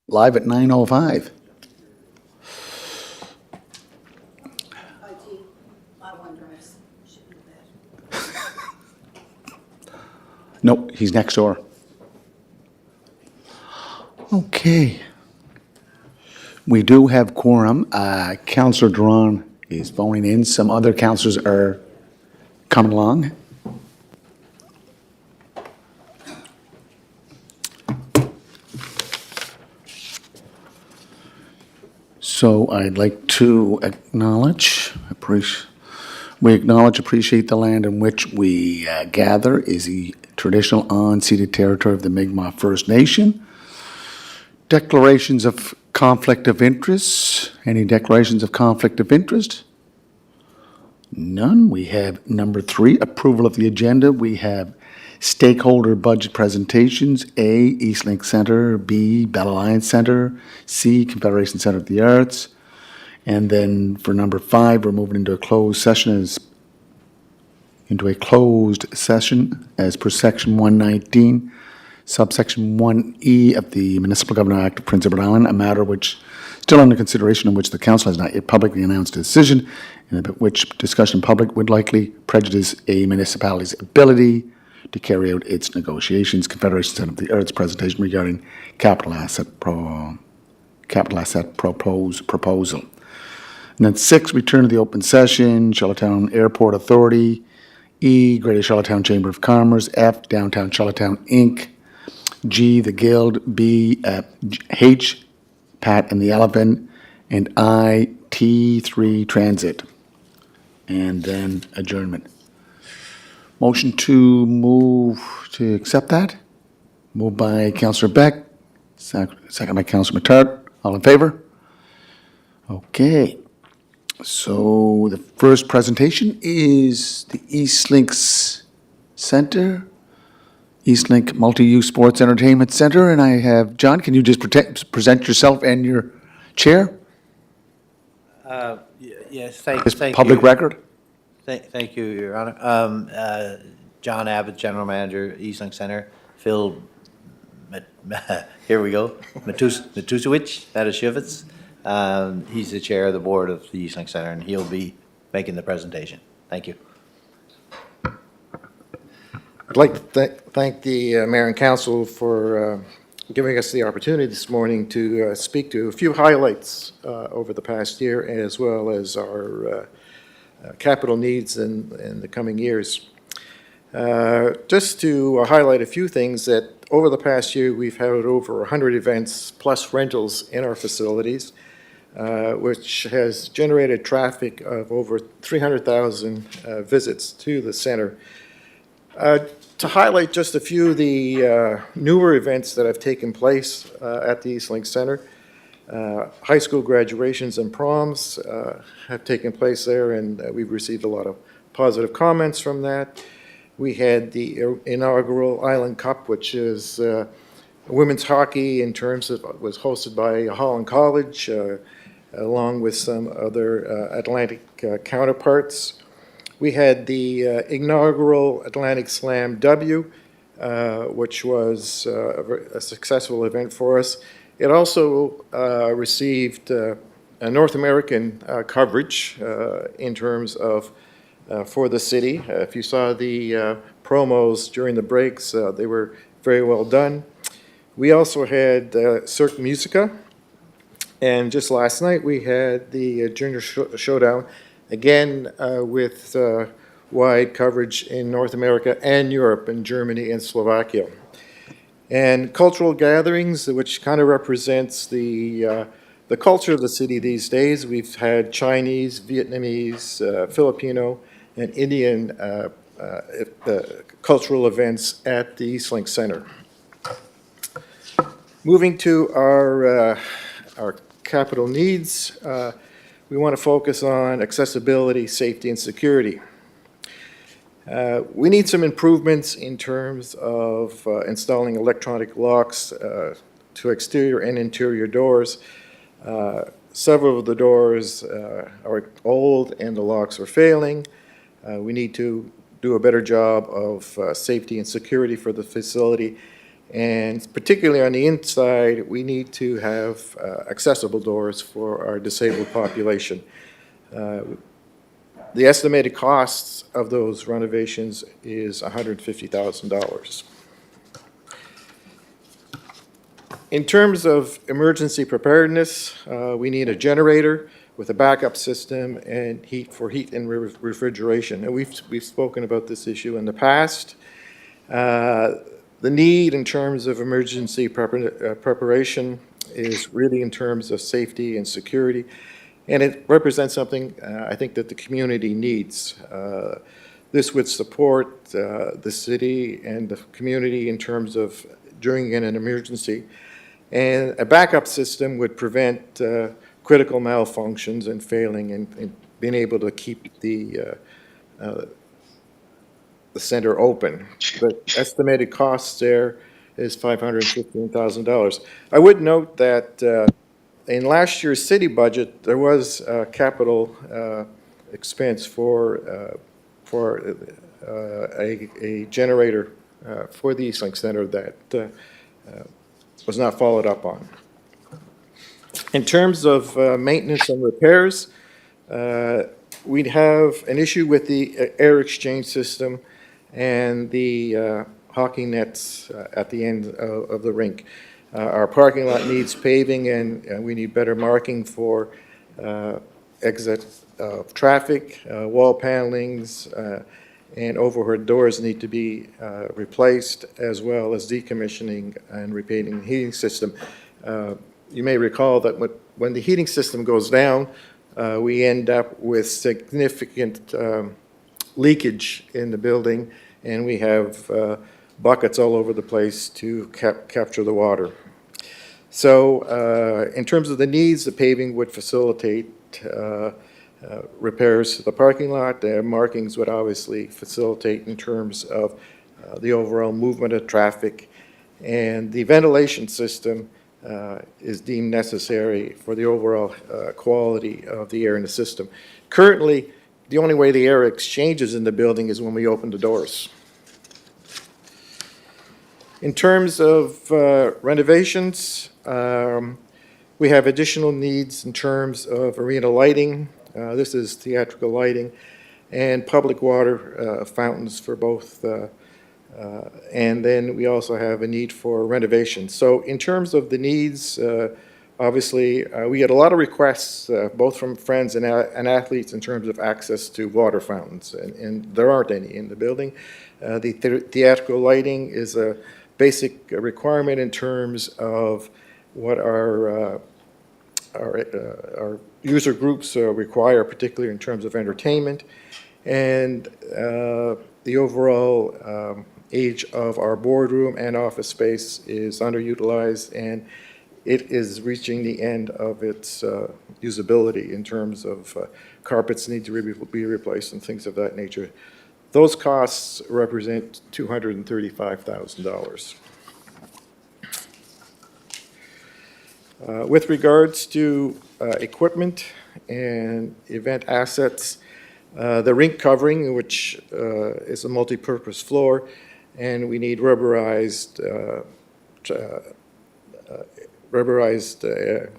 live at 9:05. Nope, he's next door. Okay. We do have quorum. Councillor Duran is phoning in. Some other councillors are coming along. So I'd like to acknowledge, appreciate the land in which we gather is the traditional unceded territory of the Mi'kmaq First Nation. Declarations of conflict of interest. Any declarations of conflict of interest? None. We have number 3, approval of the agenda. We have stakeholder budget presentations. A, Eastlink Centre. B, Bell Alliance Centre. C, Confederation Centre of the Arts. And then for number 5, we're moving into a closed session as per section 119, subsection 1E of the Municipal Government Act of Prince Edward Island, a matter which is still under consideration in which the council has not yet publicly announced a decision, and about which discussion in public would likely prejudice a municipality's ability to carry out its negotiations. Confederation Centre of the Arts presentation regarding capital asset proposal. And then 6, return to the open session, Charlottetown Airport Authority. E, Greater Charlottetown Chamber of Commerce. F, Downtown Charlottetown, Inc. G, the Guild. B, H, Pat and the Elephant. And I, T3, Transit. And then adjournment. Motion to move to accept that. Moved by Councillor Beck, second by Councillor Matart. All in favor? Okay. So the first presentation is the Eastlink Center, Eastlink Multi-Use Sports Entertainment Center, and I have John. Can you just present yourself and your chair? Yes, thank Public you. record. Thank you, Your Honor. John Abbott, General Manager, Eastlink Center. Phil, here we go, Matusewicz, Matashevitz. He's the chair of the board of the Eastlink Center, and he'll be making the presentation. Thank you. I'd like to thank the mayor and council for giving us the opportunity this morning to speak to a few highlights over the past year, as well as our capital needs in the coming years. Just to highlight a few things that over the past year, we've had over 100 events plus rentals in our facilities, which has generated traffic of over 300,000 visits to the center. To highlight just a few of the newer events that have taken place at the Eastlink Center, high school graduations and proms have taken place there, and we've received a lot of positive comments from that. We had the inaugural Island Cup, which is women's hockey in terms of, was hosted by Holland College, along with some other Atlantic counterparts. We had the inaugural Atlantic Slam W, which was a successful event for us. It also received a North American coverage in terms of for the city. If you saw the promos during the breaks, they were very well done. We also had Cirque Musica, and just last night we had the Junior Showdown, again with wide coverage in North America and Europe, in Germany and Slovakia. And cultural gatherings, which kind of represents the culture of the city these days. We've had Chinese, Vietnamese, Filipino, and Indian cultural events at the Eastlink Center. Moving to our capital needs, we want to focus on accessibility, safety, and security. We need some improvements in terms of installing electronic locks to exterior and interior doors. Several of the doors are old and the locks are failing. We need to do a better job of safety and security for the facility. And particularly on the inside, we need to have accessible doors for our disabled population. The estimated costs of those renovations is $150,000. In terms of emergency preparedness, we need a generator with a backup system and heat and refrigeration. And we've spoken about this issue in the past. The need in terms of emergency preparation is really in terms of safety and security, and it represents something I think that the community needs. This would support the city and the community in terms of during an emergency. And a backup system would prevent critical malfunctions and failing and being able to keep the center open. The estimated cost there is $515,000. I would note that in last year's city budget, there was a capital expense for a generator for the Eastlink Center that was not followed up on. In terms of maintenance and repairs, we'd have an issue with the air exchange system and the hockey nets at the end of the rink. Our parking lot needs paving, and we need better marking for exit of traffic. Wall panelings and overhead doors need to be replaced, as well as decommissioning and repainting the heating system. You may recall that when the heating system goes down, we end up with significant leakage in the building, and we have buckets all over the place to capture the water. So in terms of the needs, the paving would facilitate repairs to the parking lot. The markings would obviously facilitate in terms of the overall movement of traffic, and the ventilation system is deemed necessary for the overall quality of the air in the system. Currently, the only way the air exchanges in the building is when we open the doors. In terms of renovations, we have additional needs in terms of arena lighting. This is theatrical lighting and public water fountains for both. And then we also have a need for renovation. So in terms of the needs, obviously, we get a lot of requests, both from friends and athletes, in terms of access to water fountains, and there aren't any in the building. The theatrical lighting is a basic requirement in terms of what our user groups require, particularly in terms of entertainment, and the overall age of our boardroom and office space is underutilized, and it is reaching the end of its usability in terms of carpets need to be replaced and things of that nature. Those costs represent $235,000. With regards to equipment and event assets, the rink covering, which is a multi-purpose floor, and we need rubberized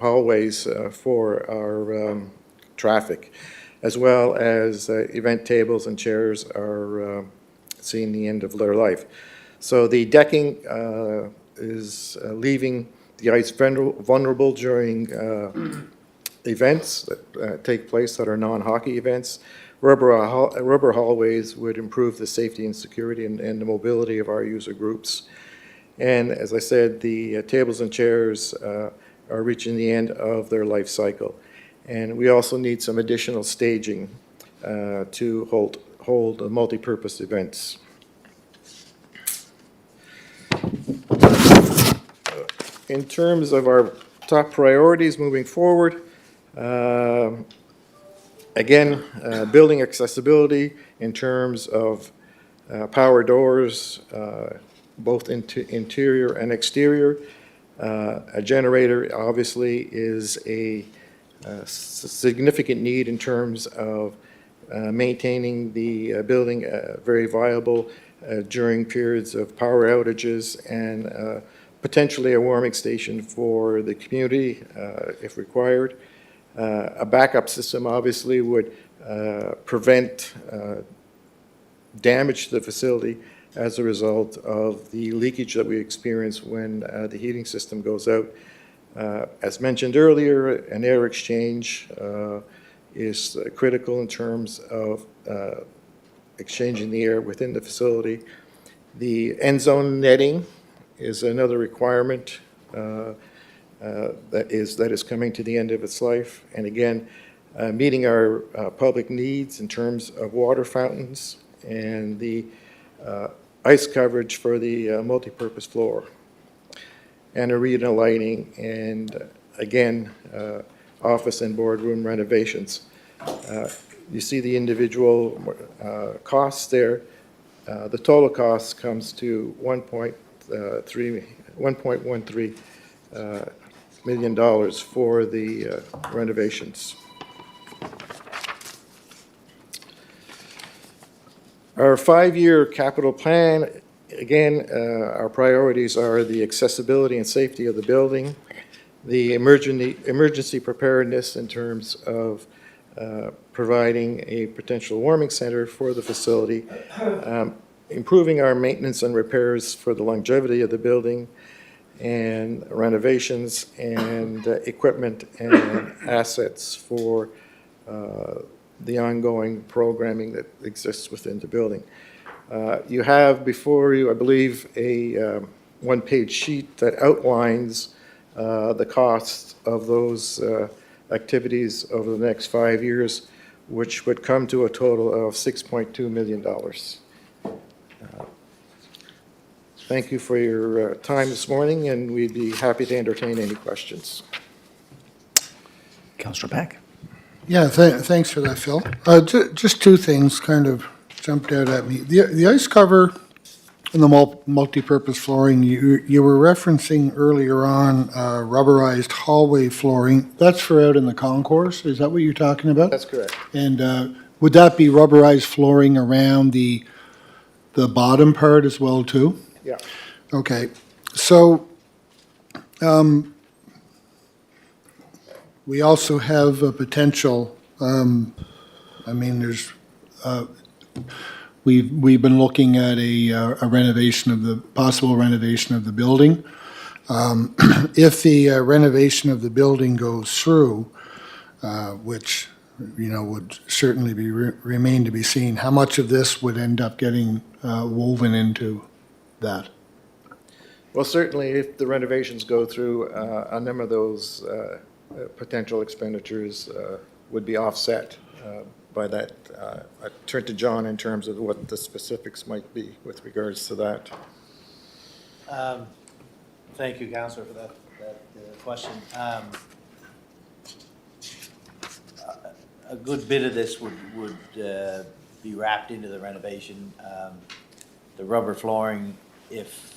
hallways for our traffic, as well as event tables and chairs are seeing the end of their life. So the decking is leaving the ice vulnerable during events that take place that are non-hockey events. Rubber hallways would improve the safety and security and the mobility of our user groups. And as I said, the tables and chairs are reaching the end of their life cycle. And we also need some additional staging to hold multi-purpose events. In terms of our top priorities moving forward, again, building accessibility in terms of power doors, both interior and exterior. A generator obviously is a significant need in terms of maintaining the building very viable during periods of power outages and potentially a warming station for the community if required. A backup system obviously would prevent damage to the facility as a result of the leakage that we experience when the heating system goes out. As mentioned earlier, an air exchange is critical in terms of exchanging the air within the facility. The end zone netting is another requirement that is coming to the end of its life. And again, meeting our public needs in terms of water fountains and the ice coverage for the multipurpose floor, and arena lighting, and again, office and boardroom renovations. You see the individual costs there. The total cost comes to $1.13 million for the renovations. Our 5-year capital plan, again, our priorities are the accessibility and safety of the building, the emergency preparedness in terms of providing a potential warming center for the facility, improving our maintenance and repairs for the longevity of the building, and renovations and equipment and assets for the ongoing programming that exists within the building. You have before you, I believe, a one-page sheet that outlines the costs of those activities over the next 5 years, which would come to a total of $6.2 million. Thank you for your time this morning, and we'd be happy to entertain any questions. Councillor Beck? Yeah, thanks for that, Phil. Just two things kind of jumped out at me. The ice cover and the multi-purpose flooring, you were referencing earlier on rubberized hallway flooring. That's for out in the concourse? Is that what you're talking about? That's correct. And would that be rubberized flooring around the bottom part as well, too? Yeah. Okay, so we also have a potential, I mean, there's, we've been looking at a renovation of the, possible renovation of the building. If the renovation of the building goes through, which, you know, would certainly be remain to be seen, how much of this would end up getting woven into that? Well, certainly, if the renovations go through, a number of those potential expenditures would be offset by that. I turn to John in terms of what the specifics might be with regards to that. Thank you, Councillor, for that question. A good bit of this would be wrapped into the renovation. The rubber flooring, if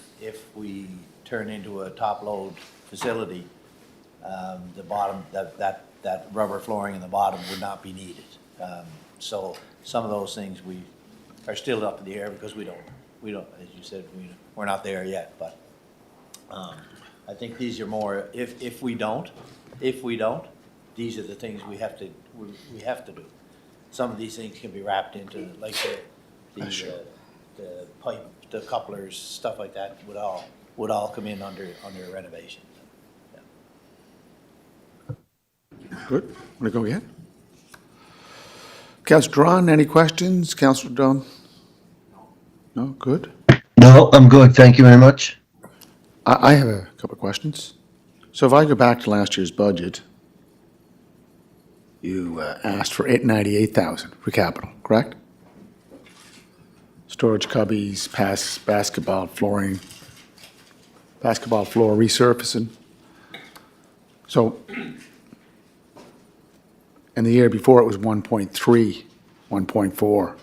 we turn into a top-load facility, the bottom, that rubber flooring in the bottom would not be needed. So some of those things we are still up in the air because we don't, as you said, we're not there yet, but I think these are more, if we don't, these are the things we have to do. Some of these things can be wrapped into, like the pipe, the couplers, stuff like that would all come in under renovation. Good. Want to go again? Councillor Drawn, any questions? Councillor Drawn? No, good. No, I'm good. Thank you very much. I have a couple of questions. So if I go back to last year's budget, you asked for $898,000 for capital, correct? Storage cubbies, basketball flooring, basketball floor resurfacing. So, and the year before it was 1.3, 1.4.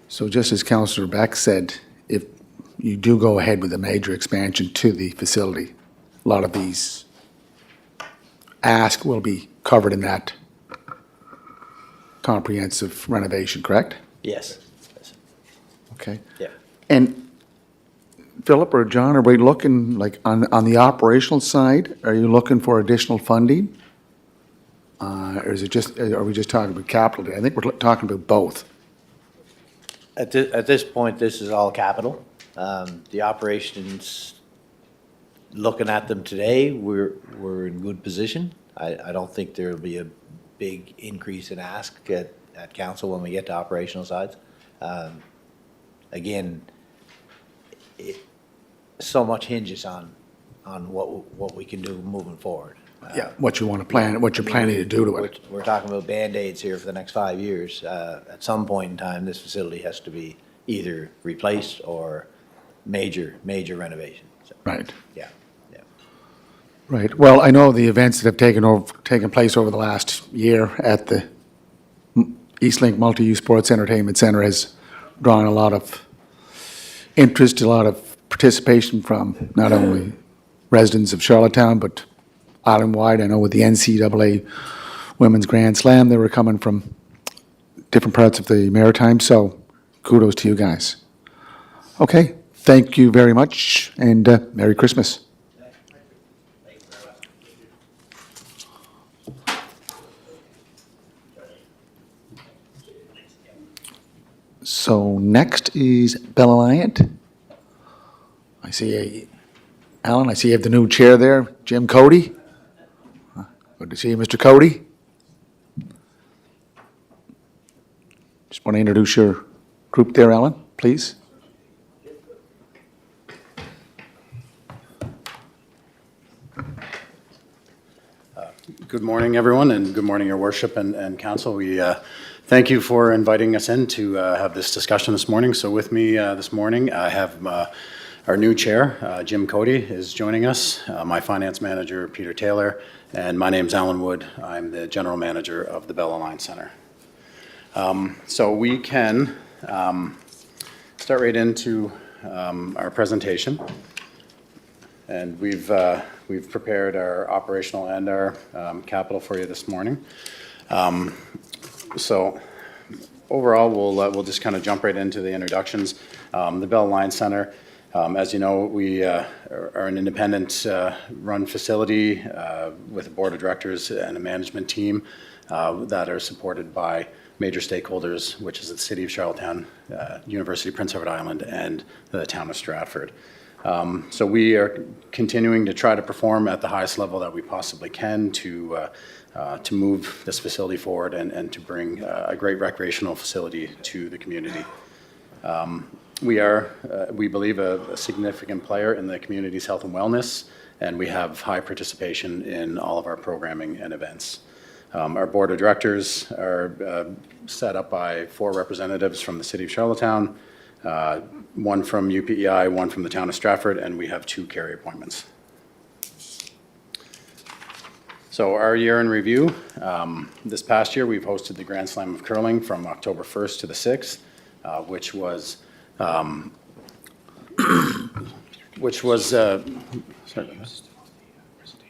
So just as Councillor Beck said, if you do go ahead with a major expansion to the facility, a lot of these ask will be covered in that comprehensive renovation, correct? Yes. Okay. Yeah. And Philip or John, are we looking, like, on the operational side, are you looking for additional funding? Or is it just, are we just talking about capital? I think we're talking about both. At this point, this is all capital. The operations, looking at them today, we're in good position. I don't think there'll be a big increase in ask at council when we get to operational sides. Again, so much hinges on what we can do moving forward. Yeah, what you want to plan, what you're planning to do to it. We're talking about Band-Aids here for the next 5 years. At some point in time, this facility has to be either replaced or major renovation. So, Right, yeah, yeah. right. Well, I know the events that have taken place over the last year at the Eastlink Multi-Use Sports Entertainment Center has drawn a lot of interest, a lot of participation from not only residents of Charlottetown, but island-wide. I know with the NCAA Women's Grand Slam, they were coming from different parts of the Maritime, so kudos to you guys. Okay, thank you very much, and Merry Christmas. So next is Bell Alliant. I see Alan, I see you have the new chair there, Jim Cody. Good to see you, Mr. Cody. Just want to introduce your group there, Alan, please. Good morning, everyone, and good morning, Your Worship and Council. We thank you for inviting us in to have this discussion this morning. So with me this morning, I have our new chair, Jim Cody, is joining us, my finance manager, Peter Taylor, and my name's Alan Wood. I'm the general manager of the Bell Alliant Center. So we can start right into our presentation. And we've prepared our operational and our capital for you this morning. So overall, we'll just kind of jump right into the introductions. The Bell Alliant Center, as you know, we are an independent run facility with a board of directors and a management team that are supported by major stakeholders, which is the City of Charlottetown, University of Prince Edward Island, and the town of Stratford. So we are continuing to try to perform at the highest level that we possibly can to move this facility forward and to bring a great recreational facility to the community. We are, we believe, a significant player in the community's health and wellness, and we have high participation in all of our programming and events. Our board of directors are set up by 4 representatives from the City of Charlottetown, 1 from UPEI, 1 from the town of Stratford, and we have 2 carry appointments. So our year in review, this past year we've hosted the Grand Slam of Curling from October 1st to the 6th, which was sorry.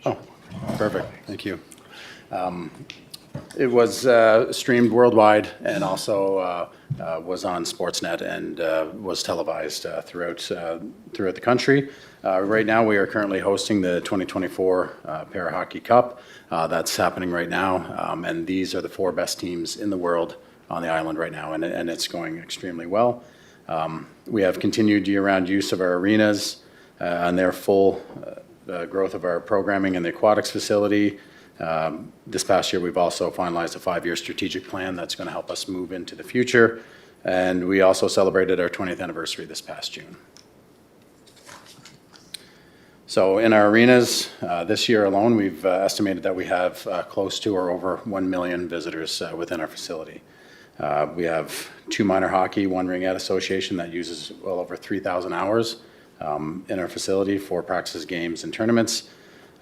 Oh, perfect, thank you. It was streamed worldwide and also was on Sportsnet and was televised throughout the country. Right now, we are currently hosting the 2024 Para Hockey Cup. That's happening right now, and these are the 4 best teams in the world on the island right now, and it's going extremely well. We have continued year-round use of our arenas and their full growth of our programming in the aquatics facility. This past year, we've also finalized a 5-year strategic plan that's going to help us move into the future. And we also celebrated our 20th anniversary this past June. So in our arenas, this year alone, we've estimated that we have close to or over 1 million visitors within our facility. We have 2 minor hockey, 1 ringette association that uses well over 3,000 hours in our facility for practices, games, and tournaments.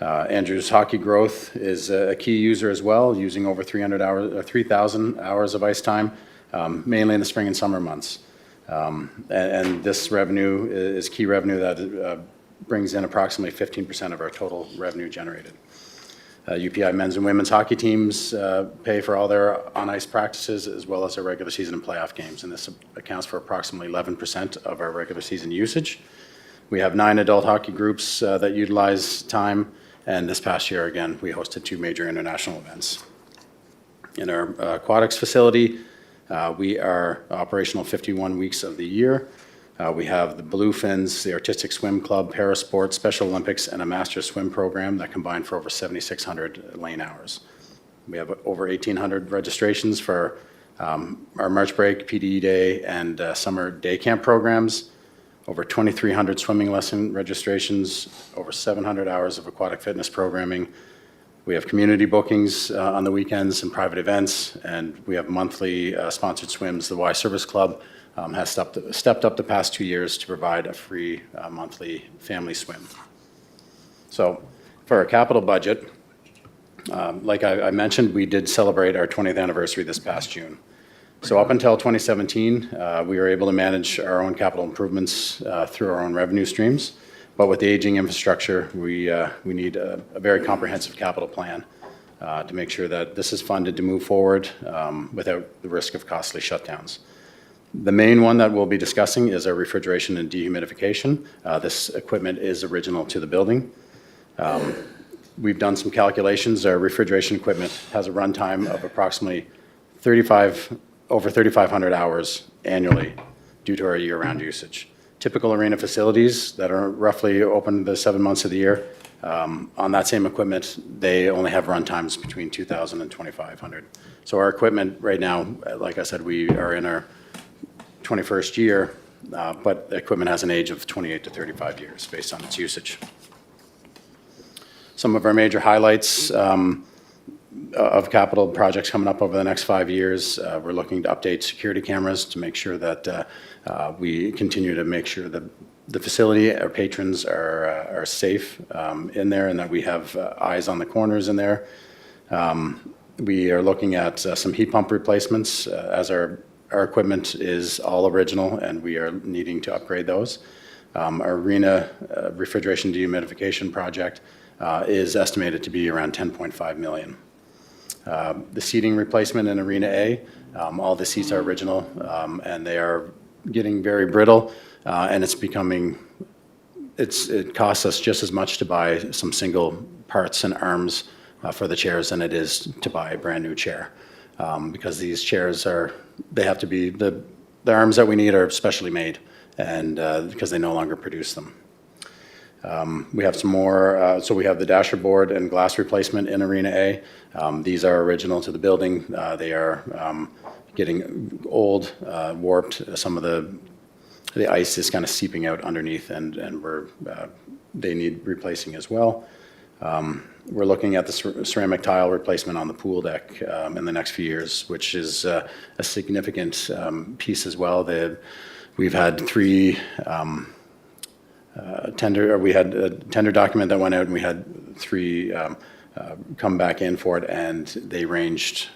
Andrew's Hockey Growth is a key user as well, using over 3,000 hours of ice time, mainly in the spring and summer months. And this revenue is key revenue that brings in approximately 15% of our total revenue generated. UPI men's and women's hockey teams pay for all their on-ice practices as well as their regular season and playoff games, and this accounts for approximately 11% of our regular season usage. We have 9 adult hockey groups that utilize time, and this past year, again, we hosted 2 major international events. In our aquatics facility, we are operational 51 weeks of the year. We have the Bluefins, the Artistic Swim Club, Parasport, Special Olympics, and a Master Swim program that combine for over 7,600 lane hours. We have over 1,800 registrations for our March Break, PDE Day, and Summer Day Camp programs, over 2,300 swimming lesson registrations, over 700 hours of aquatic fitness programming. We have community bookings on the weekends and private events, and we have monthly sponsored swims. The Y Service Club has stepped up the past 2 years to provide a free monthly family swim. So for our capital budget, like I mentioned, we did celebrate our 20th anniversary this past June. So up until 2017, we were able to manage our own capital improvements through our own revenue streams. But with the aging infrastructure, we need a very comprehensive capital plan to make sure that this is funded to move forward without the risk of costly shutdowns. The main one that we'll be discussing is our refrigeration and dehumidification. This equipment is original to the building. We've done some calculations. Our refrigeration equipment has a runtime of approximately over 3,500 hours annually due to our year-round usage. Typical arena facilities that are roughly open the 7 months of the year, on that same equipment, they only have run times between 2,000 and 2,500. So our equipment right now, like I said, we are in our 21st year, but the equipment has an age of 28 to 35 years based on its usage. Some of our major highlights of capital projects coming up over the next 5 years, we're looking to update security cameras to make sure that we continue to make sure that the facility, our patrons are safe in there and that we have eyes on the corners in there. We are looking at some heat pump replacements as our equipment is all original and we are needing to upgrade those. Our arena refrigeration dehumidification project is estimated to be around $10.5 million. The seating replacement in Arena A, all the seats are original and they are getting very brittle and it costs us just as much to buy some single parts and arms for the chairs than it is to buy a brand new chair. Because these chairs they have to be, the arms that we need are specially made and because they no longer produce them. We have some more, so we have the dasher board and glass replacement in Arena A. These are original to the building. They are getting old, warped. Some of the ice is kind of seeping out underneath and they need replacing as well. We're looking at the ceramic tile replacement on the pool deck in the next few years, which is a significant piece as well. We've had we had a tender document that went out and we had 3 come back in for it and they ranged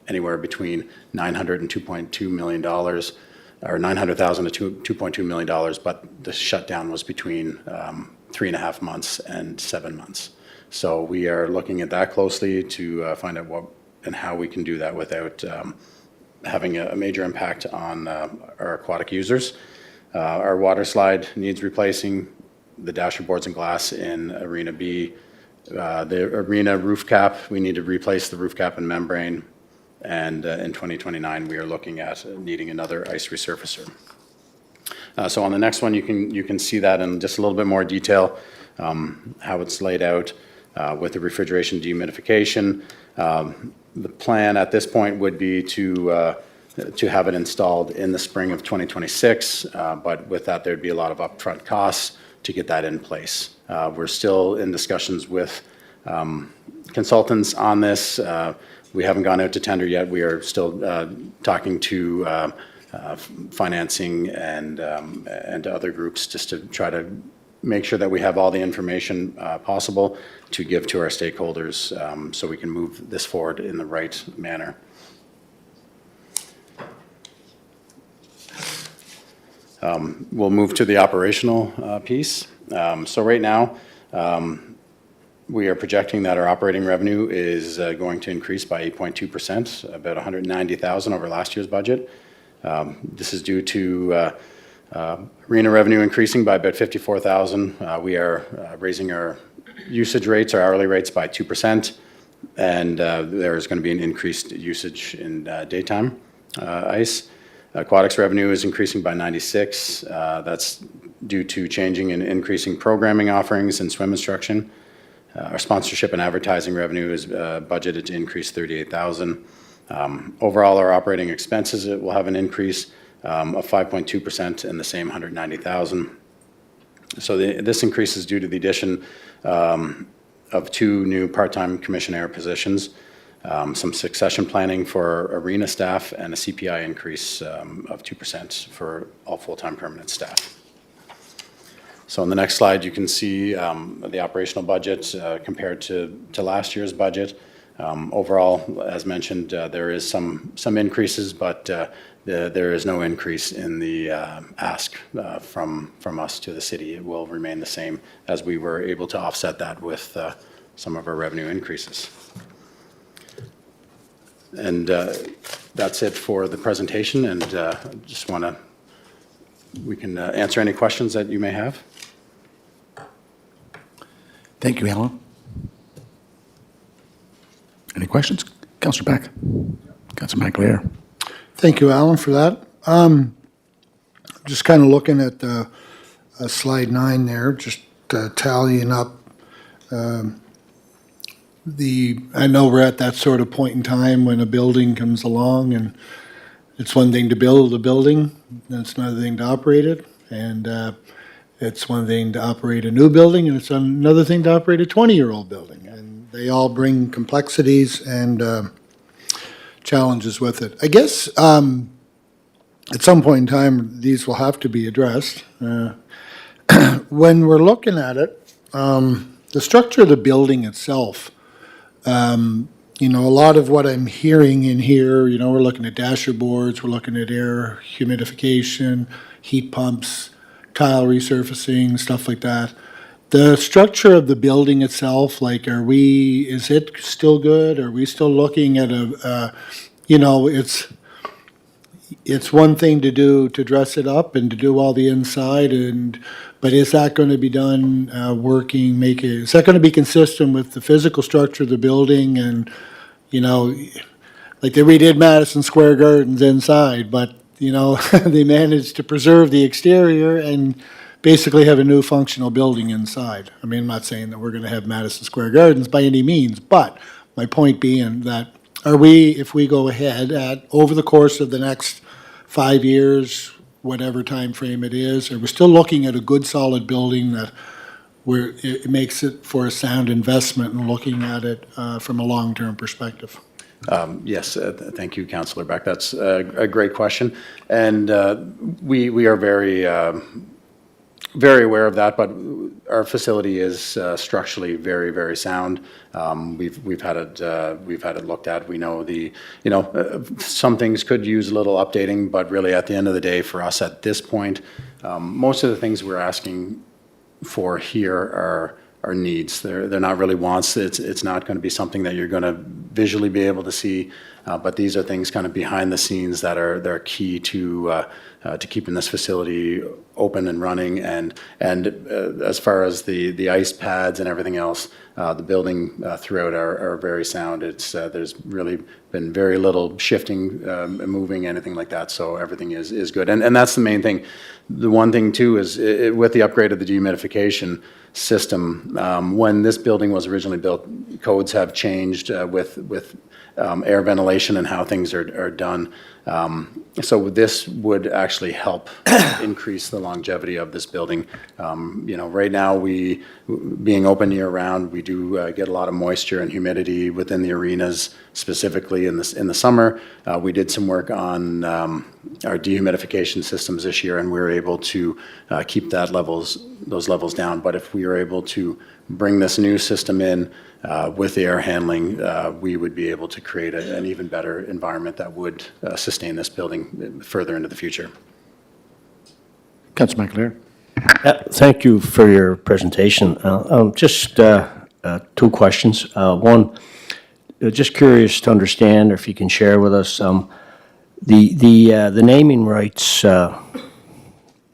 anywhere between $900,000 and $2.2 million or $900,000 to $2.2 million, but the shutdown was between 3.5 months and 7 months. So we are looking at that closely to find out what and how we can do that without having a major impact on our aquatic users. Our water slide needs replacing, the dasher boards and glass in Arena B. The arena roof cap, we need to replace the roof cap and membrane. And in 2029, we are looking at needing another ice resurfacer. So on the next one, you can see that in just a little bit more detail, how it's laid out with the refrigeration dehumidification. The plan at this point would be to have it installed in the spring of 2026, but with that, there'd be a lot of upfront costs to get that in place. We're still in discussions with consultants on this. We haven't gone out to tender yet. We are still talking to financing and to other groups just to try to make sure that we have all the information possible to give to our stakeholders so we can move this forward in the right manner. We'll move to the operational piece. So right now, We are projecting that our operating revenue is going to increase by 8.2%, about 190,000 over last year's budget. This is due to arena revenue increasing by about 54,000. We are raising our usage rates, our hourly rates by 2%, and there is going to be an increased usage in daytime ice. Aquatics revenue is increasing by 96. That's due to changing and increasing programming offerings and swim instruction. Our sponsorship and advertising revenue is budgeted to increase 38,000. Overall, our operating expenses will have an increase of 5.2% in the same 190,000. So this increase is due to the addition of 2 new part-time commissionaire positions, some succession planning for arena staff, and a CPI increase of 2% for all full-time permanent staff. So on the next slide, you can see the operational budget compared to last year's budget. Overall, as mentioned, there is some increases, but there is no increase in the ask from us to the city. It will remain the same, as we were able to offset that with some of our revenue increases. And that's it for the presentation, and just we can answer any questions that you may have. Thank you, Alan. Any questions? Councillor Beck. Councillor McAleer. Thank you, Alan, for that. Just kind of looking at slide 9 there, just tallying up I know we're at that sort of point in time when a building comes along, and it's one thing to build a building, and it's another thing to operate it, and it's one thing to operate a new building, and it's another thing to operate a 20-year-old building, and they all bring complexities and challenges with it. I guess at some point in time, these will have to be addressed. When we're looking at it, the structure of the building itself, you know, a lot of what I'm hearing in here, you know, we're looking at dasher boards, we're looking at air humidification, heat pumps, tile resurfacing, stuff like that. The structure of the building itself, like, is it still good? Are we still looking at you know, it's one thing to dress it up and to do all the inside, but is that going to be done is that going to be consistent with the physical structure of the building? And, you know, like they redid Madison Square Gardens inside, but, you know, they managed to preserve the exterior and basically have a new functional building inside. I mean, I'm not saying that we're going to have Madison Square Gardens by any means, but my point being that if we go ahead over the course of the next 5 years, whatever time frame it is, or we're still looking at a good solid building that it makes it for a sound investment and looking at it from a long-term perspective? Yes, thank you, Councillor Beck. That's a great question, and we are very aware of that. But our facility is structurally very, very sound. We've had it looked at. We know some things could use a little updating, but really at the end of the day, for us at this point, most of the things we're asking for here are needs. They're not really wants. It's not going to be something that you're going to visually be able to see, but these are things kind of behind the scenes that are key to keeping this facility open and running. And as far as the ice pads and everything else, the building throughout are very sound. There's really been very little shifting, moving, anything like that. So everything is good. And that's the main thing. The one thing too is with the upgrade of the dehumidification system, when this building was originally built, codes have changed with air ventilation and how things are done. So this would actually help increase the longevity of this building. You know, right now, being open year-round, we do get a lot of moisture and humidity within the arenas, specifically in the summer. We did some work on our dehumidification systems this year, and we were able to keep those levels down. But if we were able to bring this new system in with the air handling, we would be able to create an even better environment that would sustain this building further into the future. Councillor McAleer. Thank you for your presentation. Just two questions. One, just curious to understand, or if you can share with us, the naming rights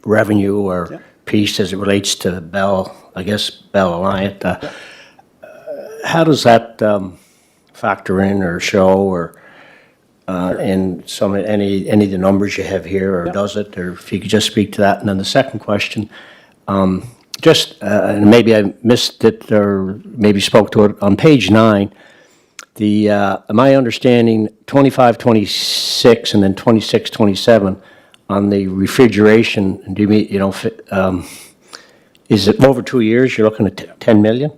revenue or piece as it relates to Bell, I guess Bell Alliant. How does that factor in or show or in any of the numbers you have here, or does it? Or if you could just speak to that. And then the second question, and maybe I missed it or maybe spoke to it, on page 9, am I understanding 25, 26, and then 26, 27 on the refrigeration, do you mean, is it over 2 years, you're looking at 10 million?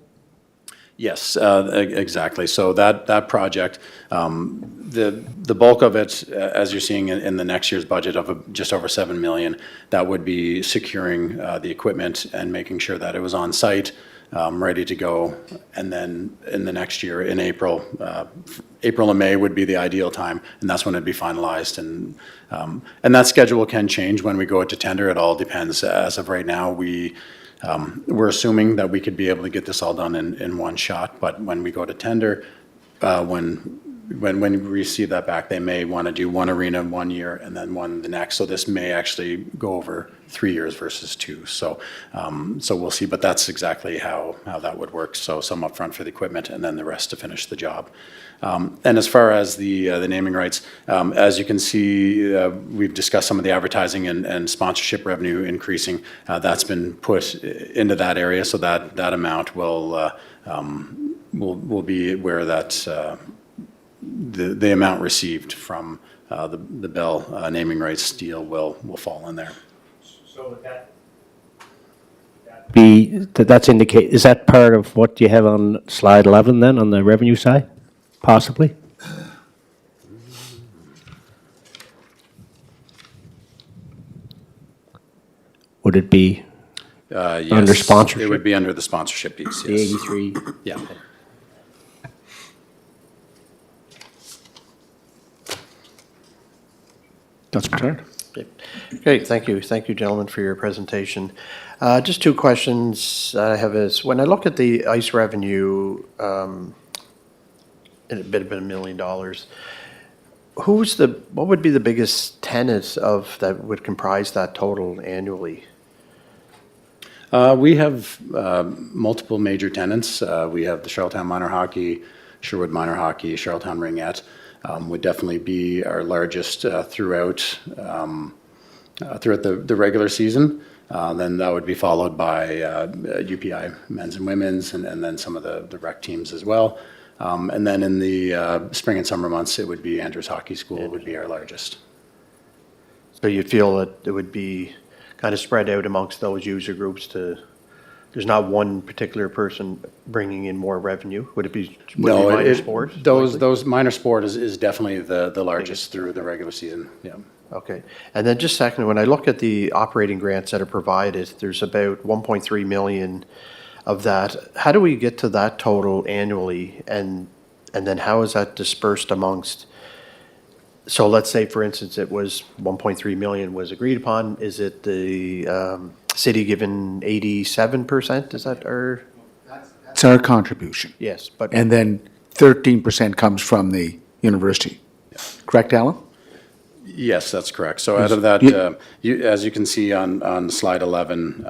Yes, exactly. So that project, the bulk of it, as you're seeing in the next year's budget of just over 7 million, that would be securing the equipment and making sure that it was on site, ready to go. And then in the next year, in April and May would be the ideal time, and that's when it'd be finalized. And that schedule can change when we go into tender. It all depends. As of right now, we're assuming that we could be able to get this all done in one shot, but when we go to tender, when we receive that back, they may want to do one arena 1 year and then one the next. So this may actually go over 3 years versus 2. So we'll see, but that's exactly how that would work. So some upfront for the equipment and then the rest to finish the job. And as far as the naming rights, as you can see, we've discussed some of the advertising and sponsorship revenue increasing. That's been put into that area, so that amount will be where that the amount received from the Bell naming rights deal will fall in there. So is that part of what you have on slide 11 then, on the revenue side, possibly? Would it be Yes, under sponsorship? It would be under the sponsorship piece, The yes. 83? Yeah. Councilor Picard? Great, thank you. Thank you, gentlemen, for your presentation. Just two questions I have is, when I look at the ICE revenue, a bit of $1 million, what would be the biggest tenants that would comprise that total annually? We have multiple major tenants. We have the Charlottetown Minor Hockey, Sherwood Minor Hockey, Charlottetown Ringette would definitely be our largest throughout the regular season. Then that would be followed by UPI men's and women's, and then some of the rec teams as well. And then in the spring and summer months, it would be Andrews Hockey School would be our largest. So you feel that it would be kind of spread out amongst those user groups there's not one particular person bringing in more revenue? Would it be minor sports? Those minor sport is definitely the largest through the regular season, yeah. Okay. And then just second, when I look at the operating grants that are provided, there's about 1.3 million of that. How do we get to that total annually? And then how is that dispersed amongst, so let's say, for instance, it was 1.3 million was agreed upon. Is it the city given 87%? Is that our? It's our contribution. Yes, but. And then 13% comes from the university. Correct, Alan? Yes, that's correct. So out of that, as you can see on slide 11,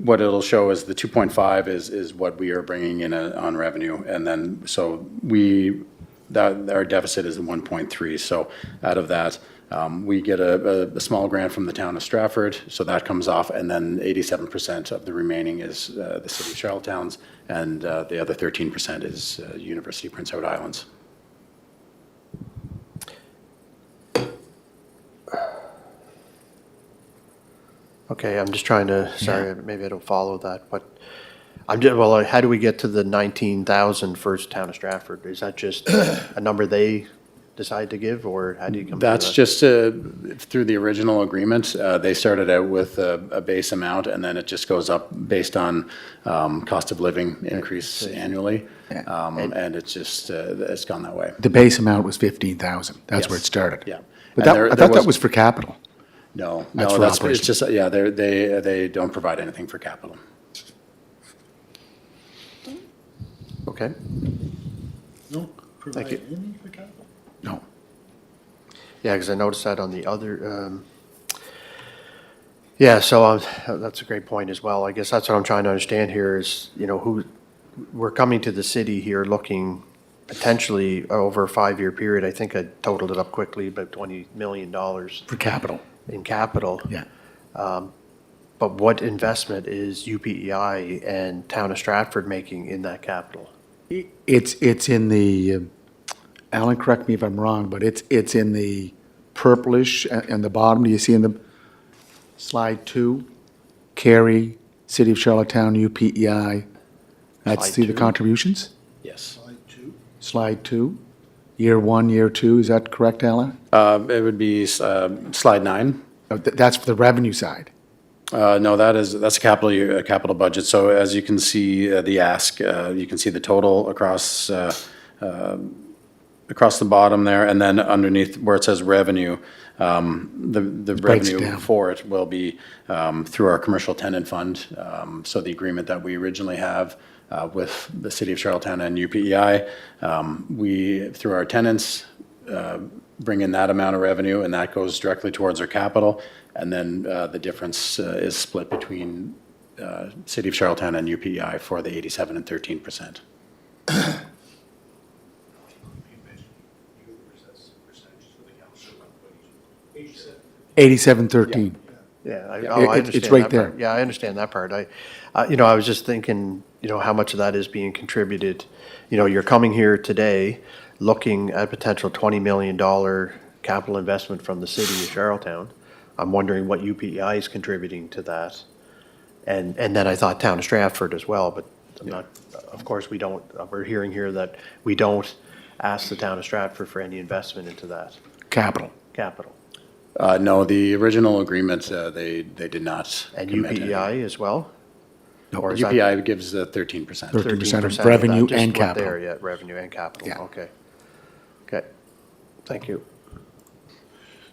what it'll show is the 2.5 is what we are bringing in on revenue. And then, so our deficit is 1.3. So out of that, we get a small grant from the town of Stratford, so that comes off, and then 87% of the remaining is the city of Charlottetown's, and the other 13% is University of Prince Edward Islands. Okay, I'm just trying to, sorry, maybe I don't follow that, but well, how do we get to the 19,000 for town of Stratford? Is that just a number they decide to give, or how do you come to that? That's just through the original agreement. They started out with a base amount, and then it just goes up based on cost of living increase annually. And it's just, it's gone that way. The base amount was 15,000. That's where it Yes. started. Yeah. But And I thought that was for capital. No, That's for it's operations. just, they don't provide anything for capital. Okay. No. Thank you. anything for capital? No. Yeah, because I noticed that on the other, yeah, so that's a great point as well. I guess that's what I'm trying to understand here is, we're coming to the city here looking potentially over a 5-year period. I think I totaled it up quickly, about $20 million For capital, in capital. yeah. But what investment is UPEI and Town of Stratford making in that capital? It's in the, Alan, correct me if I'm wrong, but it's in the purplish and the bottom. Do you see in the slide 2? Cary, City of Charlottetown, UPEI. That's Slide see the 2? contributions? Yes. Slide 2, year 1, year 2, is that correct, Alan? It would be slide 9. Oh, that's for the revenue side. No, that's a capital budget. So as you can see, the ask, you can see the total across the bottom there, and then underneath where it says revenue, the breaks it revenue down. for it will be through our commercial tenant fund. So the agreement that we originally have with the City of Charlottetown and UPEI, we, through our tenants, bring in that amount of revenue, and that goes directly towards our capital. And then the difference is split between City of Charlottetown and UPEI for the 87 and 13%. 8713. Yeah, I It's understand right that there. part. Yeah, I understand that part. I was just thinking, how much of that is being contributed. You're coming here today looking at potential $20 million capital investment from the city of Charlottetown. I'm wondering what UPEI is contributing to that. And then I thought Town of Stratford as well, but I'm not, of course, we're hearing here that we don't ask the Town of Stratford for any investment into that Capital. capital. No, the original agreement, they did not. And commit any. UPEI as well? No, Or is that- UPEI gives 13%. 13% of 13% revenue that, just and what capital. there, yeah, revenue and capital, Yeah. okay. Okay, thank you.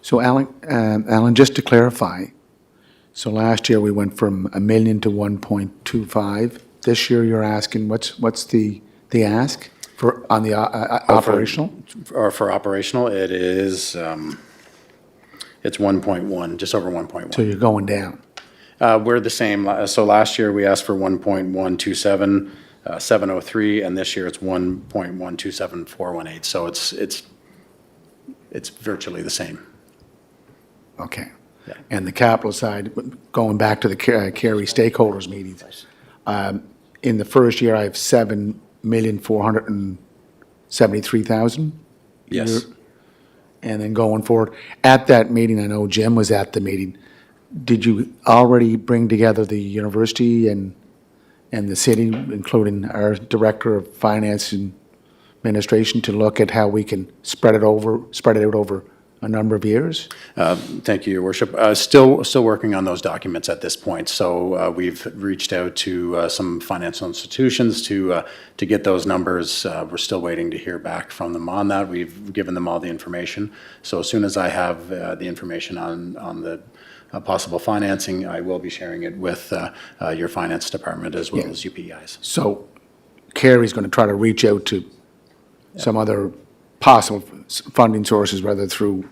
So Alan, just to clarify, so last year we went from $1 million to 1.25. This year you're asking, what's the ask for, on the operational? Or for operational, it is, it's 1.1, just over 1.1. So you're going down. We're the same. So last year, we asked for 1.127, 703, and this year it's 1.127418. So it's virtually the same. Okay. Yeah. And the capital side, going back to the Cary stakeholders meetings, in the first year, I have 7,473,000. Yes. And then going forward, at that meeting, I know Jim was at the meeting, did you already bring together the university and the city, including our Director of Finance and Administration, to look at how we can spread it out over a number of years? Thank you, Your Worship. Still working on those documents at this point. So we've reached out to some financial institutions to get those numbers. We're still waiting to hear back from them on that. We've given them all the information. So as soon as I have the information on the possible financing, I will be sharing it with your finance department as well as UPEI's. So Cary's going to try to reach out to some other possible funding sources, whether through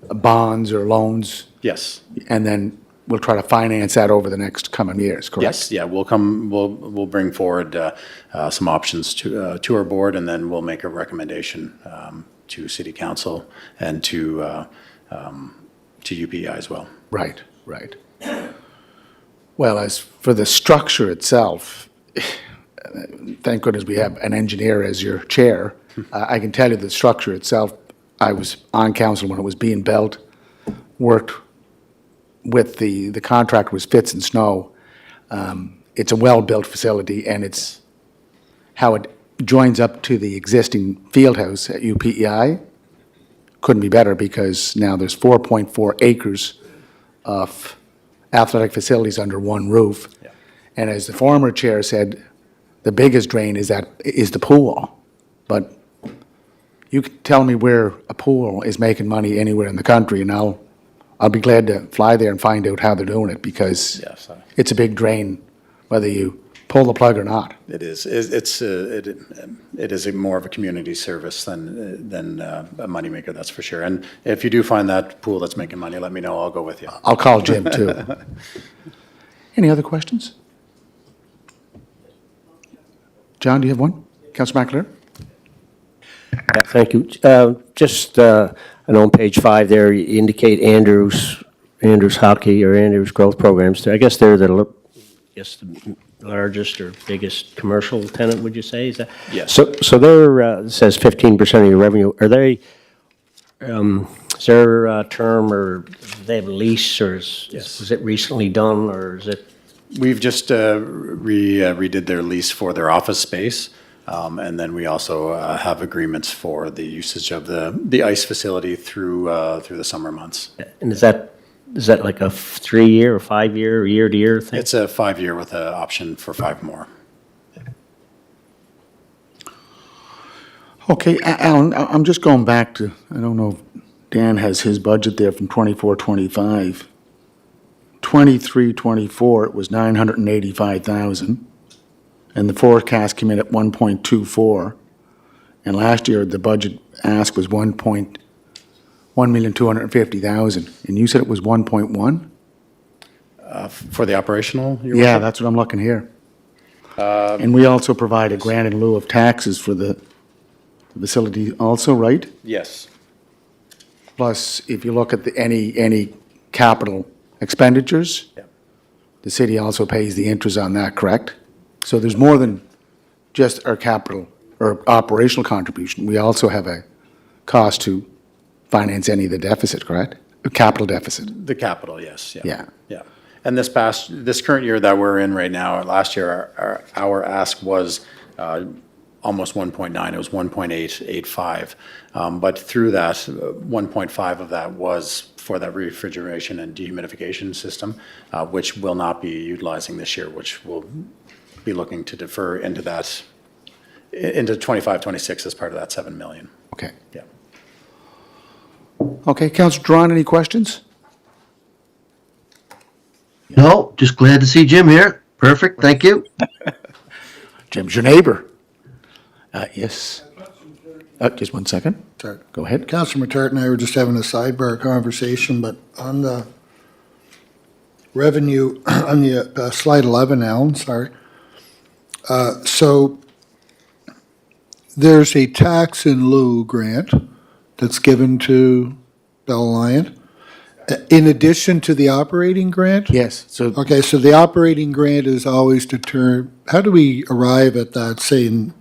bonds or loans, Yes. and then we'll try to finance that over the next coming years, correct? Yes, yeah, we'll bring forward some options to our board, and then we'll make a recommendation to city council and to UPEI as well. Right, right. Well, as for the structure itself, thank goodness we have an engineer as your chair. I can tell you the structure itself, I was on council when it was being built, worked with the contractor was Fitz and Snow. It's a well-built facility, and it's how it joins up to the existing field house at UPEI. Couldn't be better, because now there's 4.4 acres of athletic facilities under one roof. Yeah. And as the former chair said, the biggest drain is the pool. But you can tell me where a pool is making money anywhere in the country, and I'll be glad to fly there and find out how they're doing it, because Yes. it's a big drain, whether you pull the plug or not. It is. It is more of a community service than a moneymaker, that's for sure. And if you do find that pool that's making money, let me know. I'll go with you. I'll call Jim too. Any other questions? John, do you have one? Councillor McAleer? Yeah, thank you. I know on page 5 there, you indicate Andrews Hockey or Andrews Growth Programs. I guess they're the largest or biggest commercial tenant, would you say? Is that? Yes. So they're, it says 15% of your revenue. Are they, is there a term or do they have a lease or was it recently done or is it? We've just redid their lease for their office space. And then we also have agreements for the usage of the ice facility through the summer months. And is that like a 3-year or 5-year or year-to-year thing? It's a 5-year with an option for 5 more. Okay, Alan, I'm just going back to, I don't know if Dan has his budget there from 24-25. 23-24, it was 985,000, and the forecast came in at 1.24. And last year, the budget ask was 1,250,000, and you said it was 1.1? For the operational? Yeah, that's what I'm looking here. And we also provide a grant in lieu of taxes for the facility also, right? Yes. Plus, if you look at any capital expenditures, Yep. the city also pays the interest on that, correct? So there's more than just our capital or operational contribution. We also have a cost to finance any of the deficit, correct? A capital deficit. The capital, yes. Yeah. Yeah. And this current year that we're in right now, last year, our ask was almost 1.9. It was 1.885. But through that, 1.5 of that was for that refrigeration and dehumidification system, which will not be utilizing this year, which we'll be looking to defer into that, into 25, 26 as part of that 7 million. Okay. Yeah. Okay, Councillor Drawn, any questions? No, just glad to see Jim here. Perfect, thank you. Jim's your neighbor. Yes. Just one second. Sorry. Go ahead. Councillor McTart and I were just having a sidebar conversation, but on the revenue, on the slide 11, Alan, sorry. So there's a tax in lieu grant that's given to Bell Alliant in addition to the operating grant? Yes, so Okay, so the operating grant is always determined, how do we arrive at that, saying,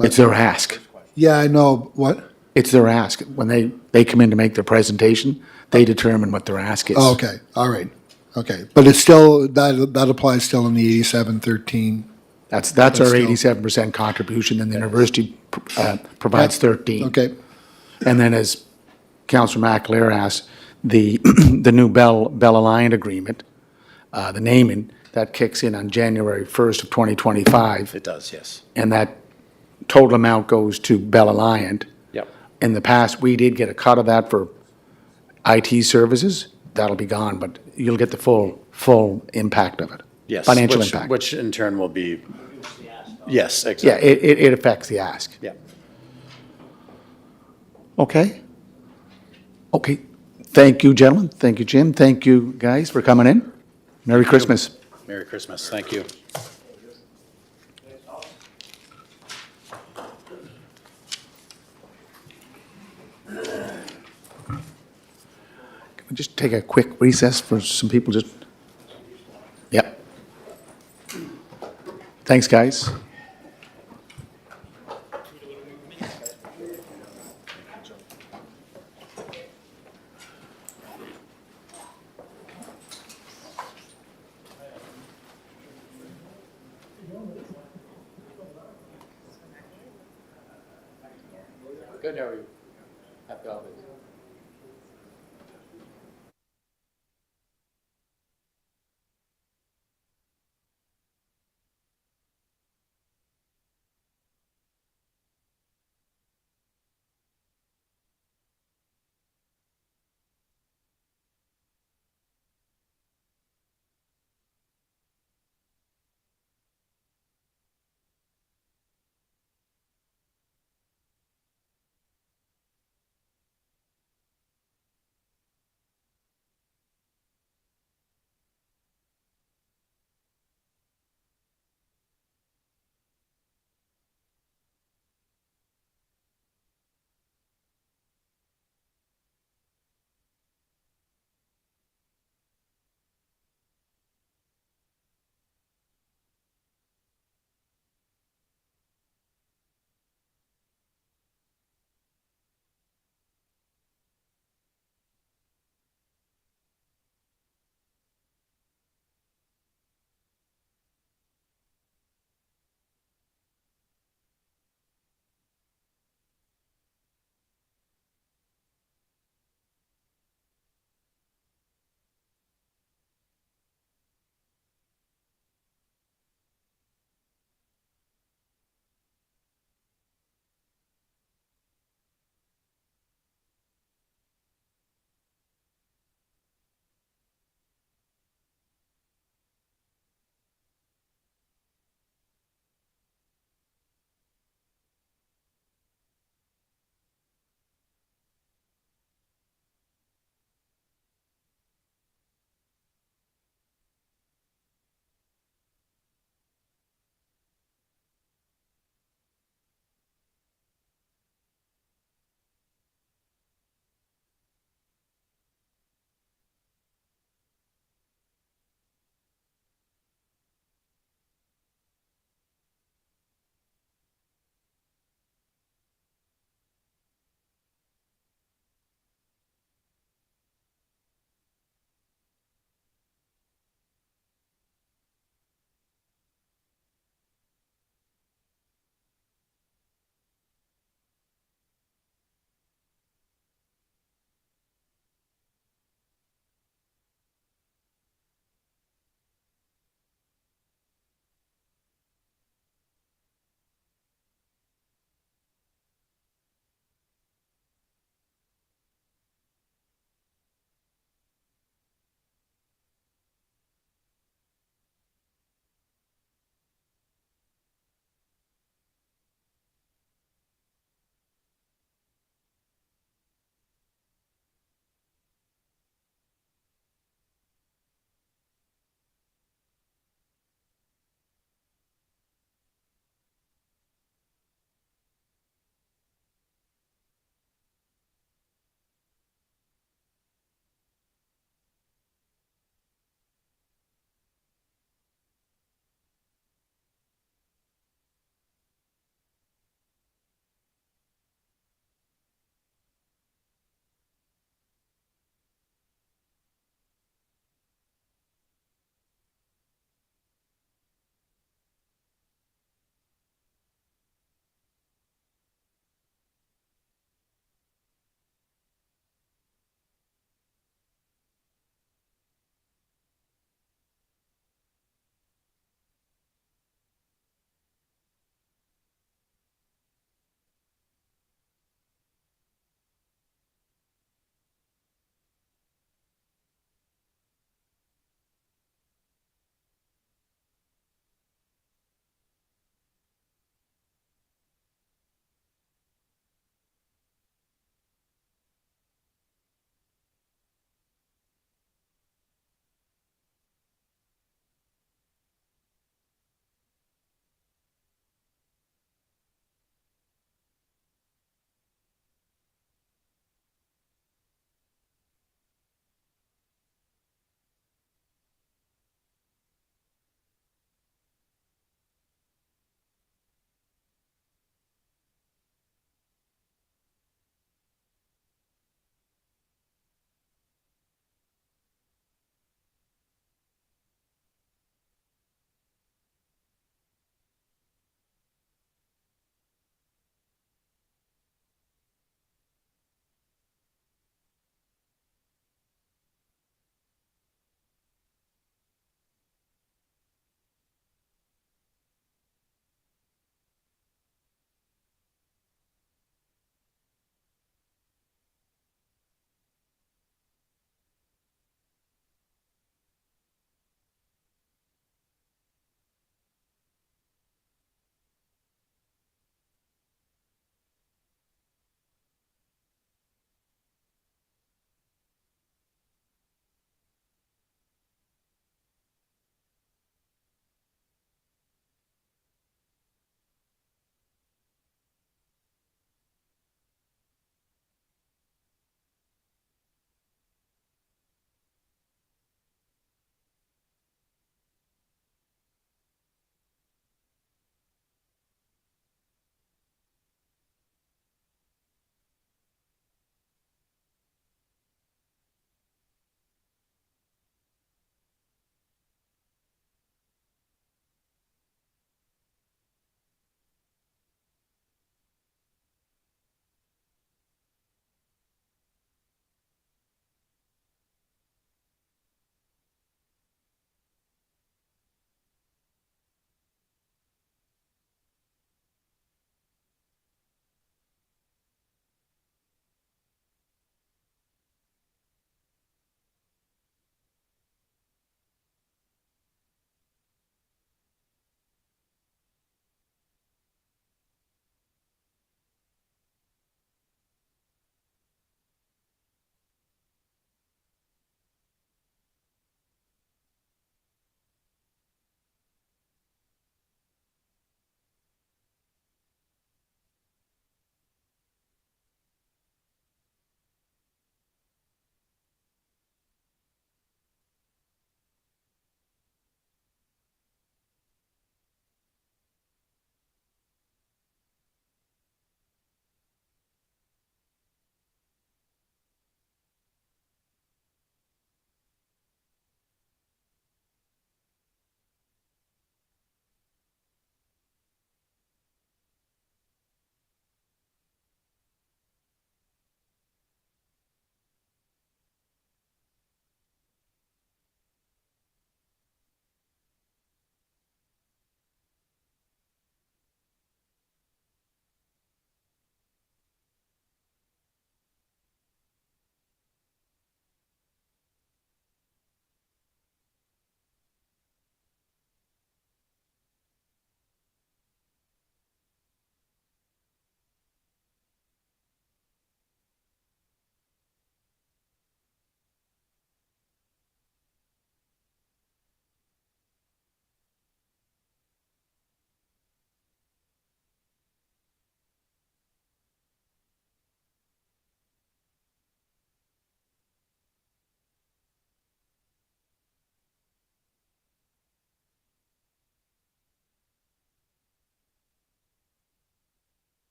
it's their ask. yeah, I know, what? It's their ask. When they come in to make their presentation, they determine what their ask is. Oh, okay, all right, okay. But it's still, that applies still in the 8713? That's That's our still- 87% contribution, and the university provides 13. Okay, And then as Councillor McAleer asked, the new Bell Alliant agreement, the naming, that kicks in on January 1st of 2025, It does, yes. and that total amount goes to Bell Alliant. Yep. In the past, we did get a cut of that for IT services. That'll be gone, but you'll get the full impact of it. Yes. Financial impact. Which in turn will be, yes, Yeah, exactly. it affects the ask. Yeah. Okay. Okay. Thank you, gentlemen. Thank you, Jim. Thank you, guys, for coming in. Merry Christmas. Merry Christmas. Thank you. Can we just take a quick recess for some people just, yep. Thanks, guys. Good, how are you? Happy holidays.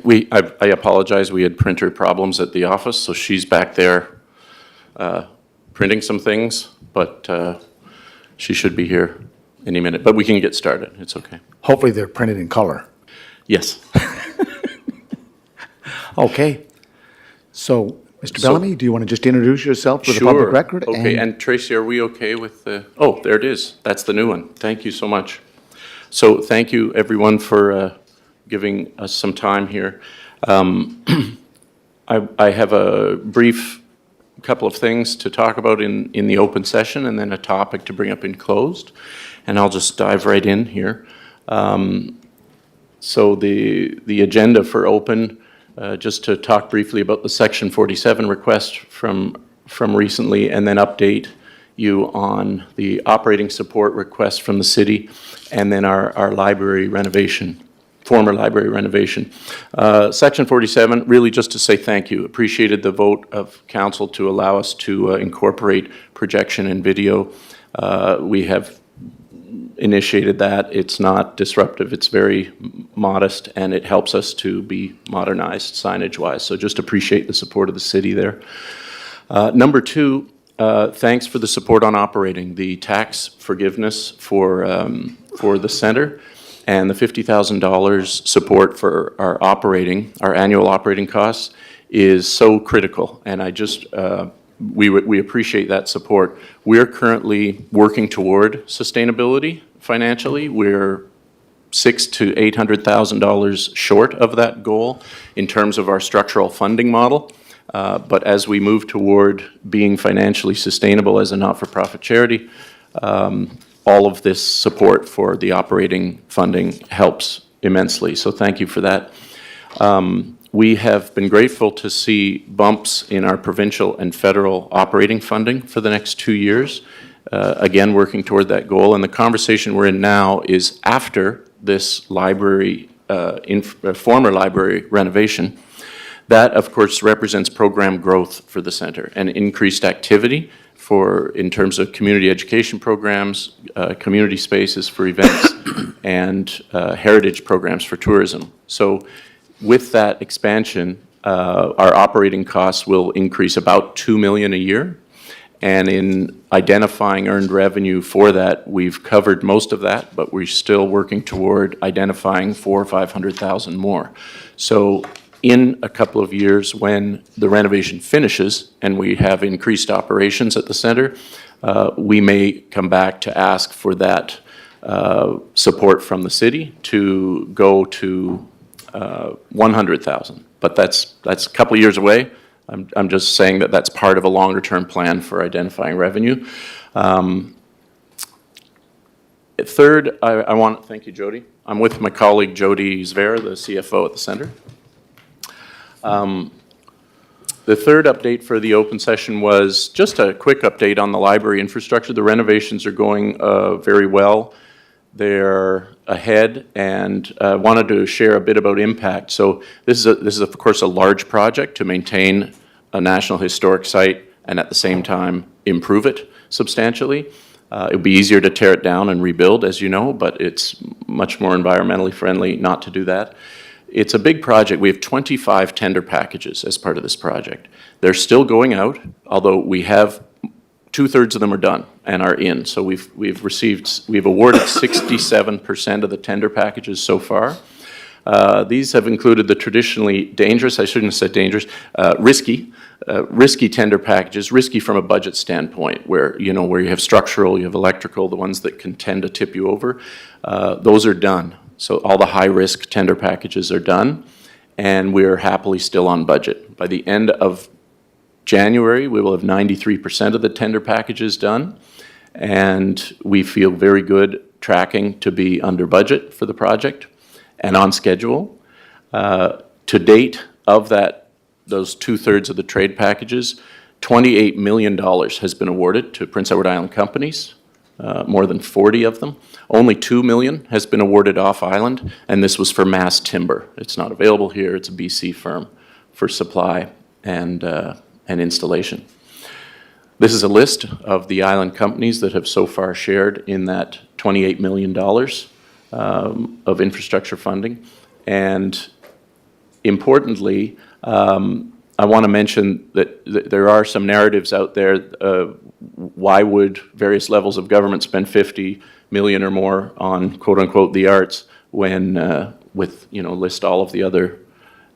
I apologize, we had printer problems at the office, so she's back there printing some things, but she should be here any minute. But we can get started, it's okay. Hopefully they're printed in color. Yes. Okay. So, Mr. Bellamy, do you want to just introduce yourself for the Sure. public record? Okay, and Tracy, are we okay with the, oh, there it is. That's the new one. Thank you so much. So thank you, everyone, for giving us some time here. I have a brief couple of things to talk about in the open session and then a topic to bring up in closed. And I'll just dive right in here. So the agenda for open, just to talk briefly about the Section 47 request from recently, and then update you on the operating support request from the city, and then our library renovation, former library renovation. Section 47, really just to say thank you. Appreciated the vote of council to allow us to incorporate projection and video. We have initiated that. It's not disruptive. It's very modest, and it helps us to be modernized signage-wise. So just appreciate the support of the city there. Number two, thanks for the support on operating, the tax forgiveness for the center, and the $50,000 support for our operating, our annual operating costs is so critical. And I just, we appreciate that support. We're currently working toward sustainability financially. We're $600,000 to $800,000 short of that goal in terms of our structural funding model. But as we move toward being financially sustainable as a not-for-profit charity, all of this support for the operating funding helps immensely. So thank you for that. We have been grateful to see bumps in our provincial and federal operating funding for the next 2 years. Again, working toward that goal. And the conversation we're in now is after this library, former library renovation. That, of course, represents program growth for the center and increased activity in terms of community education programs, community spaces for events, and heritage programs for tourism. So with that expansion, our operating costs will increase about $2 million a year. And in identifying earned revenue for that, we've covered most of that, but we're still working toward identifying $400,000 or $500,000 more. So in a couple of years, when the renovation finishes and we have increased operations at the center, we may come back to ask for that support from the city to go to $100,000. But that's a couple of years away. I'm just saying that that's part of a longer-term plan for identifying revenue. Third, I want to thank you, Jody. I'm with my colleague Jody Zver, the CFO at the center. The third update for the open session was just a quick update on the library infrastructure. The renovations are going very well. They're ahead, and wanted to share a bit about impact. So this is of course a large project to maintain a National Historic Site and at the same time improve it substantially. It would be easier to tear it down and rebuild, as you know, but it's much more environmentally friendly not to do that. It's a big project. We have 25 tender packages as part of this project. They're still going out, although we have 2/3 of them are done and are in. So we've awarded 67% of the tender packages so far. These have included the traditionally dangerous, I shouldn't have said dangerous, risky tender packages, risky from a budget standpoint, where you have structural, you have electrical, the ones that can tend to tip you over. Those are done. So all the high-risk tender packages are done, and we're happily still on budget. By the end of January, we will have 93% of the tender packages done, and we feel very good tracking to be under budget for the project and on schedule. To date, of those 2/3 of the trade packages, $28 million has been awarded to Prince Edward Island companies, more than 40 of them. Only $2 million has been awarded off-island, and this was for mass timber. It's not available here. It's a BC firm for supply and installation. This is a list of the island companies that have so far shared in that $28 million of infrastructure funding. And importantly, I want to mention that there are some narratives out there. Why would various levels of government spend 50 million or more on quote unquote the arts when list all of the other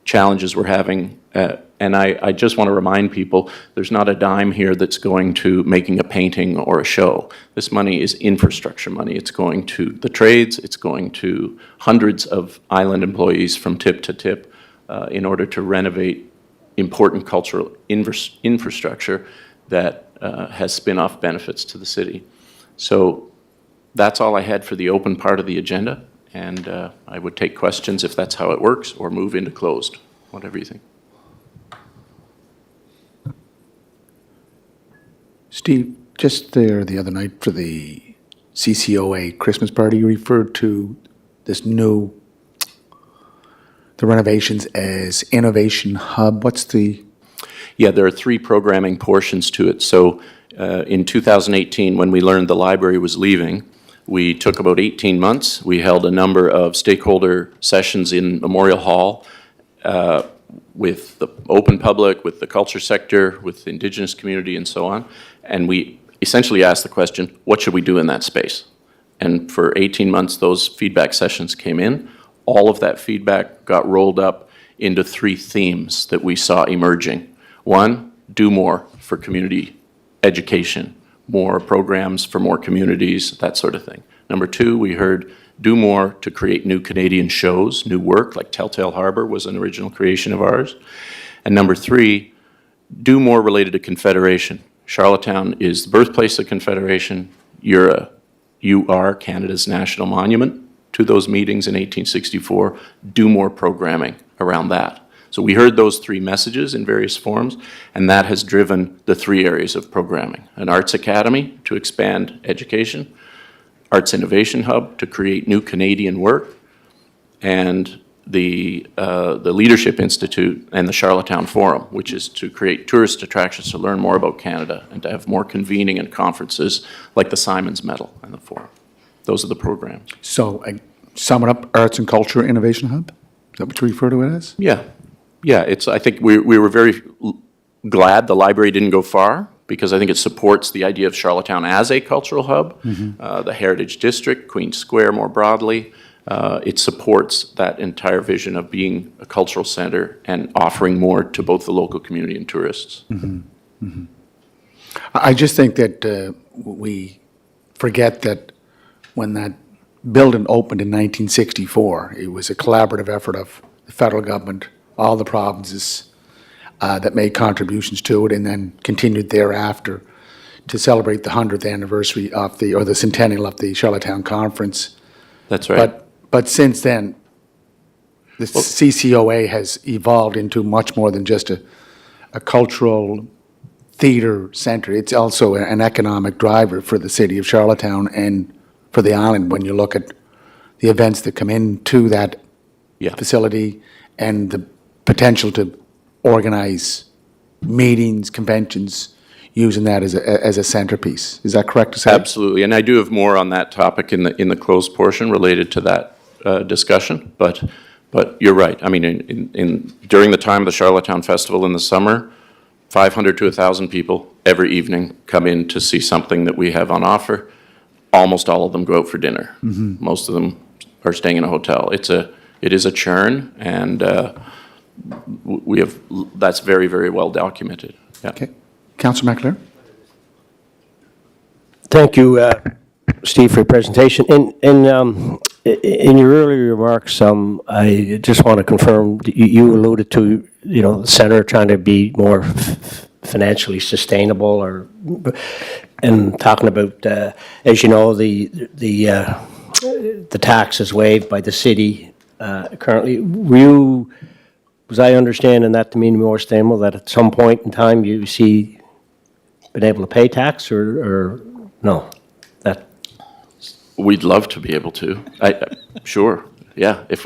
challenges we're having? And I just want to remind people, there's not a dime here that's going to making a painting or a show. This money is infrastructure money. It's going to the trades. It's going to hundreds of island employees from tip to tip in order to renovate important cultural infrastructure that has spin-off benefits to the city. So that's all I had for the open part of the agenda, and I would take questions if that's how it works, or move into closed, whatever you think. Steve, just there the other night for the CCOA Christmas party, you referred to this the renovations as Innovation Hub. What's the... Yeah, there are three programming portions to it. So in 2018, when we learned the library was leaving, we took about 18 months. We held a number of stakeholder sessions in Memorial Hall with the open public, with the culture sector, with the Indigenous community, and so on. And we essentially asked the question, what should we do in that space? And for 18 months, those feedback sessions came in. All of that feedback got rolled up into three themes that we saw emerging. One, do more for community education, more programs for more communities, that sort of thing. Number two, we heard do more to create new Canadian shows, new work, like Telltale Harbor was an original creation of ours. And number three, do more related to Confederation. Charlottetown is the birthplace of Confederation. You are Canada's national monument to those meetings in 1864. Do more programming around that. So we heard those three messages in various forms, and that has driven the three areas of programming. An arts academy to expand education, Arts Innovation Hub to create new Canadian work, and the Leadership Institute and the Charlottetown Forum, which is to create tourist attractions to learn more about Canada and to have more convening and conferences like the Simons Medal and the Forum. Those are the programs. So, sum it up, Arts and Culture Innovation Hub? Is that what you refer to it as? Yeah. I think we were very glad the library didn't go far, because I think it supports the idea of Charlottetown as a cultural hub, the Heritage District, Queen's Square more broadly. It supports that entire vision of being a cultural center and offering more to both the local community and tourists. I just think that we forget that when that building opened in 1964, it was a collaborative effort of the federal government, all the provinces that made contributions to it, and then continued thereafter to celebrate the 100th anniversary of the centennial of the Charlottetown Conference. That's right. But since then, the CCOA has evolved into much more than just a cultural theater center. It's also an economic driver for the city of Charlottetown and for the island when you look at the events that come into that facility and the potential to organize meetings, conventions, using that as a centerpiece. Is that correct to say? Absolutely, and I do have more on that topic in the closed portion related to that discussion. But you're right. I mean, during the time of the Charlottetown Festival in the summer, 500 to 1,000 people every evening come in to see something that we have on offer. Almost all of them go out for dinner. Most of them are staying in a hotel. It is a churn, and that's very, very well documented. Yeah. Okay. Councillor McAleer? Thank you, Steve, for your presentation. In your earlier remarks, I just want to confirm, you alluded to, the center trying to be more financially sustainable, and talking about, as you know, the tax is waived by the city currently. Was I understanding that to mean more sustainable, that at some point in time you see been able to pay tax, or no? We'd love to be able to. Sure, yeah. If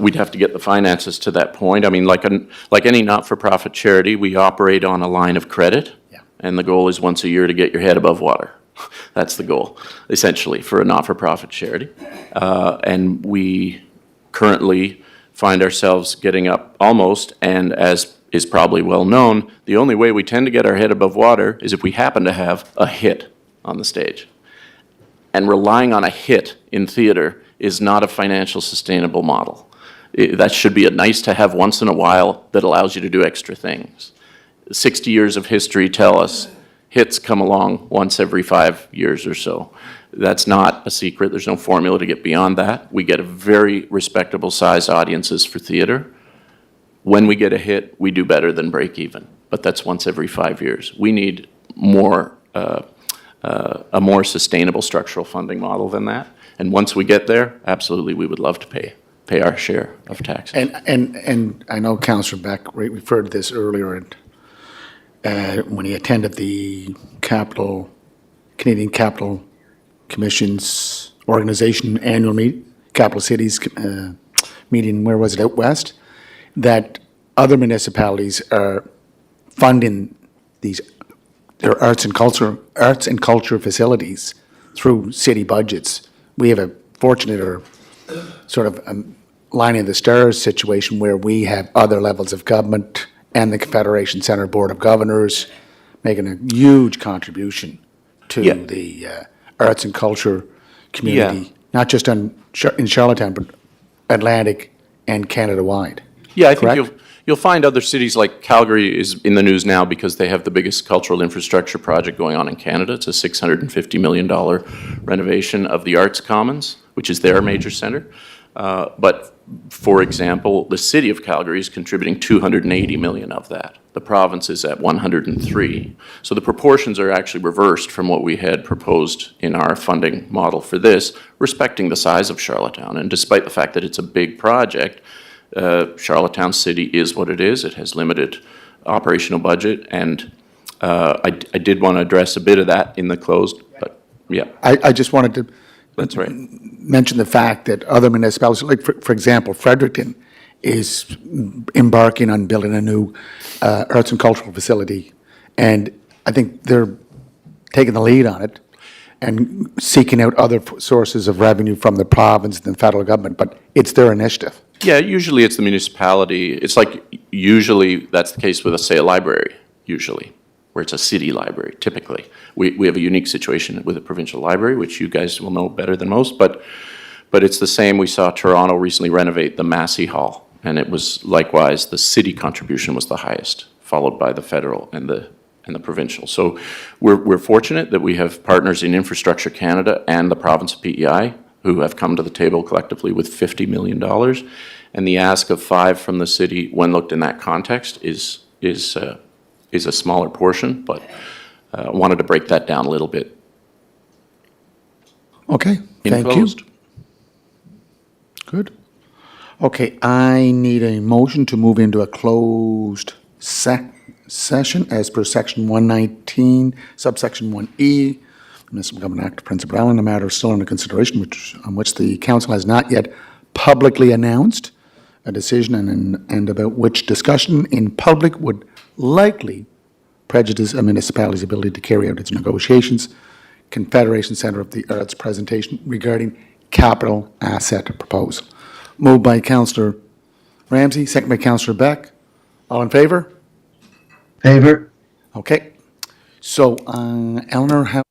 we'd have to get the finances to that point. I mean, like any not-for-profit charity, we operate on a line of credit, and the goal is once a year to get your head above water. That's the goal, essentially, for a not-for-profit charity. And we currently find ourselves getting up almost, and as is probably well known, the only way we tend to get our head above water is if we happen to have a hit on the stage. And relying on a hit in theater is not a financial sustainable model. That should be a nice to have once in a while that allows you to do extra things. 60 years of history tell us hits come along once every 5 years or so. That's not a secret. There's no formula to get beyond that. We get a very respectable sized audiences for theater. When we get a hit, we do better than break even, but that's once every 5 years. We need more, a more sustainable structural funding model than that. And once we get there, absolutely, we would love to pay our share of taxes. And I know Councillor Beck referred to this earlier when he attended the Canadian Capital Commission's organization annual Capital Cities meeting, where was it, out west, that other municipalities are funding their arts and culture facilities through city budgets. We have a fortunate or sort of line in the stars situation where we have other levels of government and the Confederation Centre Board of Governors making a huge contribution to Yeah. the arts and culture community, Yeah. not just in Charlottetown, but Atlantic and Canada-wide. Yeah, I think Correct? you'll find other cities like Calgary is in the news now because they have the biggest cultural infrastructure project going on in Canada. It's a $650 million renovation of the Arts Commons, which is their major center. But for example, the city of Calgary is contributing 280 million of that. The province is at 103. So the proportions are actually reversed from what we had proposed in our funding model for this, respecting the size of Charlottetown. And despite the fact that it's a big project, Charlottetown City is what it is. It has limited operational budget, and I did want to address a bit of that in the closed, but yeah, I just wanted to that's right. mention the fact that other municipalities, like for example, Fredericton is embarking on building a new arts and cultural facility, and I think they're taking the lead on it and seeking out other sources of revenue from the province and the federal government, but it's their initiative. Yeah, usually it's the municipality. It's like usually that's the case with, say, a library, usually, where it's a city library, typically. We have a unique situation with a provincial library, which you guys will know better than most, but it's the same. We saw Toronto recently renovate the Massey Hall, and it was likewise, the city contribution was the highest, followed by the federal and the provincial. So we're fortunate that we have partners in Infrastructure Canada and the province of PEI who have come to the table collectively with $50 million. And the ask of 5 from the city, when looked in that context, is a smaller portion, but wanted to break that down a little bit. Okay, In thank you. closed. Good. Okay, I need a motion to move into a closed session as per section 119, subsection 1E, Municipal Government Act of Prince Edward Island, a matter still under consideration, on which the council has not yet publicly announced a decision and about which discussion in public would likely prejudice a municipality's ability to carry out its negotiations. Confederation Centre of the Arts presentation regarding capital asset proposal. Moved by Councillor Ramsey, second by Councillor Beck. All in favor? Favor? Okay. So, Eleanor, how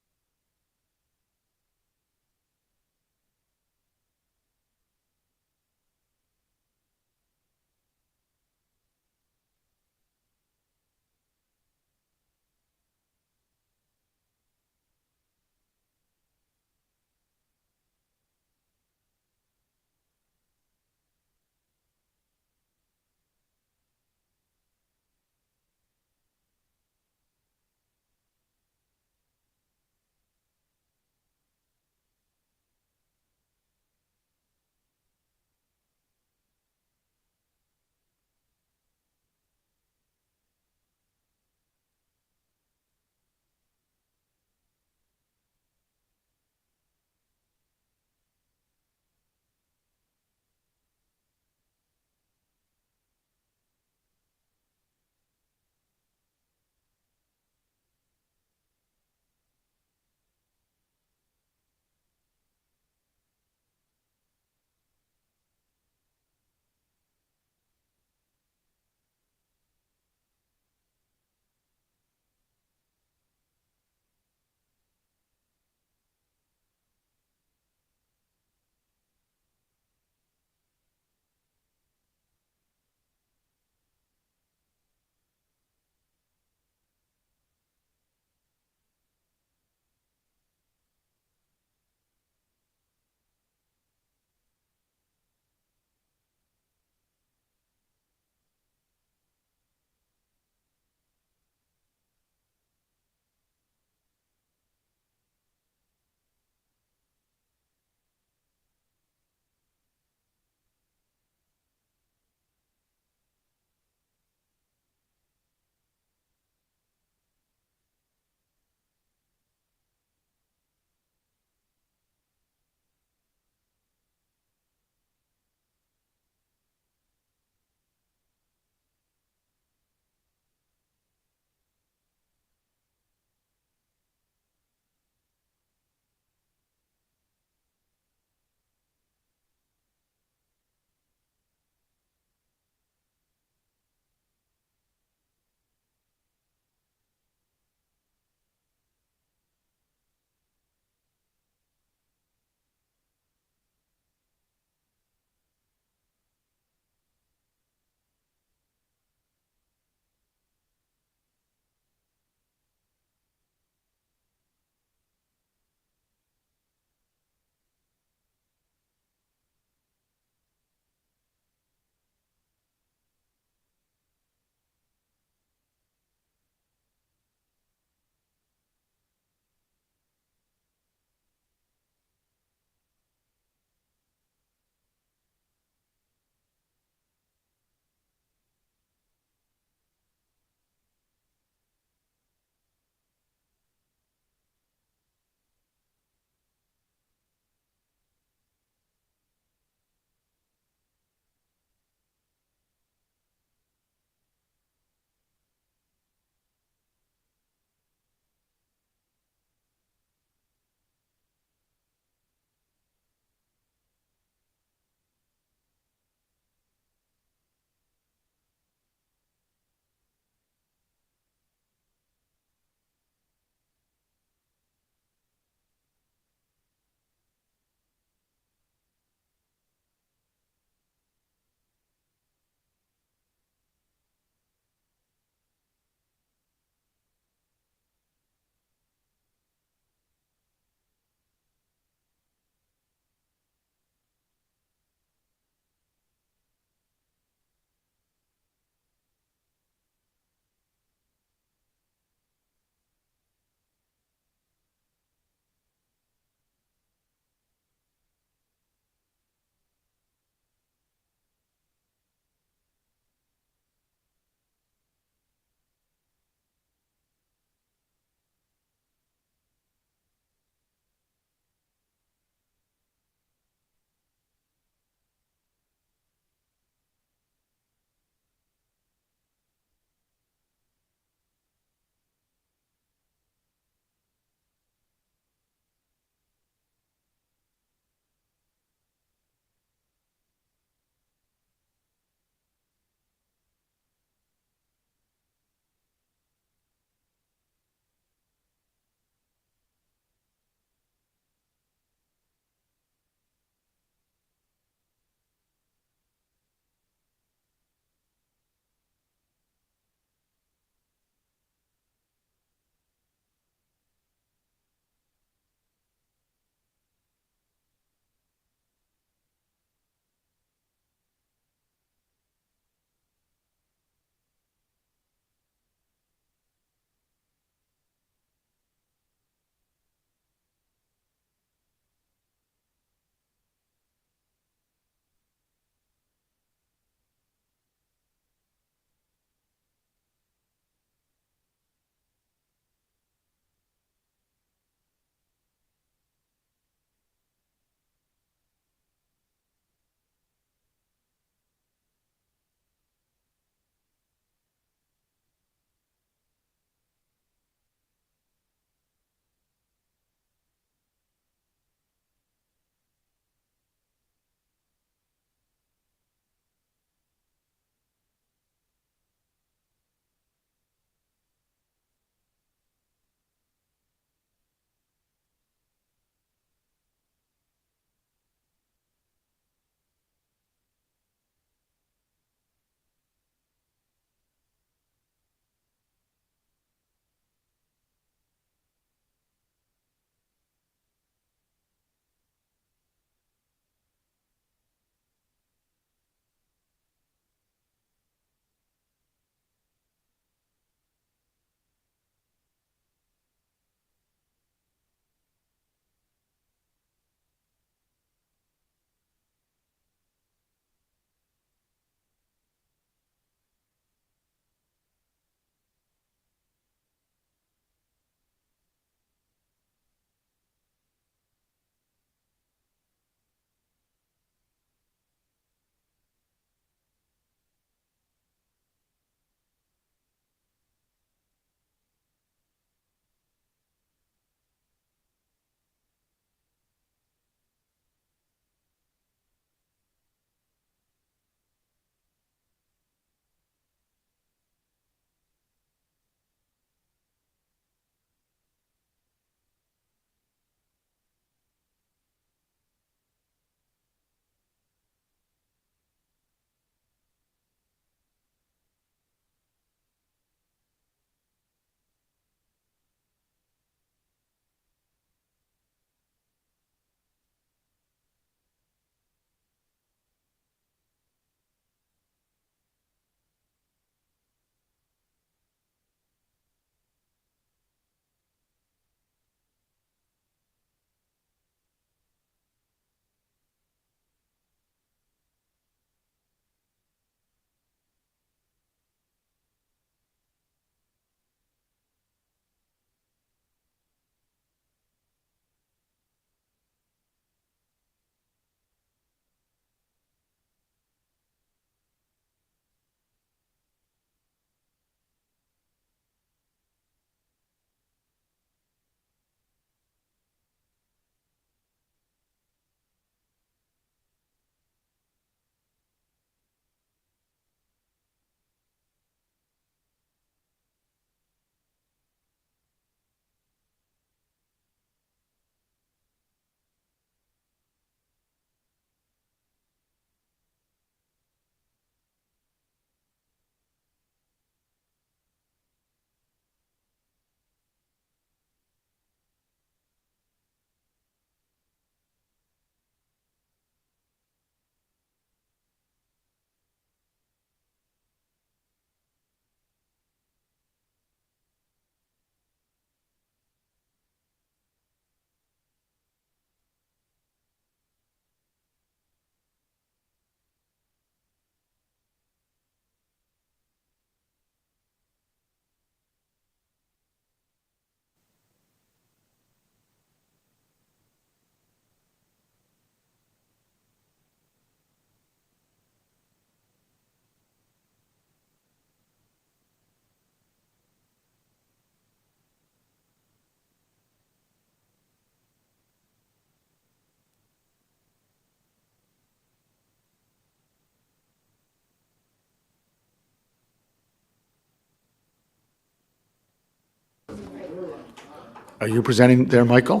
Are you presenting there, Michael?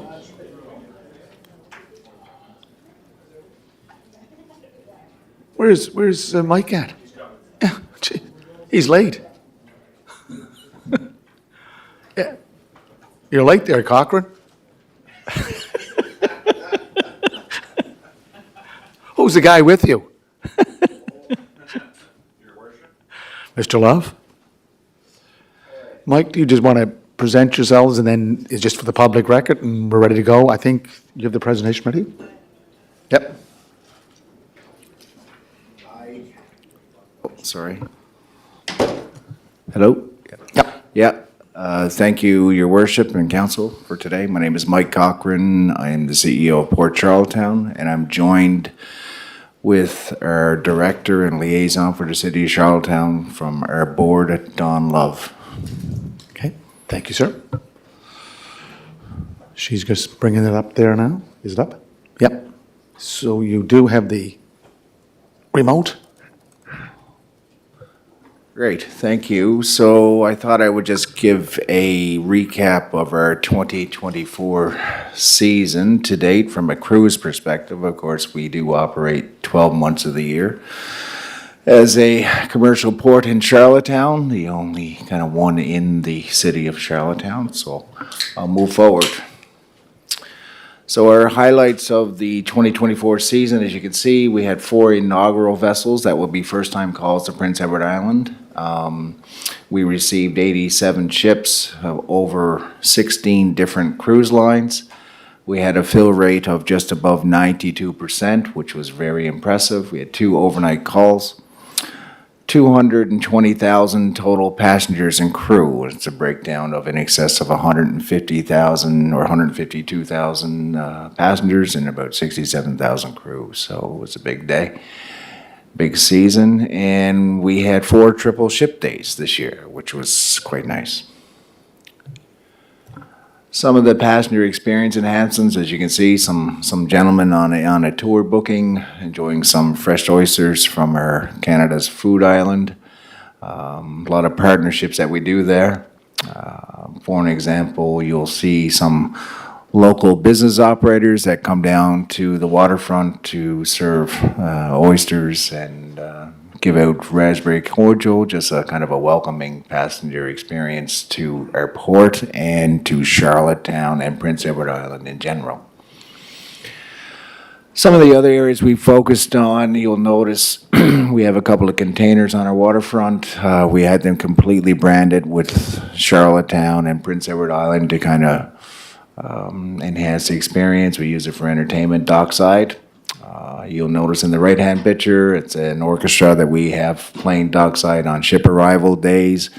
Where's Mike at? Yeah, gee, he's late. Yeah. You're late there, Cochran. Who's the guy with you? Mr. Love? Mike, do you just want to present yourselves and then it's just for the public record and we're ready to go? I think you have the presentation ready? Yep. Sorry. Hello? Yep. Yeah. Thank you, Your Worship and Council, for today. My name is Mike Cochran. I am the CEO of Port Charlottetown, and I'm joined with our Director and Liaison for the City of Charlottetown from our board, Don Love. Okay, thank you, sir. She's just bringing it up there now. Is it up? Yep. So you do have the remote? Great, thank you. So I thought I would just give a recap of our 2024 season to date from a cruise perspective. Of course, we do operate 12 months of the year. As a commercial port in Charlottetown, the only kind of one in the city of Charlottetown, so I'll move forward. So our highlights of the 2024 season, as you can see, we had 4 inaugural vessels that will be first-time calls to Prince Edward Island. We received 87 ships of over 16 different cruise lines. We had a fill rate of just above 92%, which was very impressive. We had 2 overnight calls. 220,000 total passengers and crew. It's a breakdown of in excess of 150,000 or 152,000 passengers and about 67,000 crew. So it was a big day, big season. And we had 4 triple ship days this year, which was quite nice. Some of the passenger experience enhancements, as you can see, some gentlemen on a tour booking, enjoying some fresh oysters from our Canada's food island. A lot of partnerships that we do there. For an example, you'll see some local business operators that come down to the waterfront to serve oysters and give out raspberry cordial, just a kind of a welcoming passenger experience to our port and to Charlottetown and Prince Edward Island in general. Some of the other areas we focused on, you'll notice we have a couple of containers on our waterfront. We had them completely branded with Charlottetown and Prince Edward Island to kind of enhance the experience. We use it for entertainment dockside. You'll notice in the right-hand picture, it's an orchestra that we have playing dockside on ship arrival days.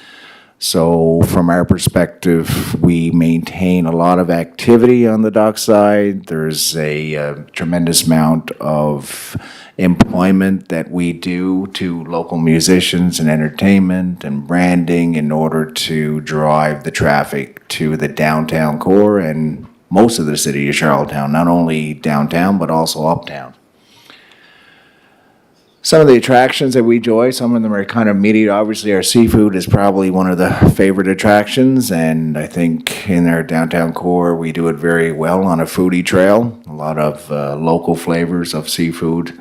So from our perspective, we maintain a lot of activity on the dockside. There's a tremendous amount of employment that we do to local musicians and entertainment and branding in order to drive the traffic to the downtown core and most of the city of Charlottetown, not only downtown, but also uptown. Some of the attractions that we enjoy, some of them are kind of meaty. Obviously, our seafood is probably one of the favorite attractions, and I think in our downtown core, we do it very well on a foodie trail. A lot of local flavors of seafood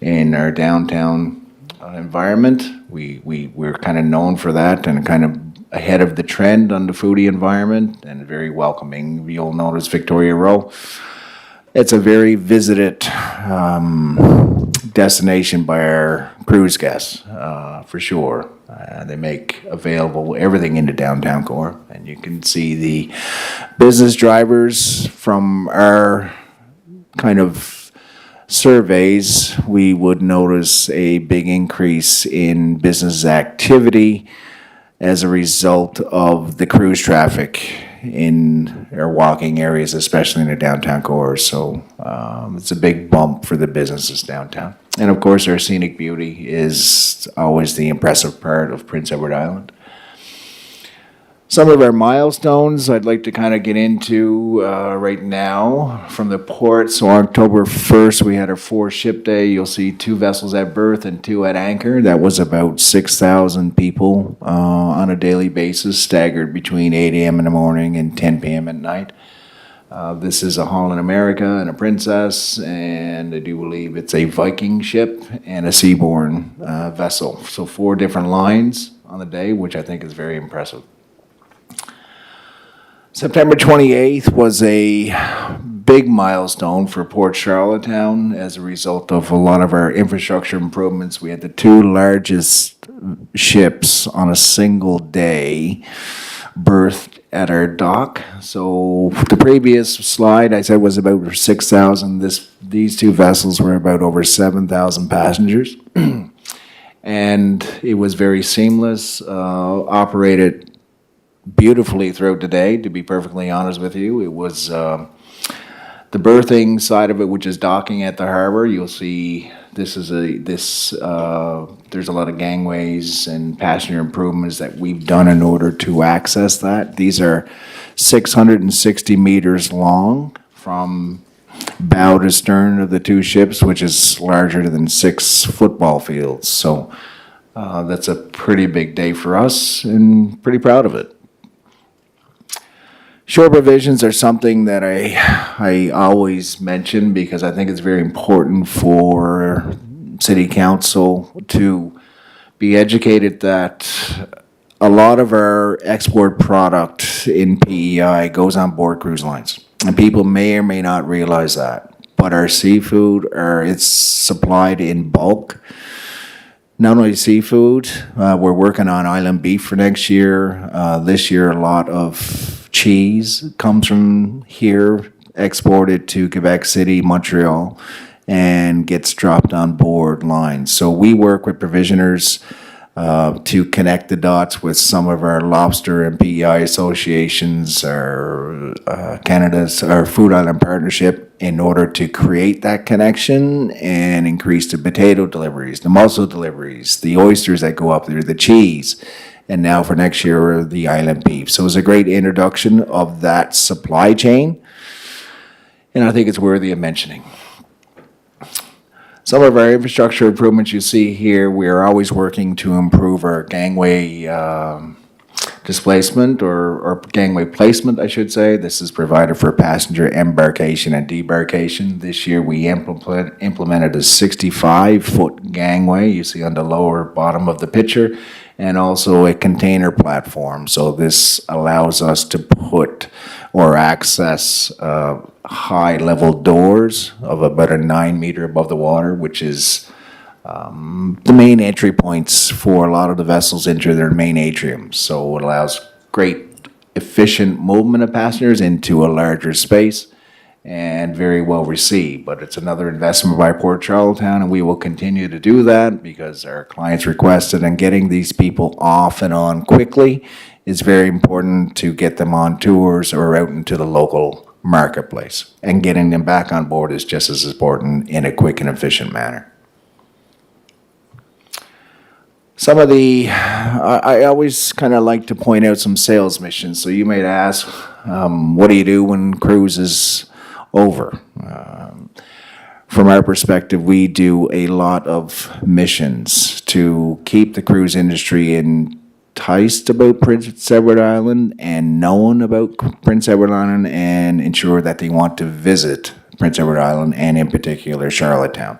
in our downtown environment. We're kind of known for that and kind of ahead of the trend on the foodie environment and very welcoming. You'll notice Victoria Row. It's a very visited destination by our cruise guests, for sure. They make available everything in the downtown core, and you can see the business drivers from our kind of surveys. We would notice a big increase in business activity as a result of the cruise traffic in our walking areas, especially in the downtown core. So it's a big bump for the businesses downtown. And of course, our scenic beauty is always the impressive part of Prince Edward Island. Some of our milestones I'd like to kind of get into right now from the port. So October 1st, we had our 4-ship day. You'll see 2 vessels at berth and 2 at anchor. That was about 6,000 people on a daily basis, staggered between 8 a.m. in the morning and 10 p.m. at night. This is a Holland America and a Princess, and I do believe it's a Viking ship and a Seabourn vessel. So 4 different lines on the day, which I think is very impressive. September 28th was a big milestone for Port Charlottetown as a result of a lot of our infrastructure improvements. We had the 2 largest ships on a single day berthed at our dock. So the previous slide I said was about 6,000. These 2 vessels were about over 7,000 passengers. And it was very seamless, operated beautifully throughout the day, to be perfectly honest with you. It was the berthing side of it, which is docking at the harbor. You'll see there's a lot of gangways and passenger improvements that we've done in order to access that. These are 660 meters long from bow to stern of the 2 ships, which is larger than 6 football fields. So that's a pretty big day for us and pretty proud of it. Shore provisions are something that I always mention because I think it's very important for City Council to be educated that a lot of our export product in PEI goes on board cruise lines. And people may or may not realize that. But our seafood, it's supplied in bulk. Not only seafood, we're working on island beef for next year. This year, a lot of cheese comes from here, exported to Quebec City, Montreal, and gets dropped on board lines. So we work with provisioners to connect the dots with some of our lobster and PEI associations, our Food Island Partnership, in order to create that connection and increase the potato deliveries, the mussel deliveries, the oysters that go up there, the cheese, and now for next year, the island beef. So it's a great introduction of that supply chain, and I think it's worthy of mentioning. Some of our infrastructure improvements you see here, we are always working to improve our gangway displacement or gangway placement, I should say. This is provided for passenger embarkation and debarkation. This year we implemented a 65-foot gangway, you see on the lower bottom of the picture, and also a container platform. So this allows us to put or access high-level doors of about a 9 meter above the water, which is the main entry points for a lot of the vessels into their main atriums. So it allows great efficient movement of passengers into a larger space and very well received. But it's another investment by Port Charlottetown, and we will continue to do that because our clients requested, and getting these people off and on quickly is very important to get them on tours or out into the local marketplace. And getting them back on board is just as important in a quick and efficient manner. Some of I always kind of like to point out some sales missions. So you might ask, what do you do when cruise is over? From our perspective, we do a lot of missions to keep the cruise industry enticed about Prince Edward Island and known about Prince Edward Island and ensure that they want to visit Prince Edward Island and in particular Charlottetown.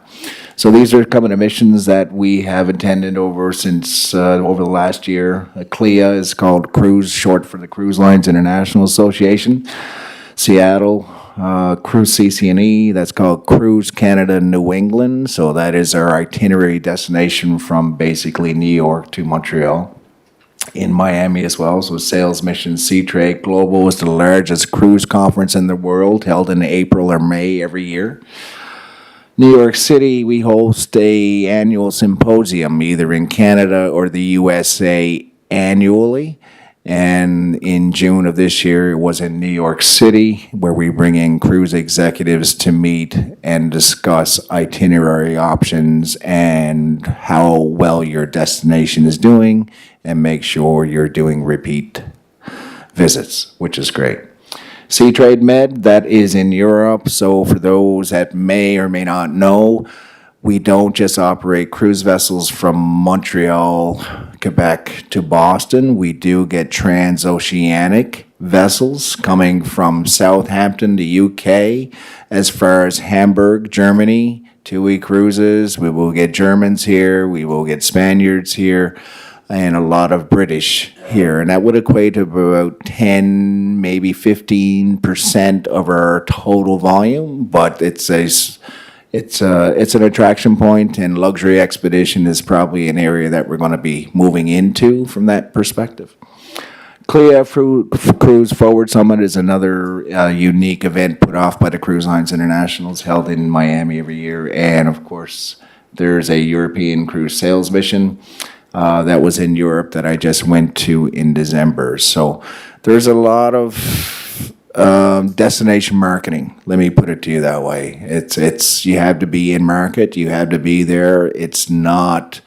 So these are some of the missions that we have attended over the last year. CLIA is called Cruise, short for the Cruise Lines International Association. Seattle, Cruise CCNE, that's called Cruise Canada New England. So that is our itinerary destination from basically New York to Montreal. In Miami as well, so Sales Mission Sea Trade Global is the largest cruise conference in the world, held in April or May every year. New York City, we host a annual symposium either in Canada or the USA annually. And in June of this year, it was in New York City, where we bring in cruise executives to meet and discuss itinerary options and how well your destination is doing, and make sure you're doing repeat visits, which is great. Sea Trade Med, that is in Europe. So for those that may or may not know, we don't just operate cruise vessels from Montreal, Quebec to Boston. We do get transoceanic vessels coming from Southampton, the UK, as far as Hamburg, Germany, TUI cruises. We will get Germans here. We will get Spaniards here, and a lot of British here. And that would equate to about 10, maybe 15% of our total volume, but it's an attraction point, and luxury expedition is probably an area that we're going to be moving into from that perspective. CLIA Cruise Forward Summit is another unique event put off by the Cruise Lines International. It's held in Miami every year. And of course, there's a European cruise sales mission that was in Europe that I just went to in December. So there's a lot of destination marketing. Let me put it to you that way. It's you have to be in market. You have to be there. It's not.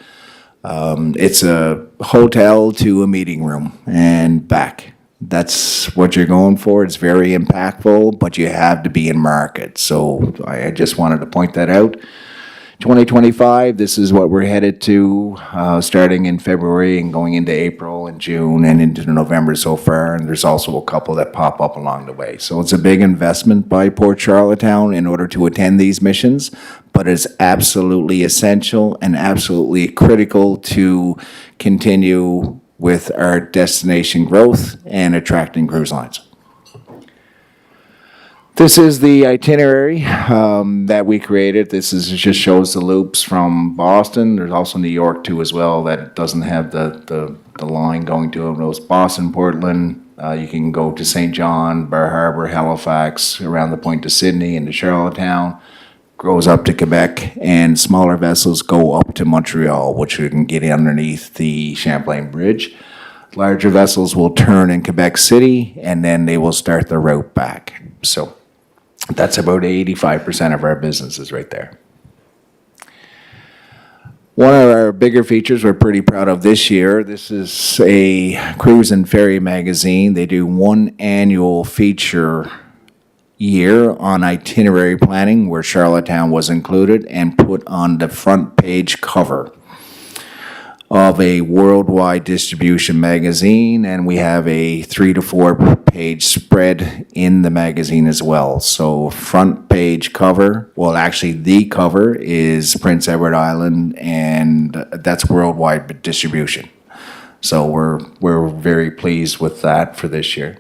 It's a hotel to a meeting room and back. That's what you're going for. It's very impactful, but you have to be in market. So I just wanted to point that out. 2025, this is what we're headed to, starting in February and going into April and June and into November so far. And there's also a couple that pop up along the way. So it's a big investment by Port Charlottetown in order to attend these missions, but it's absolutely essential and absolutely critical to continue with our destination growth and attracting cruise lines. This is the itinerary that we created. Just shows the loops from Boston. There's also New York too as well that doesn't have the line going to it. It's Boston, Portland. You can go to St. John, Bar Harbor, Halifax, around the point to Sydney and to Charlottetown. Goes up to Quebec, and smaller vessels go up to Montreal, which you can get underneath the Champlain Bridge. Larger vessels will turn in Quebec City, and then they will start the route back. So that's about 85% of our business is right there. One of our bigger features we're pretty proud of this year, this is a Cruise and Ferry magazine. They do one annual feature year on itinerary planning where Charlottetown was included and put on the front page cover of a worldwide distribution magazine, and we have a 3 to 4 page spread in the magazine as well. So front page cover, well actually the cover is Prince Edward Island, and that's worldwide distribution. So we're very pleased with that for this year.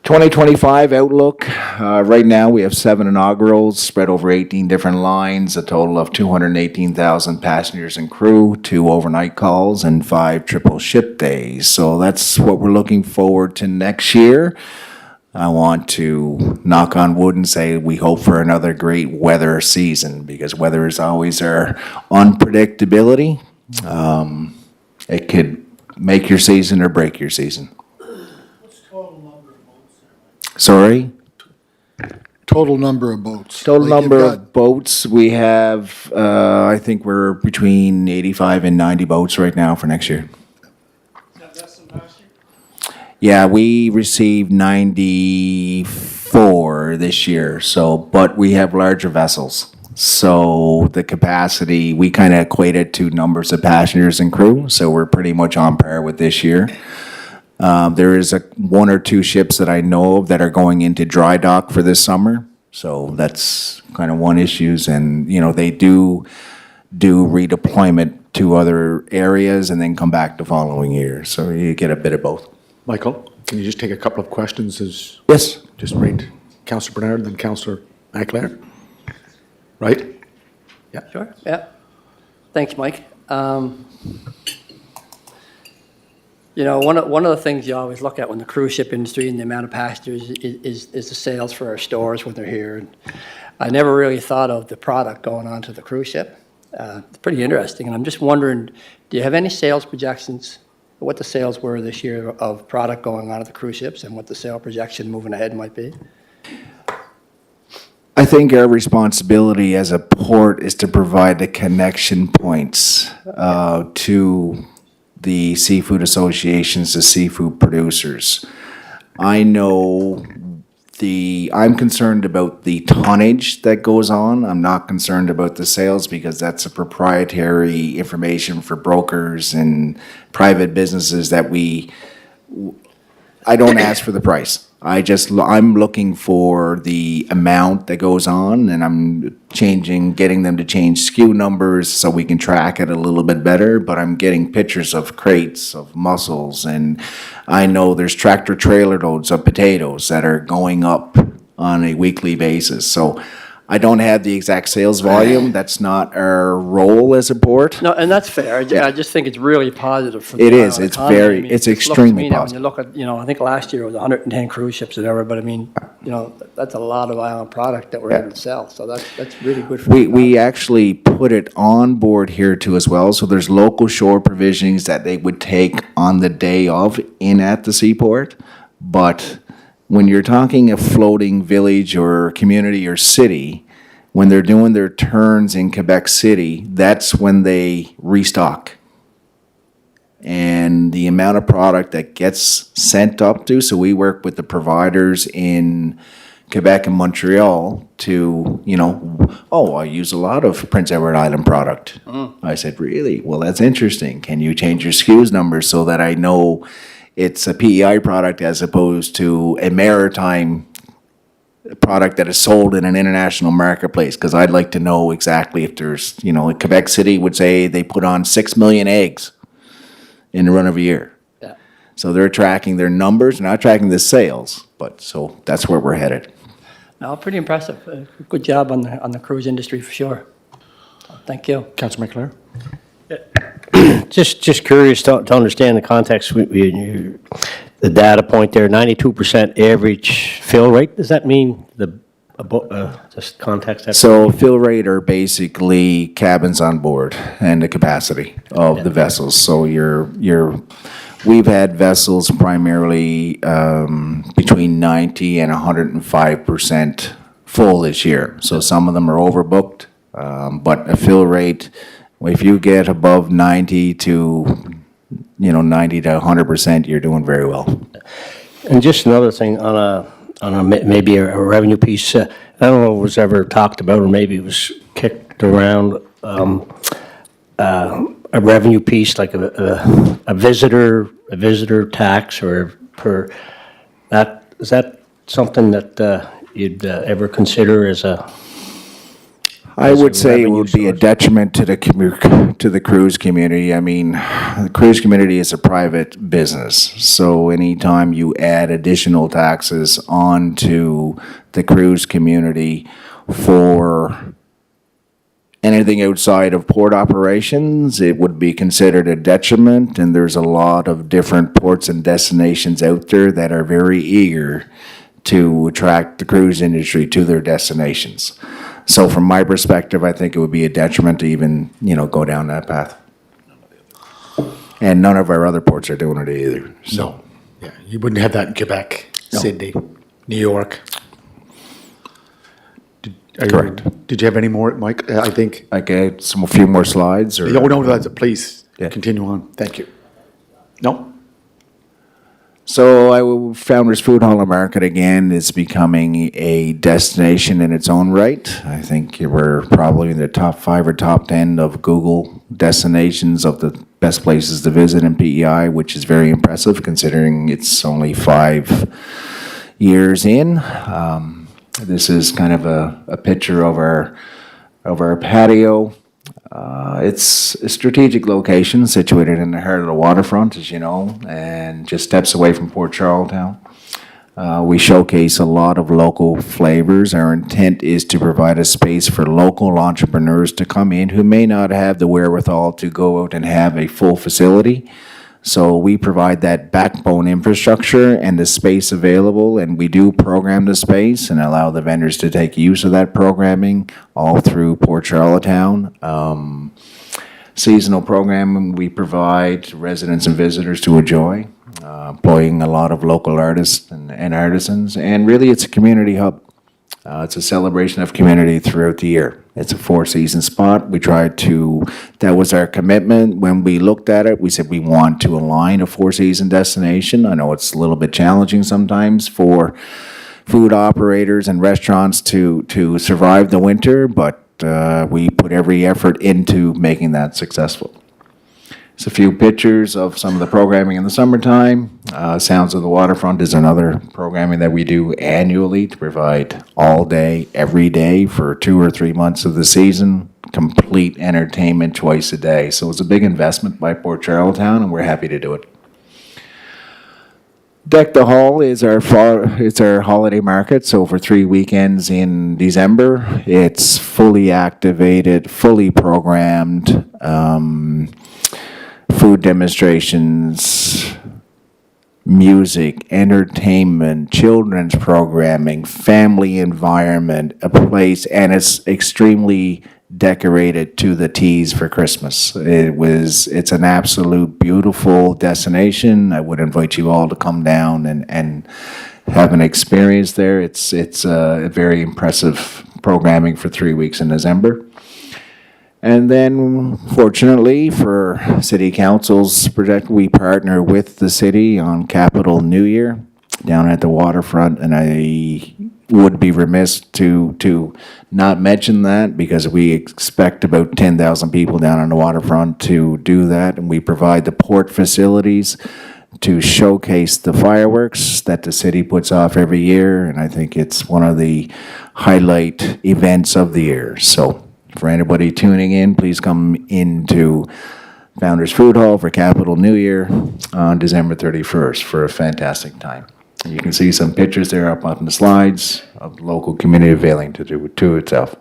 2025 outlook, right now we have 7 inaugurals spread over 18 different lines, a total of 218,000 passengers and crew, 2 overnight calls, and 5 triple ship days. So that's what we're looking forward to next year. I want to knock on wood and say we hope for another great weather season, because weather is always our unpredictability. It could make your season or break your season. Sorry? Total number of boats. Total Like number you've of boats, we have, I think we're between 85 and 90 boats right now for next year. Yeah, we received 94 this year, so, but we have larger vessels. So the capacity, we kind of equate it to numbers of passengers and crew, so we're pretty much on par with this year. There is 1 or 2 ships that I know of that are going into dry dock for this summer. So that's kind of one issue. And, you know, they do redeployment to other areas and then come back the following year. So you get a bit of both. Michael, can you just take a couple of questions as, Yes. just right? Councillor Bernard, then Councillor McLaren? Right? Yeah. Sure, yeah. Thanks, Mike. You know, one of the things you always look at when the cruise ship industry and the amount of passengers is the sales for our stores when they're here. And I never really thought of the product going onto the cruise ship. It's pretty interesting, and I'm just wondering, do you have any sales projections, what the sales were this year of product going onto the cruise ships and what the sale projection moving ahead might be? I think our responsibility as a port is to provide the connection points to the seafood associations, the seafood producers. I know I'm concerned about the tonnage that goes on. I'm not concerned about the sales because that's a proprietary information for brokers and private businesses that I don't ask for the price. I'm looking for the amount that goes on, and I'm getting them to change SKU numbers so we can track it a little bit better, but I'm getting pictures of crates of mussels, and I know there's tractor trailer loads of potatoes that are going up on a weekly basis. So I don't have the exact sales volume. That's not our role as a board. No, and that's fair. I just think it's really positive for the It is. island It's economy. very- I mean, it's it looks to extremely me now, positive. When you look at, I think last year it was 110 cruise ships or whatever, but I mean, that's a lot of island product that we're able to sell. So that's really good for the We actually put it on board here too as well. So there's local shore provisions that they would take on the day of in at the seaport. But when you're talking a floating village or community or city, when they're doing their turns in Quebec City, that's when they restock. And the amount of product that gets sent up to, so we work with the providers in Quebec and Montreal to, I use a lot of Prince Edward Island product. I said, really? Well, that's interesting. Can you change your SKUs numbers so that I know it's a PEI product as opposed to a maritime product that is sold in an international marketplace? Because I'd like to know exactly if there's, Quebec City would say they put on 6 million eggs in the run of a year. Yeah. So they're tracking their numbers, not tracking the sales, but so that's where we're headed. No, pretty impressive. Good job on the cruise industry for sure. Thank you. Councillor McClure? Just curious to understand the context, the data point there, 92% average fill rate, does that mean just context that? So fill rate are basically cabins on board and the capacity of the vessels. So we've had vessels primarily between 90 and 105% full this year. So some of them are overbooked, but a fill rate, if you get above 90 to 100%, you're doing very well. And just another thing on maybe a revenue piece, I don't know if it was ever talked about or maybe it was kicked around, a revenue piece like a visitor tax or is that something that you'd ever consider as a? I would say it revenue would be a source. detriment to the cruise community. I mean, the cruise community is a private business, so anytime you add additional taxes onto the cruise community for anything outside of port operations, it would be considered a detriment, and there's a lot of different ports and destinations out there that are very eager to attract the cruise industry to their destinations. So from my perspective, I think it would be a detriment to even, go down that path. And none of our other ports are doing it either, so. No. Yeah, you wouldn't have that in Quebec, No. Sydney, New York. Correct. Did you have any more, Mike? I think. Okay, a few more slides, or? Oh, no, that's please Yeah. continue on. Thank you. No? So Founders Food Hall and Market again is becoming a destination in its own right. I think we're probably in the top 5 or top 10 of Google destinations of the best places to visit in PEI, which is very impressive considering it's only 5 years in. This is kind of a picture of our patio. It's a strategic location situated in the heart of the waterfront, as you know, and just steps away from Port Charlottetown. We showcase a lot of local flavors. Our intent is to provide a space for local entrepreneurs to come in who may not have the wherewithal to go out and have a full facility. So we provide that backbone infrastructure and the space available, and we do program the space and allow the vendors to take use of that programming all through Port Charlottetown. Seasonal programming we provide residents and visitors to enjoy, employing a lot of local artists and artisans, and really it's a community hub. It's a celebration of community throughout the year. It's a four-season spot. That was our commitment. When we looked at it, we said we want to align a four-season destination. I know it's a little bit challenging sometimes for food operators and restaurants to survive the winter, but we put every effort into making that successful. It's a few pictures of some of the programming in the summertime. Sounds of the Waterfront is another programming that we do annually to provide all day, every day for 2 or 3 months of the season, complete entertainment twice a day. So it's a big investment by Port Charlottetown, and we're happy to do it. Deck the Hall is it's our holiday market, so for 3 weekends in December, it's fully activated, fully programmed, food demonstrations, music, entertainment, children's programming, family environment, a place, and it's extremely decorated to the T's for Christmas. It's an absolute beautiful destination. I would invite you all to come down and have an experience there. It's a very impressive programming for 3 weeks in December. And then, fortunately, for City Council's project, we partner with the city on Capital New Year down at the waterfront, and I would be remiss to not mention that because we expect about 10,000 people down on the waterfront to do that, and we provide the port facilities to showcase the fireworks that the city puts off every year, and I think it's one of the highlight events of the year. So for anybody tuning in, please come into Founders Food Hall for Capital New Year on December 31st for a fantastic time. You can see some pictures there up on the slides of the local community availing to itself.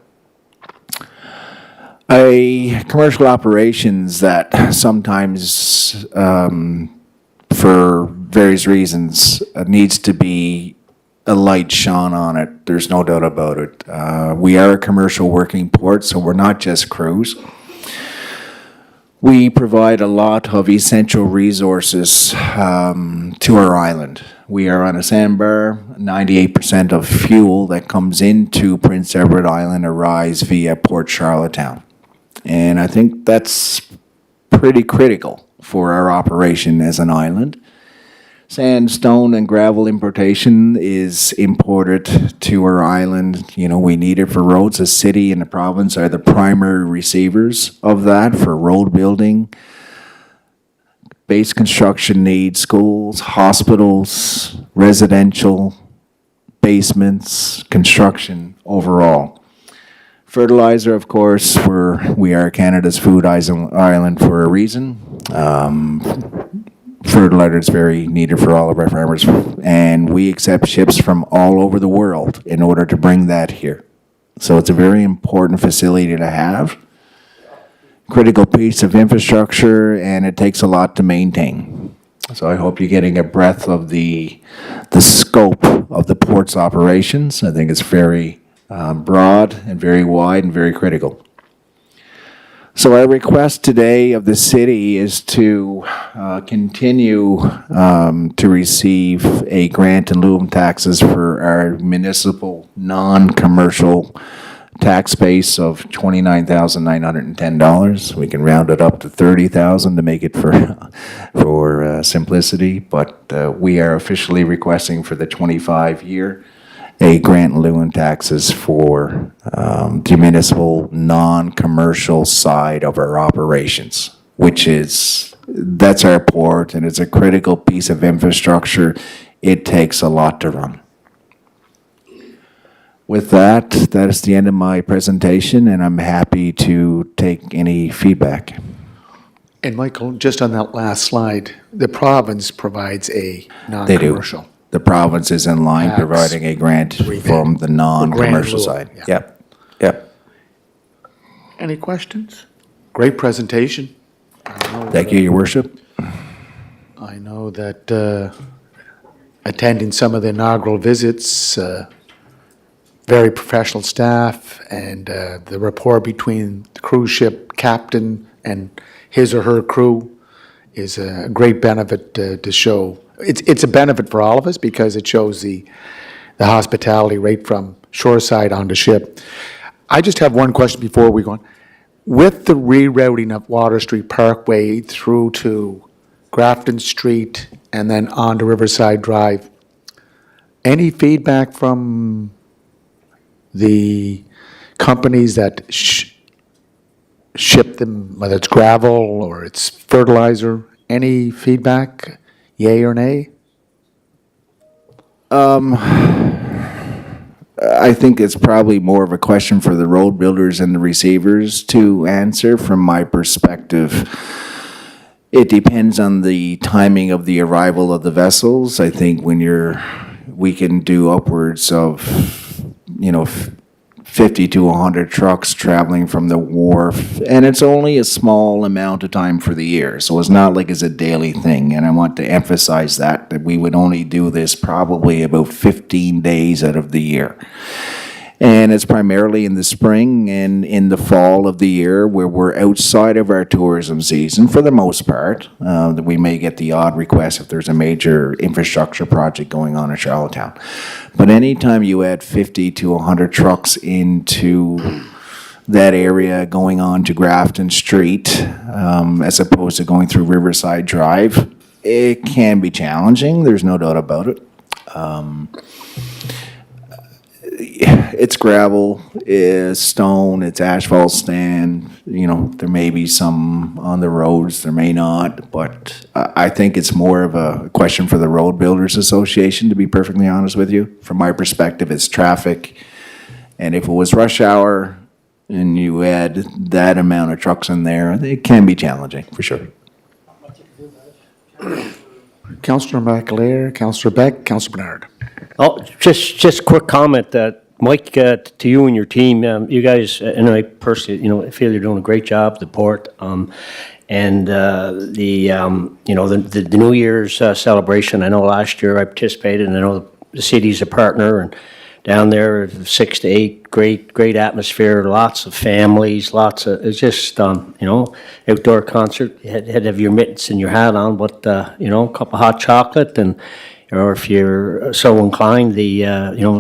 A commercial operations that sometimes, for various reasons, needs to be a light shone on it. There's no doubt about it. We are a commercial working port, so we're not just cruise. We provide a lot of essential resources to our island. We are on a sandbar. 98% of fuel that comes into Prince Edward Island arrives via Port Charlottetown. And I think that's pretty critical for our operation as an island. Sandstone and gravel importation is imported to our island. You know, we need it for roads. The city and the province are the primary receivers of that for road building, base construction needs, schools, hospitals, residential, basements, construction overall. Fertilizer, of course, we are Canada's food island for a reason. Fertilizer is very needed for all of our farmers, and we accept ships from all over the world in order to bring that here. So it's a very important facility to have, critical piece of infrastructure, and it takes a lot to maintain. So I hope you're getting a breadth of the scope of the port's operations. I think it's very broad and very wide and very critical. So our request today of the city is to continue to receive a grant in lieu of taxes for our municipal non-commercial tax base of $29,910. We can round it up to $30,000 to make it for simplicity, but we are officially requesting for the 25-year a grant in lieu of taxes for the municipal non-commercial side of our operations, that's our port, and it's a critical piece of infrastructure. It takes a lot to run. With that is the end of my presentation, and I'm happy to take any feedback. And Michael, just on that last slide, the province provides a They do. non-commercial. The province is in line Tax providing a grant rebate. from the non-commercial Grant in lieu, side. yeah. Yep. Any questions? Great presentation. Thank you, Your Worship. I know that attending some of the inaugural visits, very professional staff, and the rapport between the cruise ship captain and his or her crew is a great benefit to show. It's a benefit for all of us because it shows the hospitality right from shoreside onto ship. I just have one question before we go on. With the rerouting of Water Street Parkway through to Grafton Street and then on to Riverside Drive, any feedback from the companies that ship them, whether it's gravel or it's fertilizer? Any feedback, yay or nay? I think it's probably more of a question for the road builders and the receivers to answer. From my perspective, it depends on the timing of the arrival of the vessels. I think we can do upwards of, 50 to 100 trucks traveling from the wharf, and it's only a small amount of time for the year, so it's not like it's a daily thing. And I want to emphasize that we would only do this probably about 15 days out of the year. And it's primarily in the spring and in the fall of the year where we're outside of our tourism season for the most part. That we may get the odd request if there's a major infrastructure project going on in Charlottetown. But anytime you add 50 to 100 trucks into that area going on to Grafton Street, as opposed to going through Riverside Drive, it can be challenging. There's no doubt about it. It's gravel, it's stone, it's asphalt stand. There may be some on the roads, there may not, but I think it's more of a question for the Road Builders Association, to be perfectly honest with you. From my perspective, it's traffic, and if it was rush hour and you add that amount of trucks in there, it can be challenging, for sure. Councillor McAleer, Councillor Beck, Councillor Bernard. Oh, just quick comment that, Mike, to you and your team, you guys, and I personally, I feel you're doing a great job, the port, and the New Year's celebration. I know last year I participated, and I know the city's a partner, and down there, 6 to 8, great atmosphere, lots of families, it's just, outdoor concert. You had to have your mittens and your hat on, but, a cup of hot chocolate, and, or if you're so inclined, the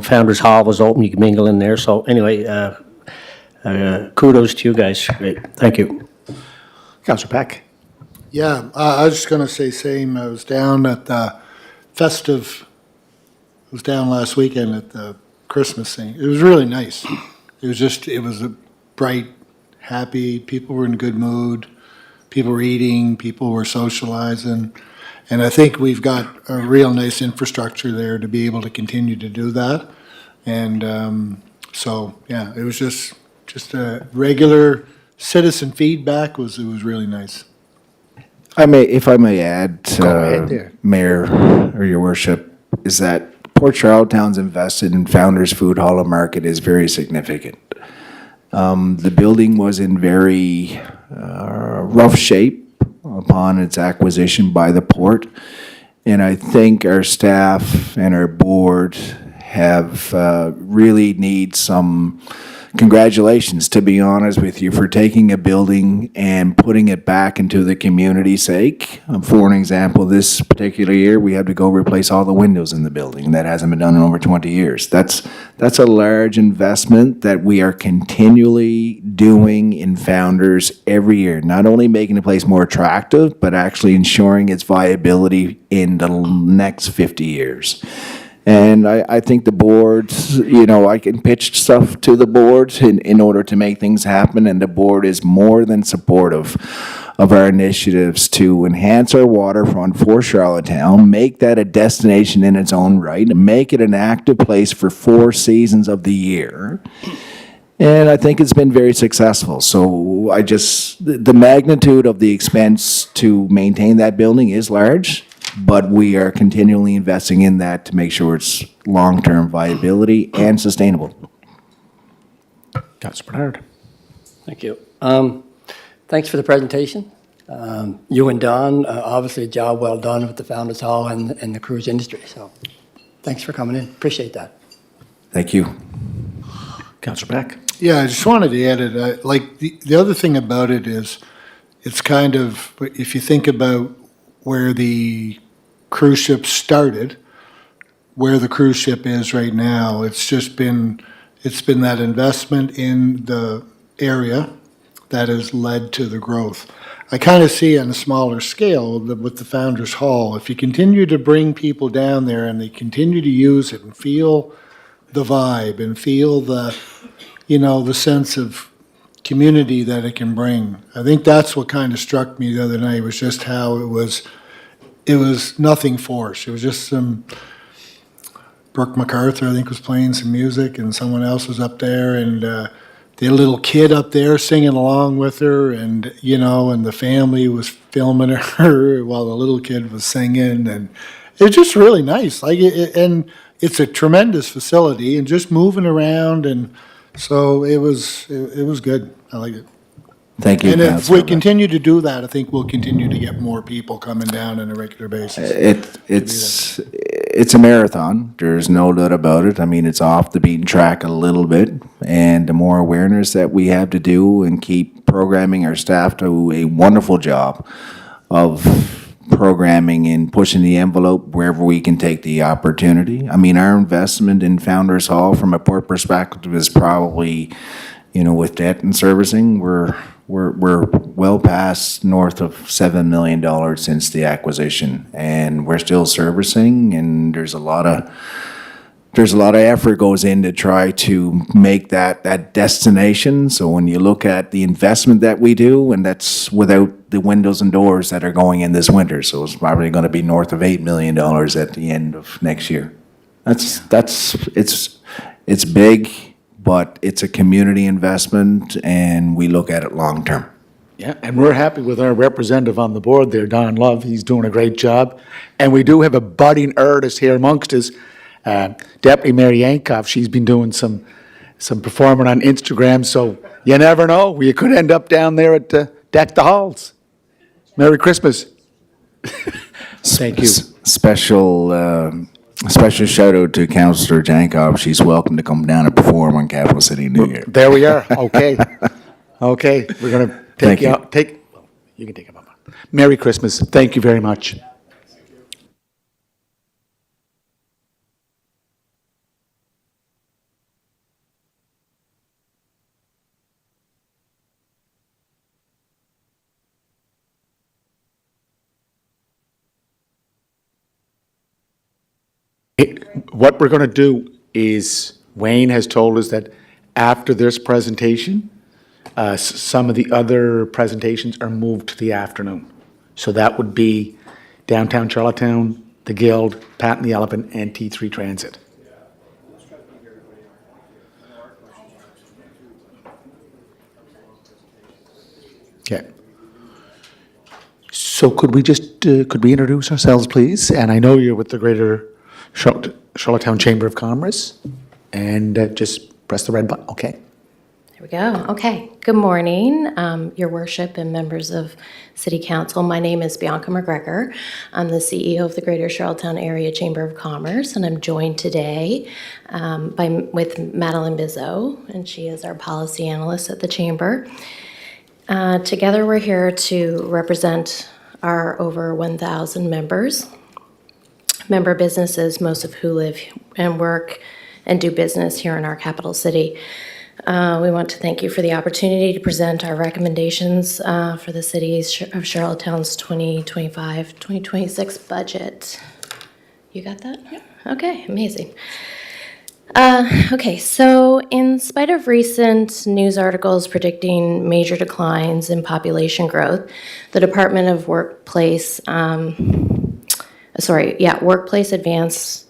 Founders Hall was open, you could mingle in there. So anyway, kudos to you guys. Great. Thank you. Councillor Beck. Yeah, I was just going to say same. I was down at the festive, I was down last weekend at the Christmas thing. It was really nice. It was a bright, happy, people were in a good mood, people were eating, people were socializing. And I think we've got a real nice infrastructure there to be able to continue to do that. And so, yeah, it was just a regular citizen feedback. It was really nice. If I may add, Go ahead there. Mayor, or your worship, is that Port Charlottetown's invested in Founders Food Hall and Market is very significant. The building was in very rough shape upon its acquisition by the port, and I think our staff and our board have really need some congratulations, to be honest with you, for taking a building and putting it back into the community's sake. For an example, this particular year, we had to go replace all the windows in the building. That hasn't been done in over 20 years. That's a large investment that we are continually doing in Founders every year, not only making the place more attractive, but actually ensuring its viability in the next 50 years. And I think the boards, I can pitch stuff to the boards in order to make things happen, and the board is more than supportive of our initiatives to enhance our waterfront for Charlottetown, make that a destination in its own right, and make it an active place for 4 seasons of the year. And I think it's been very successful. So the magnitude of the expense to maintain that building is large, but we are continually investing in that to make sure it's long-term viability and sustainable. Councillor Bernard. Thank you. Thanks for the presentation. You and Don, obviously a job well done with the Founders Hall and the cruise industry. So thanks for coming in. Appreciate that. Thank you. Councillor Beck. Yeah, I just wanted to add it, the other thing about it is, it's kind of, if you think about where the cruise ship started, where the cruise ship is right now, it's just been it's been that investment in the area that has led to the growth. I kind of see on a smaller scale with the Founders Hall, if you continue to bring people down there and they continue to use it and feel the vibe and feel the, the sense of community that it can bring. I think that's what kind of struck me the other night, was just how it was nothing forced. It was just some, Brooke MacArthur, I think, was playing some music, and someone else was up there, and they had a little kid up there singing along with her, and, and the family was filming her while the little kid was singing, and it was just really nice. And it's a tremendous facility, and just moving around, and so it was good. I like it. Thank you, And if we Councillor. continue to do that, I think we'll continue to get more people coming down on a regular basis. It's a marathon. There's no doubt about it. I mean, it's off the beaten track a little bit, and the more awareness that we have to do and keep programming our staff to a wonderful job of programming and pushing the envelope wherever we can take the opportunity. I mean, our investment in Founders Hall from a port perspective is probably, with debt and servicing, we're well past north of $7 million since the acquisition, and we're still servicing, and there's a lot of effort goes in to try to make that destination. So when you look at the investment that we do, and that's without the windows and doors that are going in this winter, so it's probably going to be north of $8 million at the end of next year. It's big, but it's a community investment, and we look at it long term. Yeah, and we're happy with our representative on the board there, Don Love. He's doing a great job. And we do have a budding artist here amongst us, Deputy Mayor Yankoff. She's been doing some performing on Instagram, so you never know. We could end up down there at Deck the Halls. Merry Christmas. Thank you. Special shout out to Councillor Jankoff. She's welcome to come down and perform on Capital City New Year. There we are. Okay. Okay, we're going to take Thank you you. out. You can take a moment. Merry Christmas. Thank you very much. What we're going to do is, Wayne has told us that after this presentation, some of the other presentations are moved to the afternoon. So that would be Downtown Charlottetown, the Guild, Pat and the Elephant, and T3 Transit. Okay. So could we just, could we introduce ourselves, please? And I know you're with the Greater Charlottetown Chamber of Commerce, and just press the red button. Okay. There we go. Okay. Good morning, Your Worship and members of City Council. My name is Bianca McGregor. I'm the CEO of the Greater Charlottetown Area Chamber of Commerce, and I'm joined today with Madeline Bizot, and she is our policy analyst at the Chamber. Together, we're here to represent our over 1,000 members, member businesses, most of who live and work and do business here in our capital city. We want to thank you for the opportunity to present our recommendations for the City of Charlottetown's 2025-2026 budget. You got that? Yep. Okay, amazing. Okay, so in spite of recent news articles predicting major declines in population growth, the Department of Workplace Advanced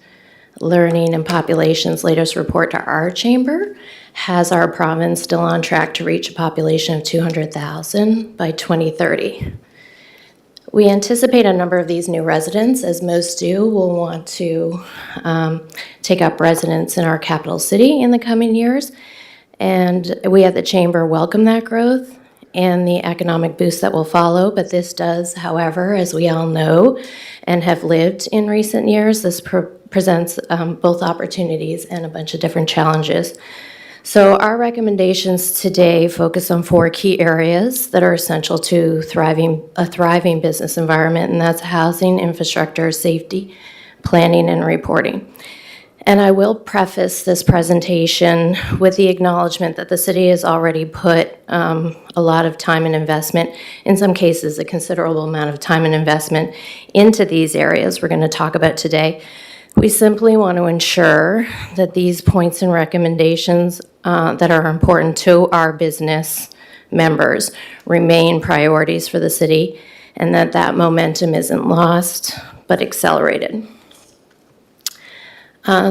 Learning and Population's latest report to our chamber has our province still on track to reach a population of 200,000 by 2030. We anticipate a number of these new residents, as most do, will want to take up residence in our capital city in the coming years. And we at the Chamber welcome that growth and the economic boost that will follow. But this does, however, as we all know and have lived in recent years, this presents both opportunities and a bunch of different challenges. So our recommendations today focus on 4 key areas that are essential to a thriving business environment, and that's housing, infrastructure, safety, planning, and reporting. And I will preface this presentation with the acknowledgement that the city has already put a lot of time and investment, in some cases a considerable amount of time and investment into these areas we're going to talk about today. We simply want to ensure that these points and recommendations that are important to our business members remain priorities for the city, and that that momentum isn't lost but accelerated.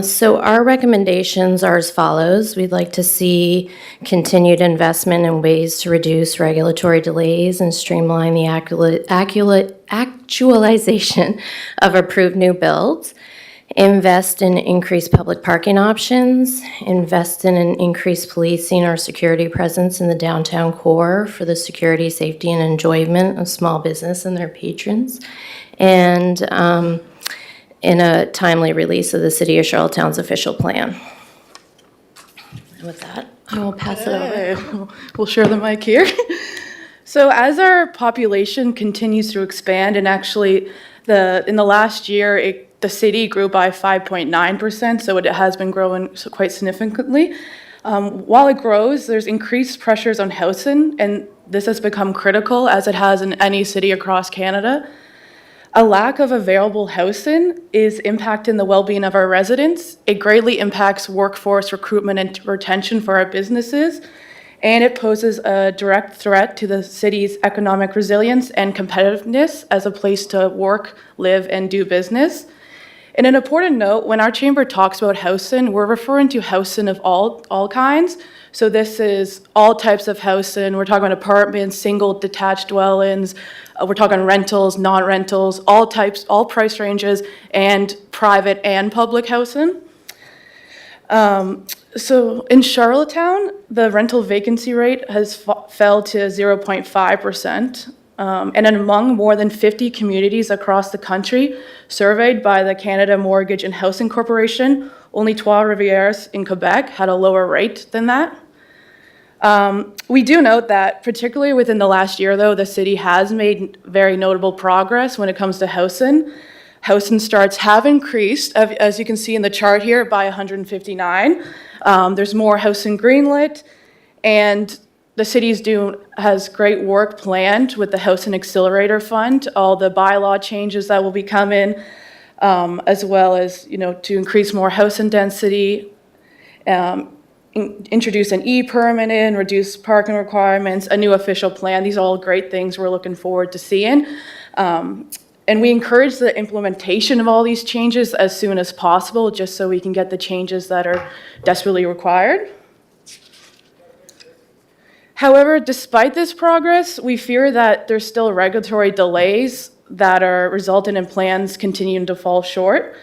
So our recommendations are as follows. We'd like to see continued investment in ways to reduce regulatory delays and streamline the actualization of approved new builds. Invest in increased public parking options. Invest in an increased policing or security presence in the downtown core for the security, safety, and enjoyment of small business and their patrons. And in a timely release of the City of Charlottetown's official plan. And with that, I will pass it over. We'll share the mic here. So as our population continues to expand, and actually in the last year, the city grew by 5.9%, so it has been growing quite significantly. While it grows, there's increased pressures on housing, and this has become critical, as it has in any city across Canada. A lack of available housing is impacting the well-being of our residents. It greatly impacts workforce recruitment and retention for our businesses, and it poses a direct threat to the city's economic resilience and competitiveness as a place to work, live, and do business. And an important note, when our chamber talks about housing, we're referring to housing of all kinds. So this is all types of housing. We're talking about apartments, single detached dwellings. We're talking rentals, non-rentals, all types, all price ranges, and private and public housing. So in Charlottetown, the rental vacancy rate has fell to 0.5%. And among more than 50 communities across the country surveyed by the Canada Mortgage and Housing Corporation, only Trois-Rivières in Quebec had a lower rate than that. We do note that, particularly within the last year, though, the city has made very notable progress when it comes to housing. Housing starts have increased, as you can see in the chart here, by 159. There's more housing greenlit, and the city has great work planned with the Housing Accelerator Fund, all the bylaw changes that will be coming, as well as to increase more housing density, introduce an e-permit in, reduce parking requirements, a new official plan. These are all great things we're looking forward to seeing. And we encourage the implementation of all these changes as soon as possible, just so we can get the changes that are desperately required. However, despite this progress, we fear that there's still regulatory delays that are resulting in plans continuing to fall short.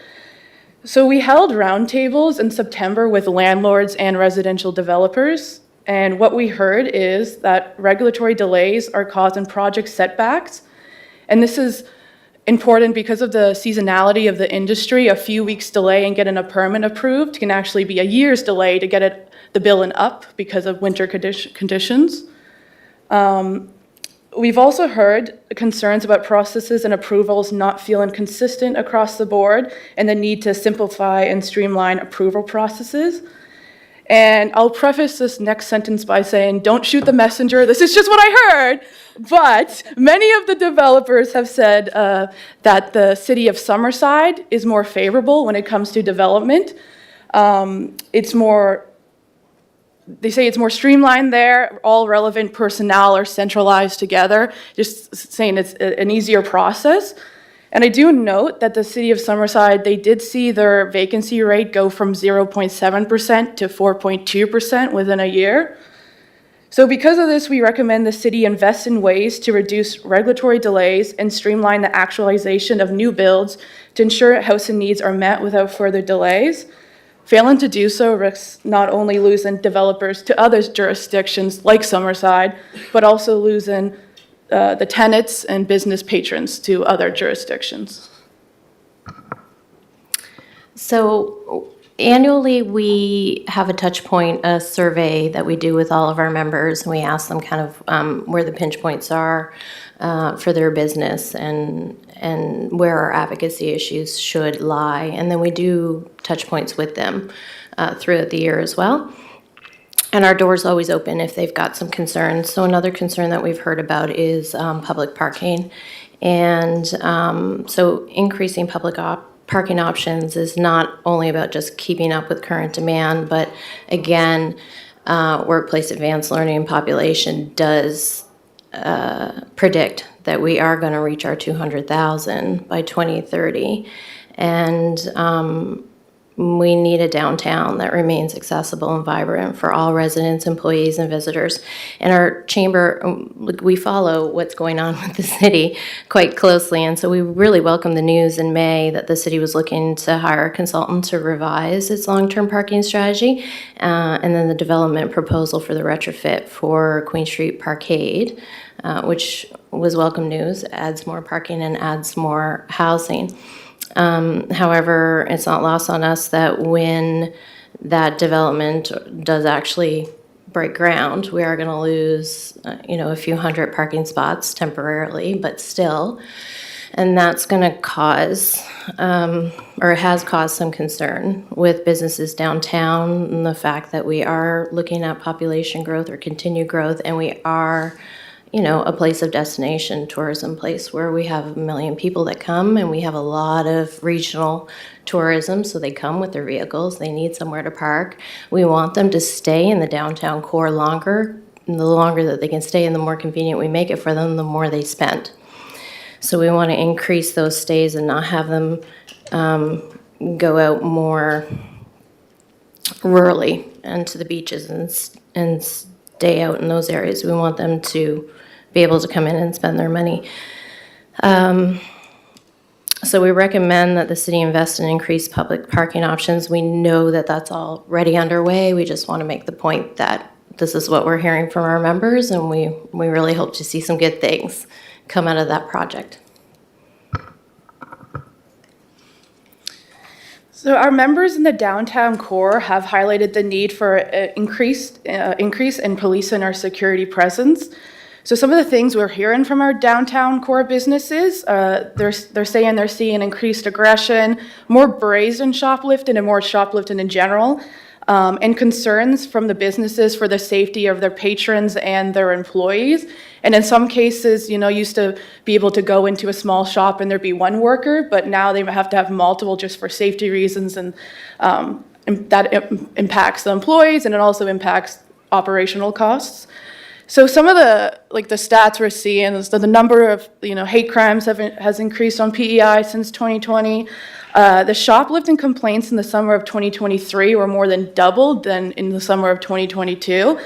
So we held roundtables in September with landlords and residential developers, and what we heard is that regulatory delays are causing project setbacks, and this is important because of the seasonality of the industry. A few weeks delay in getting a permit approved can actually be a year's delay to get the building up because of winter conditions. We've also heard concerns about processes and approvals not feeling consistent across the board and the need to simplify and streamline approval processes. And I'll preface this next sentence by saying, don't shoot the messenger. This is just what I heard. But many of the developers have said that the city of Summerside is more favorable when it comes to development. They say it's more streamlined there. All relevant personnel are centralized together, just saying it's an easier process. And I do note that the city of Summerside, they did see their vacancy rate go from 0.7% to 4.2% within a year. So because of this, we recommend the city invest in ways to reduce regulatory delays and streamline the actualization of new builds to ensure housing needs are met without further delays. Failing to do so risks not only losing developers to other jurisdictions like Summerside, but also losing the tenants and business patrons to other jurisdictions. So Annually, we have a touch point, a survey that we do with all of our members, and we ask them kind of where the pinch points are for their business and where our advocacy issues should lie. And then we do touch points with them throughout the year as well. And our door's always open if they've got some concerns. So another concern that we've heard about is public parking. And so increasing public parking options is not only about just keeping up with current demand, but again, workplace advanced learning population does predict that we are going to reach our 200,000 by 2030. And we need a downtown that remains accessible and vibrant for all residents, employees, and visitors. And our chamber, we follow what's going on with the city quite closely. And so we really welcome the news in May that the city was looking to hire a consultant to revise its long-term parking strategy. And then the development proposal for the retrofit for Queen Street Parkade, which was welcome news, adds more parking and adds more housing. However, it's not lost on us that when that development does actually break ground, we are going to lose, a few hundred parking spots temporarily, but still. And that's going to cause, or has caused some concern with businesses downtown, and the fact that we are looking at population growth or continued growth, and we are a place of destination tourism place where we have 1 million people that come, and we have a lot of regional tourism, so they come with their vehicles, they need somewhere to park. We want them to stay in the downtown core longer, and the longer that they can stay and the more convenient we make it for them, the more they spend. So we want to increase those stays and not have them go out more rurally and to the beaches and stay out in those areas. We want them to be able to come in and spend their money. So we recommend that the city invest in increased public parking options. We know that that's already underway. We just want to make the point that this is what we're hearing from our members, and we really hope to see some good things come out of that project. So our members in the downtown core have highlighted the need for an increase in police and our security presence. So some of the things we're hearing from our downtown core businesses, they're saying they're seeing increased aggression, more brazen shoplifting and more shoplifting in general, and concerns from the businesses for the safety of their patrons and their employees. And in some cases, used to be able to go into a small shop and there'd be one worker, but now they have to have multiple just for safety reasons, and that impacts the employees, and it also impacts operational costs. So some of the stats we're seeing is that the number of hate crimes has increased on PEI since 2020. The shoplifting complaints in the summer of 2023 were more than doubled than in the summer of 2022.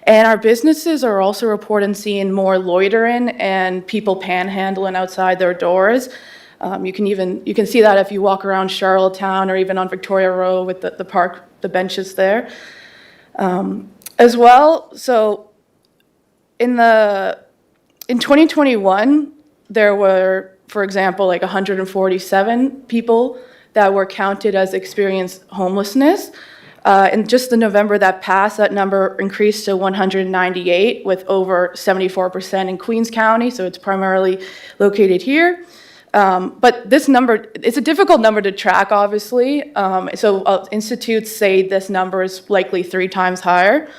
And our businesses are also reporting seeing more loitering and people panhandling outside their doors. You can see that if you walk around Charlottetown or even on Victoria Row with the park, the benches there. As well, so in 2021, there were, for example, 147 people that were counted as experienced homelessness. In just the November that passed, that number increased to 198, with over 74% in Queens County, so it's primarily located here. But this number, it's a difficult number to track, obviously. So institutes say this number is likely 3 times higher.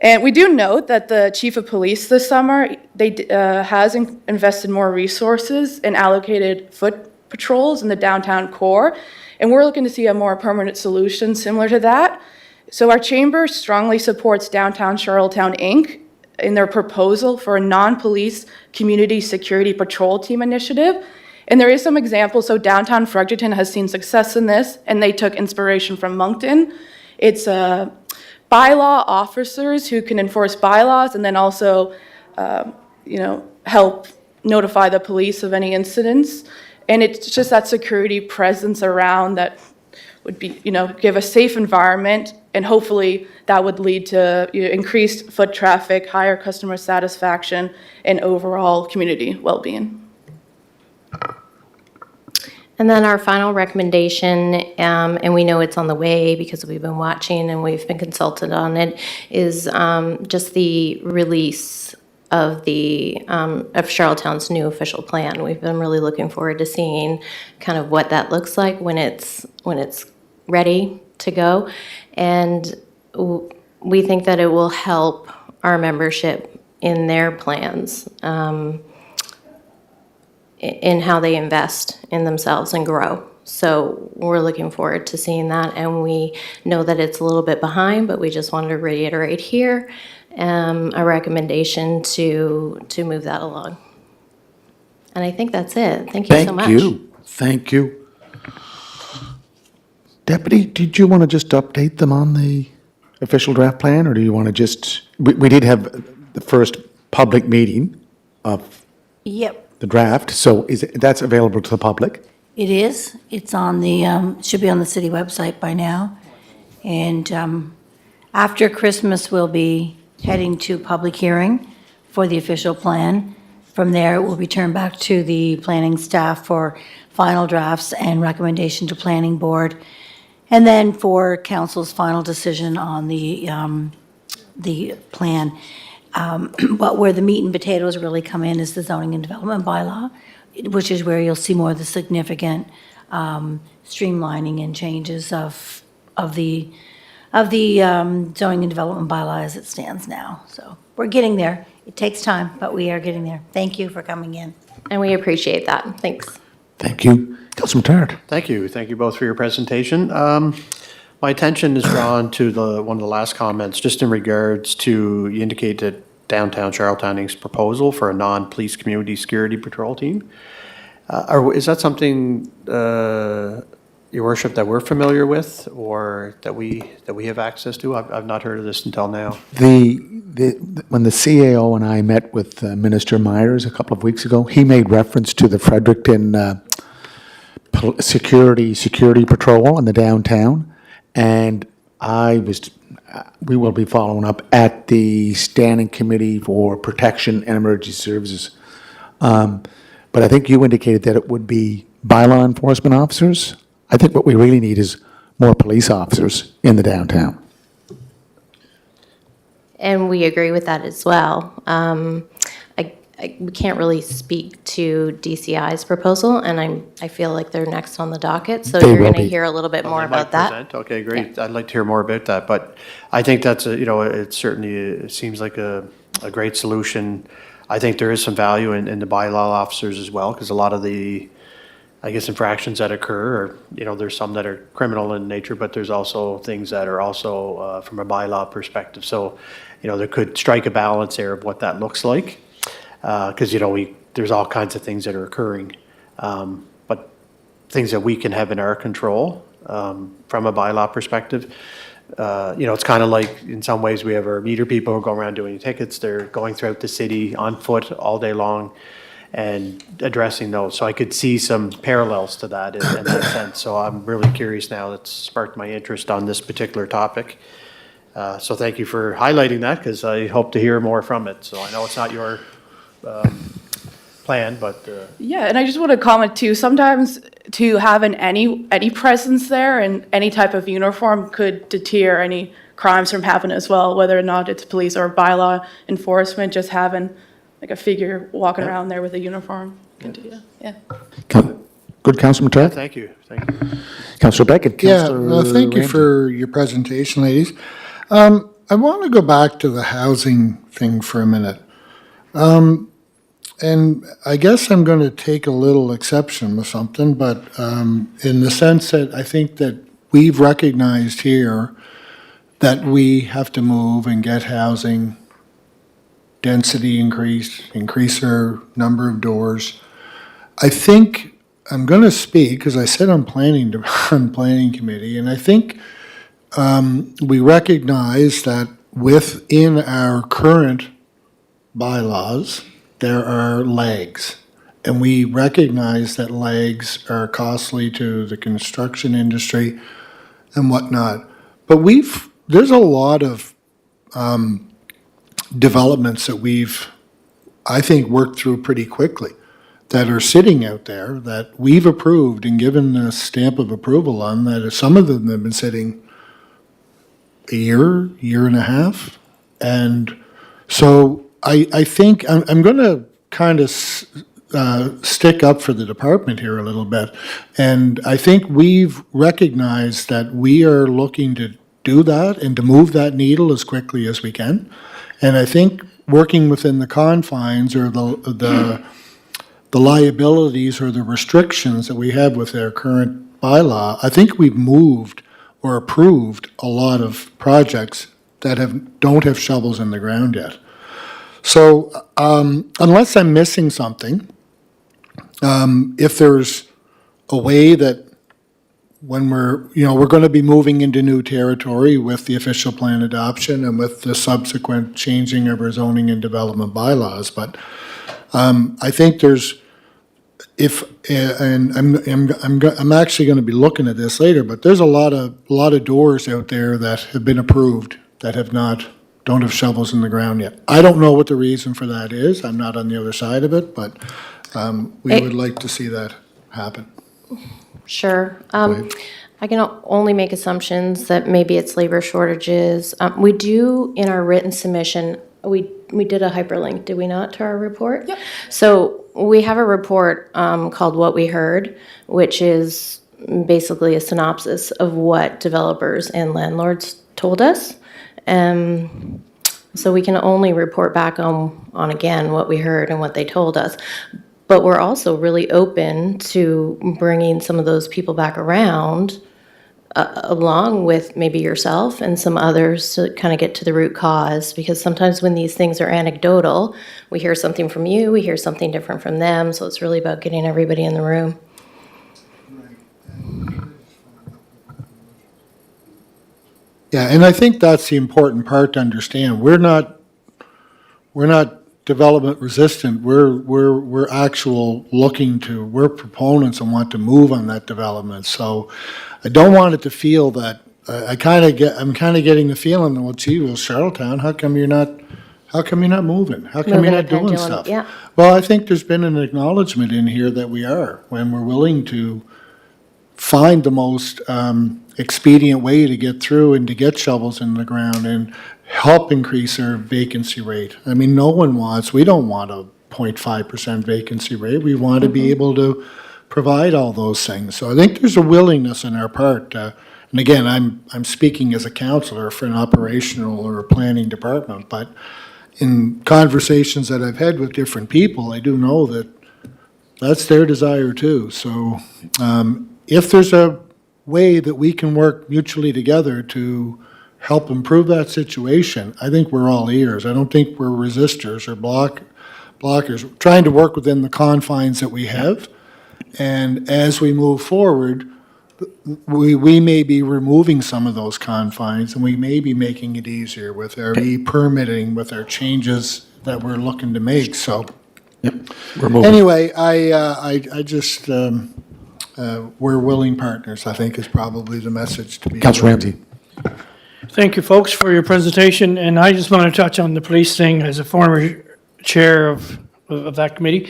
And we do note that the chief of police this summer, has invested more resources and allocated foot patrols in the downtown core. And we're looking to see a more permanent solution similar to that. So our chamber strongly supports Downtown Charlottetown, Inc. in their proposal for a non-police community security patrol team initiative. And there is some examples. So downtown Fredericton has seen success in this, and they took inspiration from Moncton. It's bylaw officers who can enforce bylaws, and then also, help notify the police of any incidents. And it's just that security presence around that would be, give a safe environment, and hopefully that would lead to increased foot traffic, higher customer satisfaction, and overall community well-being. And then our final recommendation, and we know it's on the way because we've been watching and we've been consulted on it, is just the release of of Charlottetown's new official plan. We've been really looking forward to seeing kind of what that looks like when it's ready to go, and we think that it will help our membership in their plans. In how they invest in themselves and grow. So we're looking forward to seeing that, and we know that it's a little bit behind, but we just wanted to reiterate here a recommendation to move that along. And I think that's it. Thank you so much. Thank you. Deputy, did you want to just update them on the official draft plan, or do you want to just, we did have the first public meeting of Yep, the draft, so that's available to the public? it is. It's on should be on the city website by now. And after Christmas, we'll be heading to public hearing for the official plan. From there, it will be turned back to the planning staff for final drafts and recommendation to planning board. And then for council's final decision on the plan. But where the meat and potatoes really come in is the zoning and development bylaw, which is where you'll see more of the significant streamlining and changes of the zoning and development bylaw as it stands now. So we're getting there. It takes time, but we are getting there. Thank you for coming in. And we appreciate that. Thanks. Thank you. Councilman Tarrant. Thank you. Thank you both for your presentation. My attention is drawn to one of the last comments, just in regards to, you indicate that downtown Charlottetown Inc.'s proposal for a non-police community security patrol team. Is that something, Your Worship, that we're familiar with, or that we have access to? I've not heard of this until now. When the CAO and I met with Minister Myers a couple of weeks ago, he made reference to the Fredericton security patrol in the downtown, and we will be following up at the Standing Committee for Protection and Emergency Services. But I think you indicated that it would be bylaw enforcement officers. I think what we really need is more police officers in the downtown. And we agree with that as well. We can't really speak to DCI's proposal, and I feel like they're next on the docket, so They you're will going to be. hear a little bit more They might about that. present. Okay, great. I'd like to hear more about that, but I think that's it certainly it seems like a great solution. I think there is some value in the bylaw officers as well, because a lot of the, I guess, infractions that occur, or, there's some that are criminal in nature, but there's also things that are also from a bylaw perspective. So, there could strike a balance there of what that looks like. Because, there's all kinds of things that are occurring, but things that we can have in our control from a bylaw perspective. It's kind of like, in some ways, we have our meter people who go around doing tickets. They're going throughout the city on foot all day long and addressing those. So I could see some parallels to that in that sense. So I'm really curious now. That's sparked my interest on this particular topic. So thank you for highlighting that, because I hope to hear more from it. So I know it's not your plan, but Yeah, and I just want to comment too, sometimes to have any presence there and any type of uniform could deter any crimes from happening as well, whether or not it's police or bylaw enforcement, just having like a figure walking around there with a uniform. Yeah. Good, Councilman Tarrant? thank you. Councilor Beckett, Yeah, Councilor no, thank you Ramsey. for your presentation, ladies. I want to go back to the housing thing for a minute. And I guess I'm going to take a little exception with something, but in the sense that I think that we've recognized here that we have to move and get housing density increase our number of doors. I think I'm going to speak, because I sit on planning committee, and I think we recognize that within our current bylaws, there are lags. And we recognize that lags are costly to the construction industry and whatnot. But there's a lot of developments that we've, I think, worked through pretty quickly. that are sitting out there that we've approved and given the stamp of approval on, that some of them have been sitting a year and a half. And so I think I'm going to kind of stick up for the department here a little bit. And I think we've recognized that we are looking to do that and to move that needle as quickly as we can. And I think working within the confines or the liabilities or the restrictions that we have with our current bylaw, I think we've moved or approved a lot of projects that don't have shovels in the ground yet. So unless I'm missing something, if there's a way that when we're going to be moving into new territory with the official plan adoption and with the subsequent changing of our zoning and development bylaws, but I think there's, and I'm actually going to be looking at this later, but there's a lot of doors out there that have been approved that don't have shovels in the ground yet. I don't know what the reason for that is. I'm not on the other side of it, but we would like to see that happen. Sure. I can only make assumptions that maybe it's labor shortages. We do, in our written submission, we did a hyperlink, did we not, to our report? Yep. So we have a report called What We Heard, which is basically a synopsis of what developers and landlords told us. So we can only report back on again what we heard and what they told us. But we're also really open to bringing some of those people back around, along with maybe yourself and some others, to kind of get to the root cause. Because sometimes when these things are anecdotal, we hear something from you, we hear something different from them. So it's really about getting everybody in the room. Yeah, and I think that's the important part to understand. We're not development resistant. We're proponents and want to move on that development. So I don't want it to feel that I'm kind of getting the feeling, well, gee, well, Charlottetown, how come you're not moving? How come you're not doing stuff? Yeah. Well, I think there's been an acknowledgement in here that we are, when we're willing to find the most expedient way to get through and to get shovels in the ground and help increase our vacancy rate. I mean, we don't want a 0.5% vacancy rate. We want to be able to provide all those things. So I think there's a willingness on our part. And again, I'm speaking as a counselor for an operational or a planning department, but in conversations that I've had with different people, I do know that that's their desire too. So if there's a way that we can work mutually together to help improve that situation, I think we're all ears. I don't think we're resistors or blockers. We're trying to work within the confines that we have. And as we move forward, we may be removing some of those confines, and we may be making it easier with our e-permitting, with our changes that we're looking to make. So anyway, I just, we're willing partners, I think, is probably the message to be. Councilor Ramsey. Thank you, folks, for your presentation, and I just want to touch on the police thing as a former chair of that committee.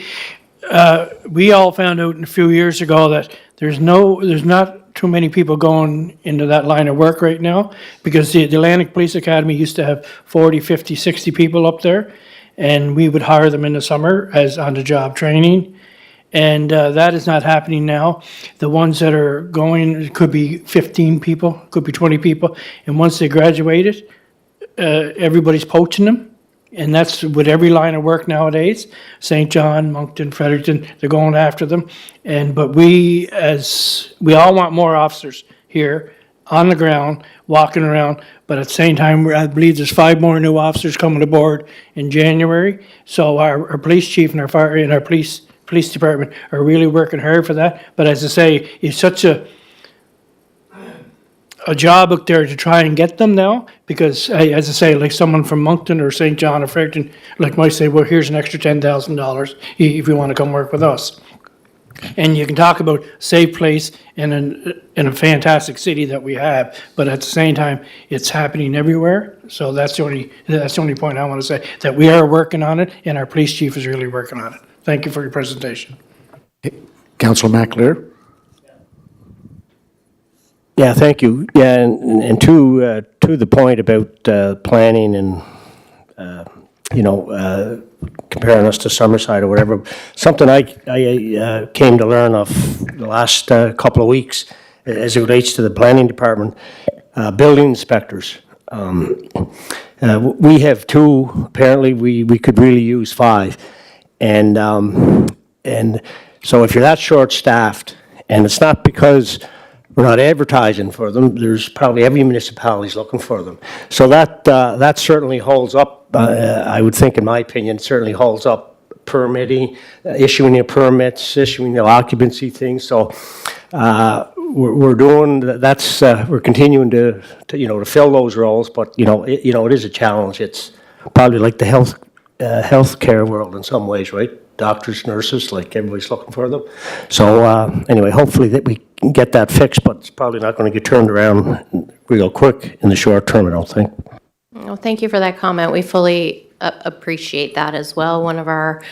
We all found out a few years ago that there's not too many people going into that line of work right now, because the Atlantic Police Academy used to have 40, 50, 60 people up there, and we would hire them in the summer as on-the-job training. And that is not happening now. The ones that are going, it could be 15 people, could be 20 people. And once they graduated, everybody's poaching them. And that's with every line of work nowadays. St. John, Moncton, Fredericton, they're going after them. But we all want more officers here on the ground, walking around. But at the same time, I believe there's 5 more new officers coming aboard in January. So our police chief and our fire and our police department are really working hard for that. But as I say, it's such a job out there to try and get them now, because as I say, like someone from Moncton or St. John or Fredericton, like might say, well, here's an extra $10,000 if you want to come work with us. And you can talk about safe place in a fantastic city that we have, but at the same time, it's happening everywhere. So that's the only point I want to say, that we are working on it, and our police chief is really working on it. Thank you for your presentation. Councillor McAleer? Yeah, thank you. Yeah, and to the point about planning and, comparing us to Summerside or whatever, something I came to learn of the last couple of weeks as it relates to the planning department, building inspectors. We have two, apparently we could really use five. And so if you're that short-staffed, and it's not because we're not advertising for them, there's probably every municipality is looking for them. So that certainly holds up, I would think, in my opinion, certainly holds up permitting, issuing your permits, issuing the occupancy things. So we're doing, we're continuing to fill those roles, but, it is a challenge. It's probably like the healthcare world in some ways, right? Doctors, nurses, like everybody's looking for them. So anyway, hopefully that we can get that fixed, but it's probably not going to get turned around real quick in the short term, I don't think. Well, thank you for that comment. We fully appreciate that as well. One of our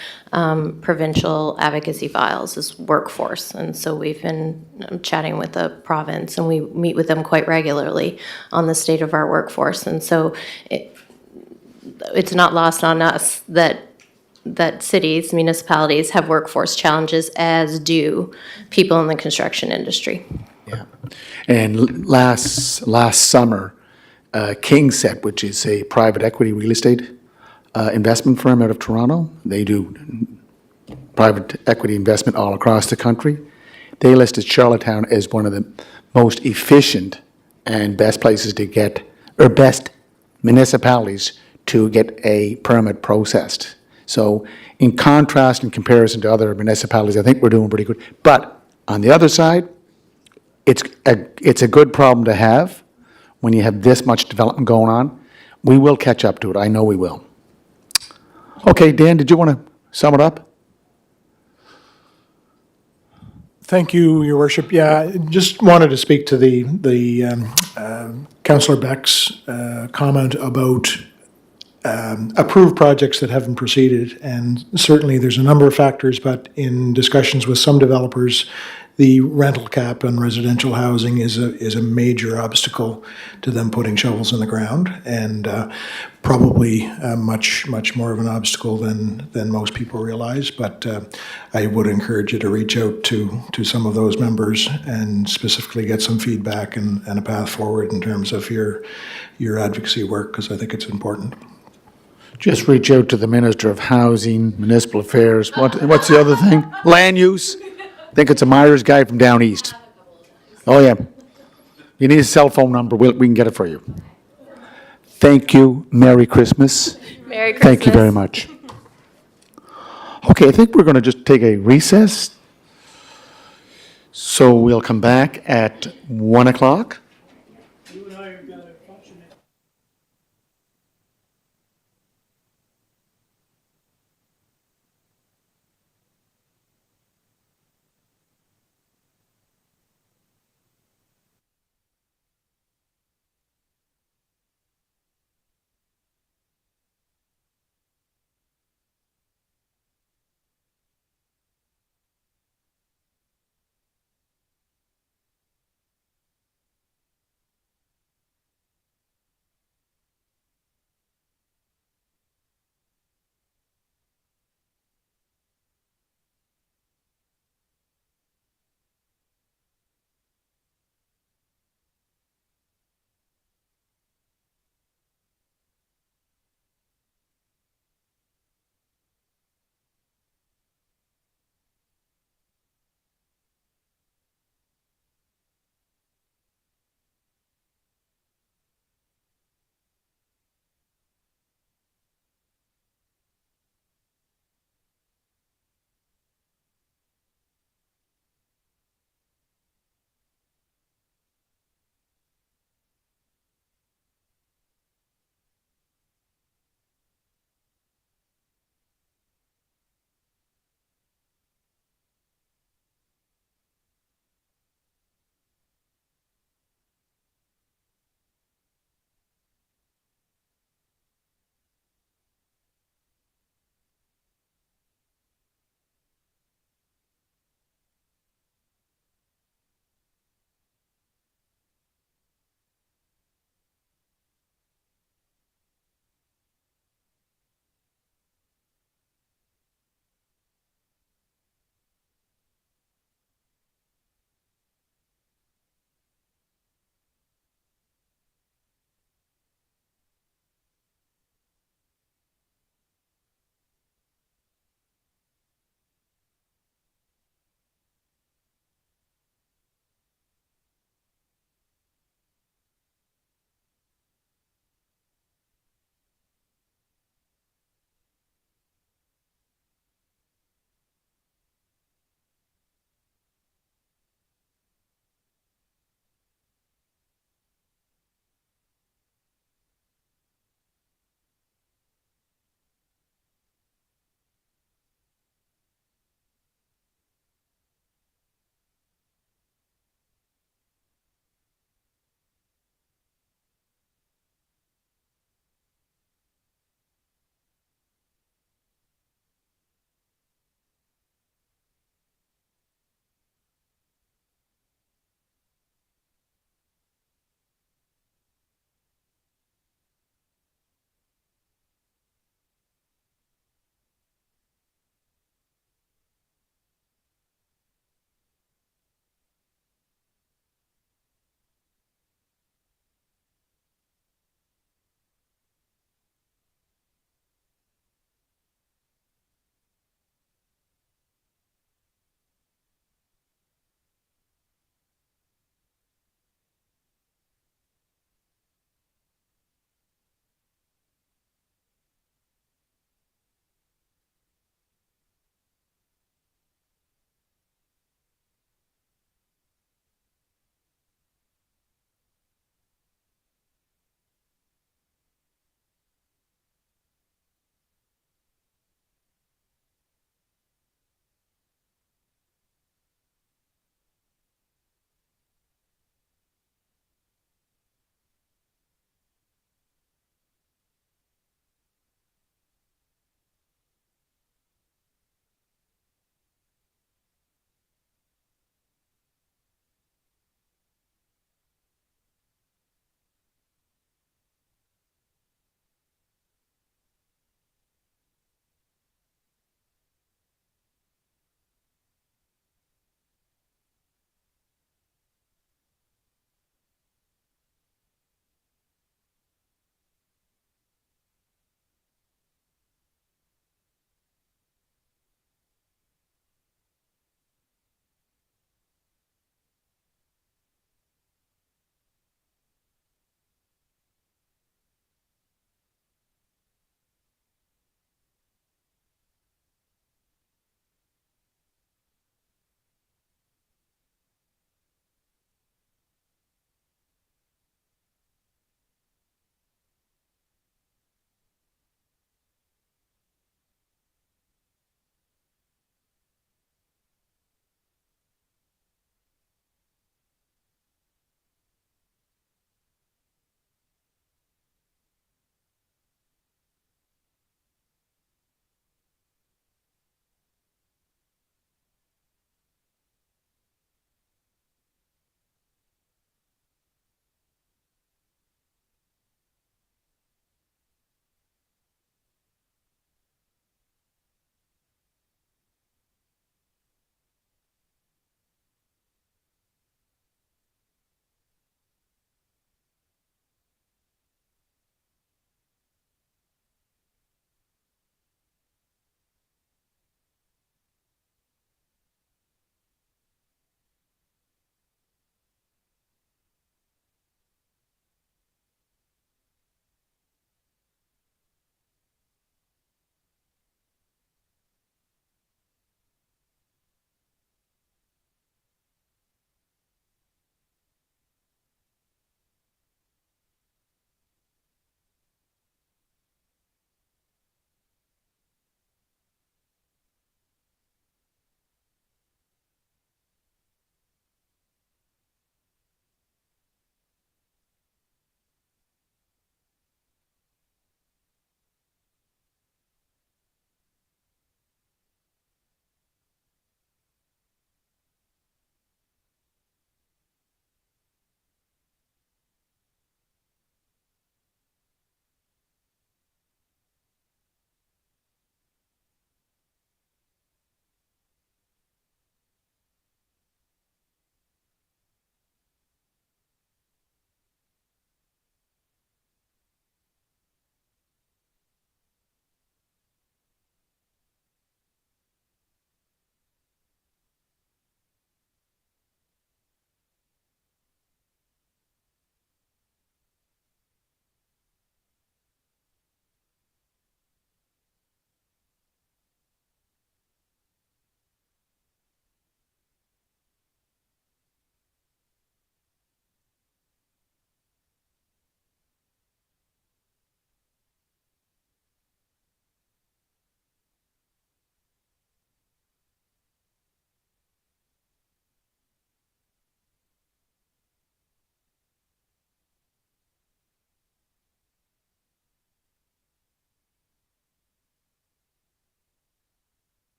provincial advocacy files is workforce, and so we've been chatting with the province, and we meet with them quite regularly on the state of our workforce. And so it's not lost on us that cities, municipalities have workforce challenges, as do people in the construction industry. Yeah. And last summer, Kingset, which is a private equity real estate investment firm out of Toronto, they do private equity investment all across the country. They listed Charlottetown as one of the most efficient and best places to get, or best municipalities to get a permit processed. So in contrast, in comparison to other municipalities, I think we're doing pretty good. But on the other side, it's a good problem to have when you have this much development going on. We will catch up to it. I know we will. Okay, Dan, did you want to sum it up? Thank you, Your Worship. Yeah, just wanted to speak to the Councillor Beck's comment about approved projects that haven't proceeded. And certainly there's a number of factors, but in discussions with some developers, the rental cap on residential housing is a major obstacle to them putting shovels in the ground, and probably much more of an obstacle than most people realize. But I would encourage you to reach out to some of those members and specifically get some feedback and a path forward in terms of your advocacy work, because I think it's important. Just reach out to the Minister of Housing, Municipal Affairs. What's the other thing? Land use. I think it's a Myers guy from down east. Oh, yeah. You need a cell phone number, we can get it for you. Thank you. Merry Christmas. Merry Christmas. Thank you very much. Okay, I think we're going to just take a recess. So we'll come back at 1 o'clock.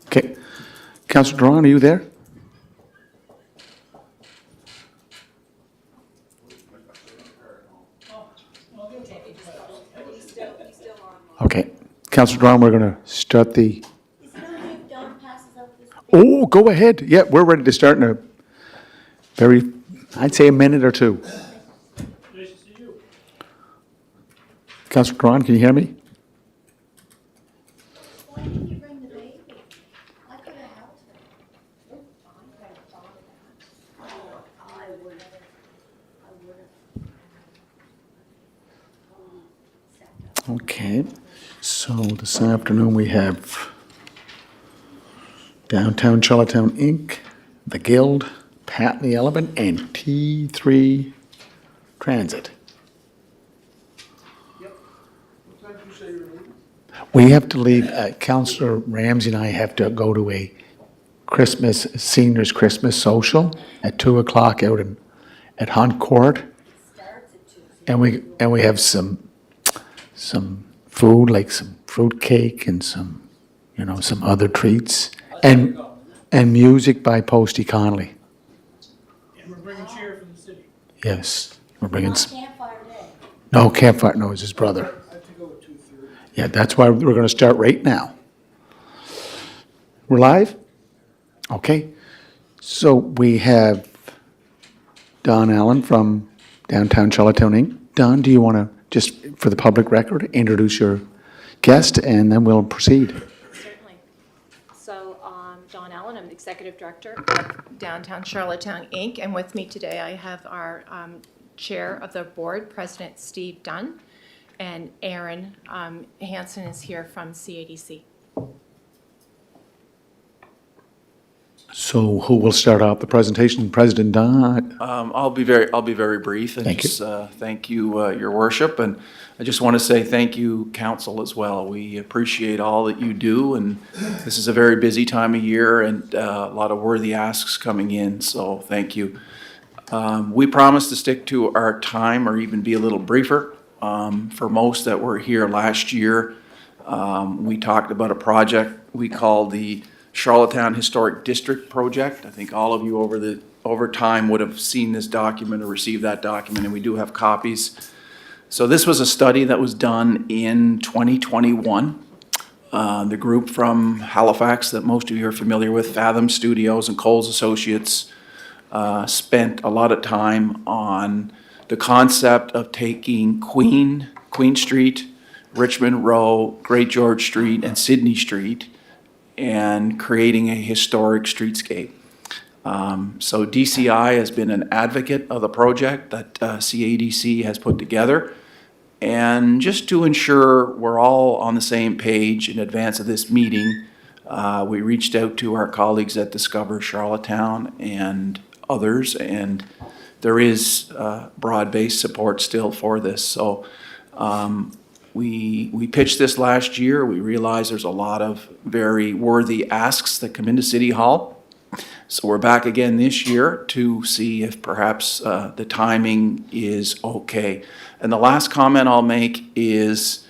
Okay. Councillor Drawn, are you there? Okay. Councillor Drawn, we're going to start the... Oh, go ahead. Yeah, we're ready to start in a very, I'd say a minute or two. Councillor Drawn, can you hear me? Okay, so this afternoon we have Downtown Charlottetown Inc., The Guild, Pat and the Elephant, and T3 Transit. We have to leave, Councillor Ramsey and I have to go to a seniors Christmas social at 2:00 out at Hunt Court. And we have some food, like some fruit cake and some other treats. And music by Posty Connolly. And we're bringing cheer from the city. Yes, we're bringing some. No, campfire, no, it's his brother. Yeah, that's why we're gonna start right now. We're live? Okay. So we have Don Allen from Downtown Charlottetown Inc. Don, do you want to, just for the public record, introduce your guest, and then we'll proceed? Certainly. So, Dawn Allen, I'm the Executive Director of Downtown Charlottetown, Inc., and with me today I have our Chair of the Board, President Steve Dunn, and Aaron Hansen is here from CADC. So who will start off the presentation? President Don? I'll be very brief. And Thank you. just, thank you, Your Worship, and I just want to say thank you, Council, as well. We appreciate all that you do, and this is a very busy time of year and a lot of worthy asks coming in, so thank you. We promise to stick to our time or even be a little briefer. For most that were here last year, we talked about a project we call the Charlottetown Historic District Project. I think all of you over time would have seen this document or received that document, and we do have copies. So this was a study that was done in 2021. The group from Halifax that most of you are familiar with, Fathom Studios and Coles Associates, spent a lot of time on the concept of taking Queen Street, Richmond Row, Great George Street, and Sydney Street and creating a historic streetscape. So DCI has been an advocate of the project that CADC has put together. And just to ensure we're all on the same page in advance of this meeting, we reached out to our colleagues at Discover Charlottetown and others, and there is broad-based support still for this. So we pitched this last year. We realized there's a lot of very worthy asks that come into City Hall. So we're back again this year to see if perhaps the timing is okay. And the last comment I'll make is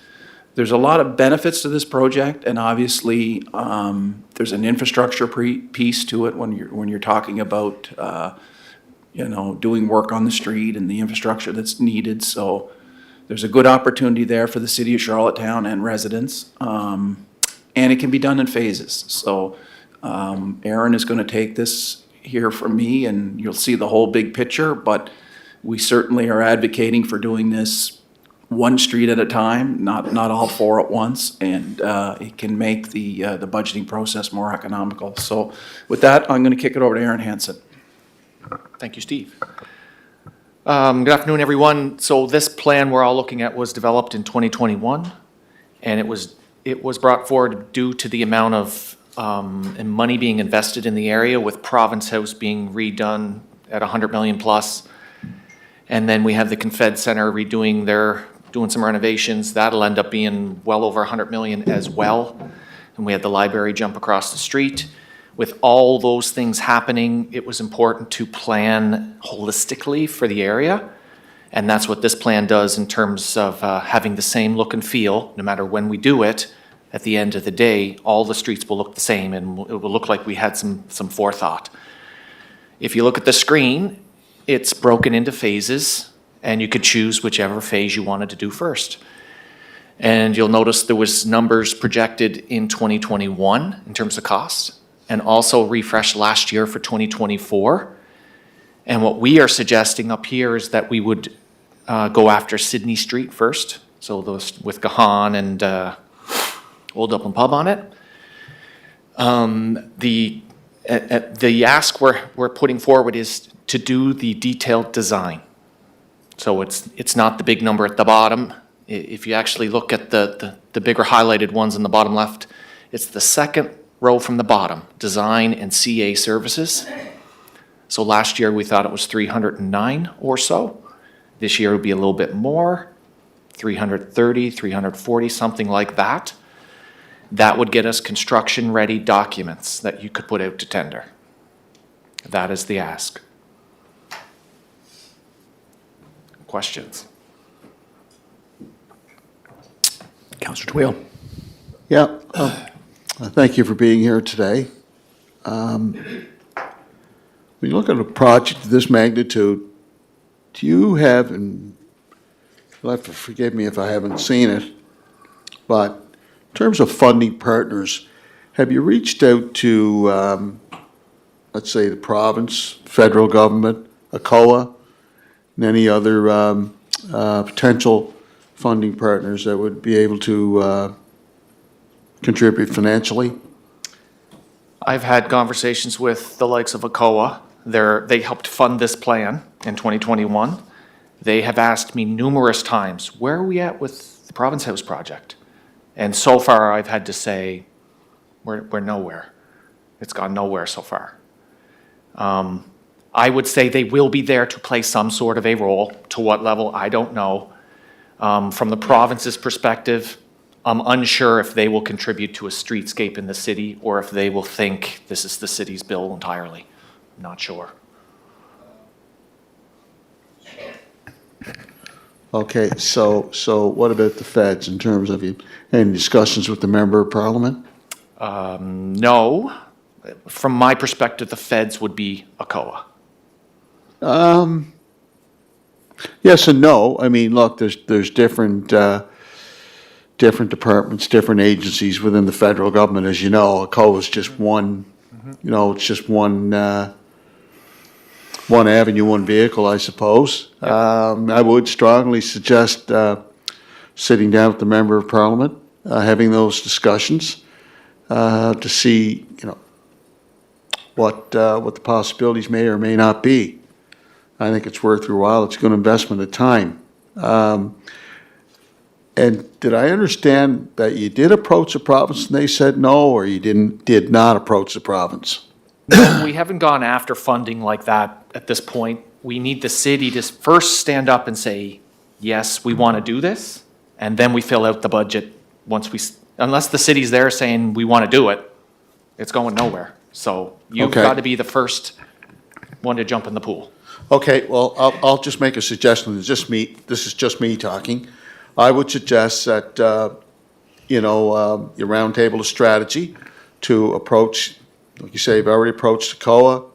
there's a lot of benefits to this project, and obviously there's an infrastructure piece to it when you're talking about doing work on the street and the infrastructure that's needed. So there's a good opportunity there for the city of Charlottetown and residents, and it can be done in phases. So Aaron is going to take this here from me, and you'll see the whole big picture, but we certainly are advocating for doing this one street at a time, not all four at once, and it can make the budgeting process more economical. So with that, I'm going to kick it over to Aaron Hansen. Thank you, Steve. Good afternoon, everyone. So this plan we're all looking at was developed in 2021, and it was brought forward due to the amount of money being invested in the area, with Province House being redone at 100 million plus. And then we have the Confed Center doing some renovations. That'll end up being well over 100 million as well. And we had the library jump across the street. With all those things happening, it was important to plan holistically for the area. And that's what this plan does in terms of having the same look and feel, no matter when we do it, at the end of the day, all the streets will look the same and it will look like we had some forethought. If you look at the screen, it's broken into phases, and you could choose whichever phase you wanted to do first. And you'll notice there was numbers projected in 2021 in terms of costs, and also refreshed last year for 2024. And what we are suggesting up here is that we would go after Sydney Street first, so those with Gahan and Old Dublin Pub on it. The ask we're putting forward is to do the detailed design. So it's not the big number at the bottom. If you actually look at the bigger highlighted ones in the bottom left, it's the second row from the bottom, design and CA services. So last year we thought it was 309 or so. This year would be a little bit more, 330, 340, something like that. That would get us construction-ready documents that you could put out to tender. That is the ask. Questions? Councillor Twill. Yeah, thank you for being here today. When you look at a project of this magnitude, do you have, and you'll have to forgive me if I haven't seen it, but in terms of funding partners, have you reached out to, let's say, the province, federal government, ACOA, and any other potential funding partners that would be able to contribute financially? I've had conversations with the likes of ACOA. They helped fund this plan in 2021. They have asked me numerous times, where are we at with the Province House project? And so far, I've had to say, we're nowhere. It's gone nowhere so far. I would say they will be there to play some sort of a role. To what level, I don't know. From the province's perspective, I'm unsure if they will contribute to a streetscape in the city or if they will think this is the city's bill entirely. I'm not sure. Okay, so what about the feds in terms of any discussions with the Member of Parliament? No. From my perspective, the feds would be ACOA. Yes and no. I mean, look, there's different departments, different agencies within the federal government, as you know. ACOA is just one, it's just one avenue, one vehicle, I suppose. I would strongly suggest sitting down with the Member of Parliament, having those discussions to see, what the possibilities may or may not be. I think it's worth your while. It's a good investment of time. And did I understand that you did approach the province and they said no, or you did not approach the province? No, we haven't gone after funding like that at this point. We need the city to first stand up and say, yes, we want to do this, and then we fill out the budget unless the city's there saying we want to do it, it's going nowhere. So you've got to be the first one to jump in the pool. Okay, well, I'll just make a suggestion. This is just me talking. I would suggest that, your roundtable of strategy to approach, like you say, you've already approached ACOA.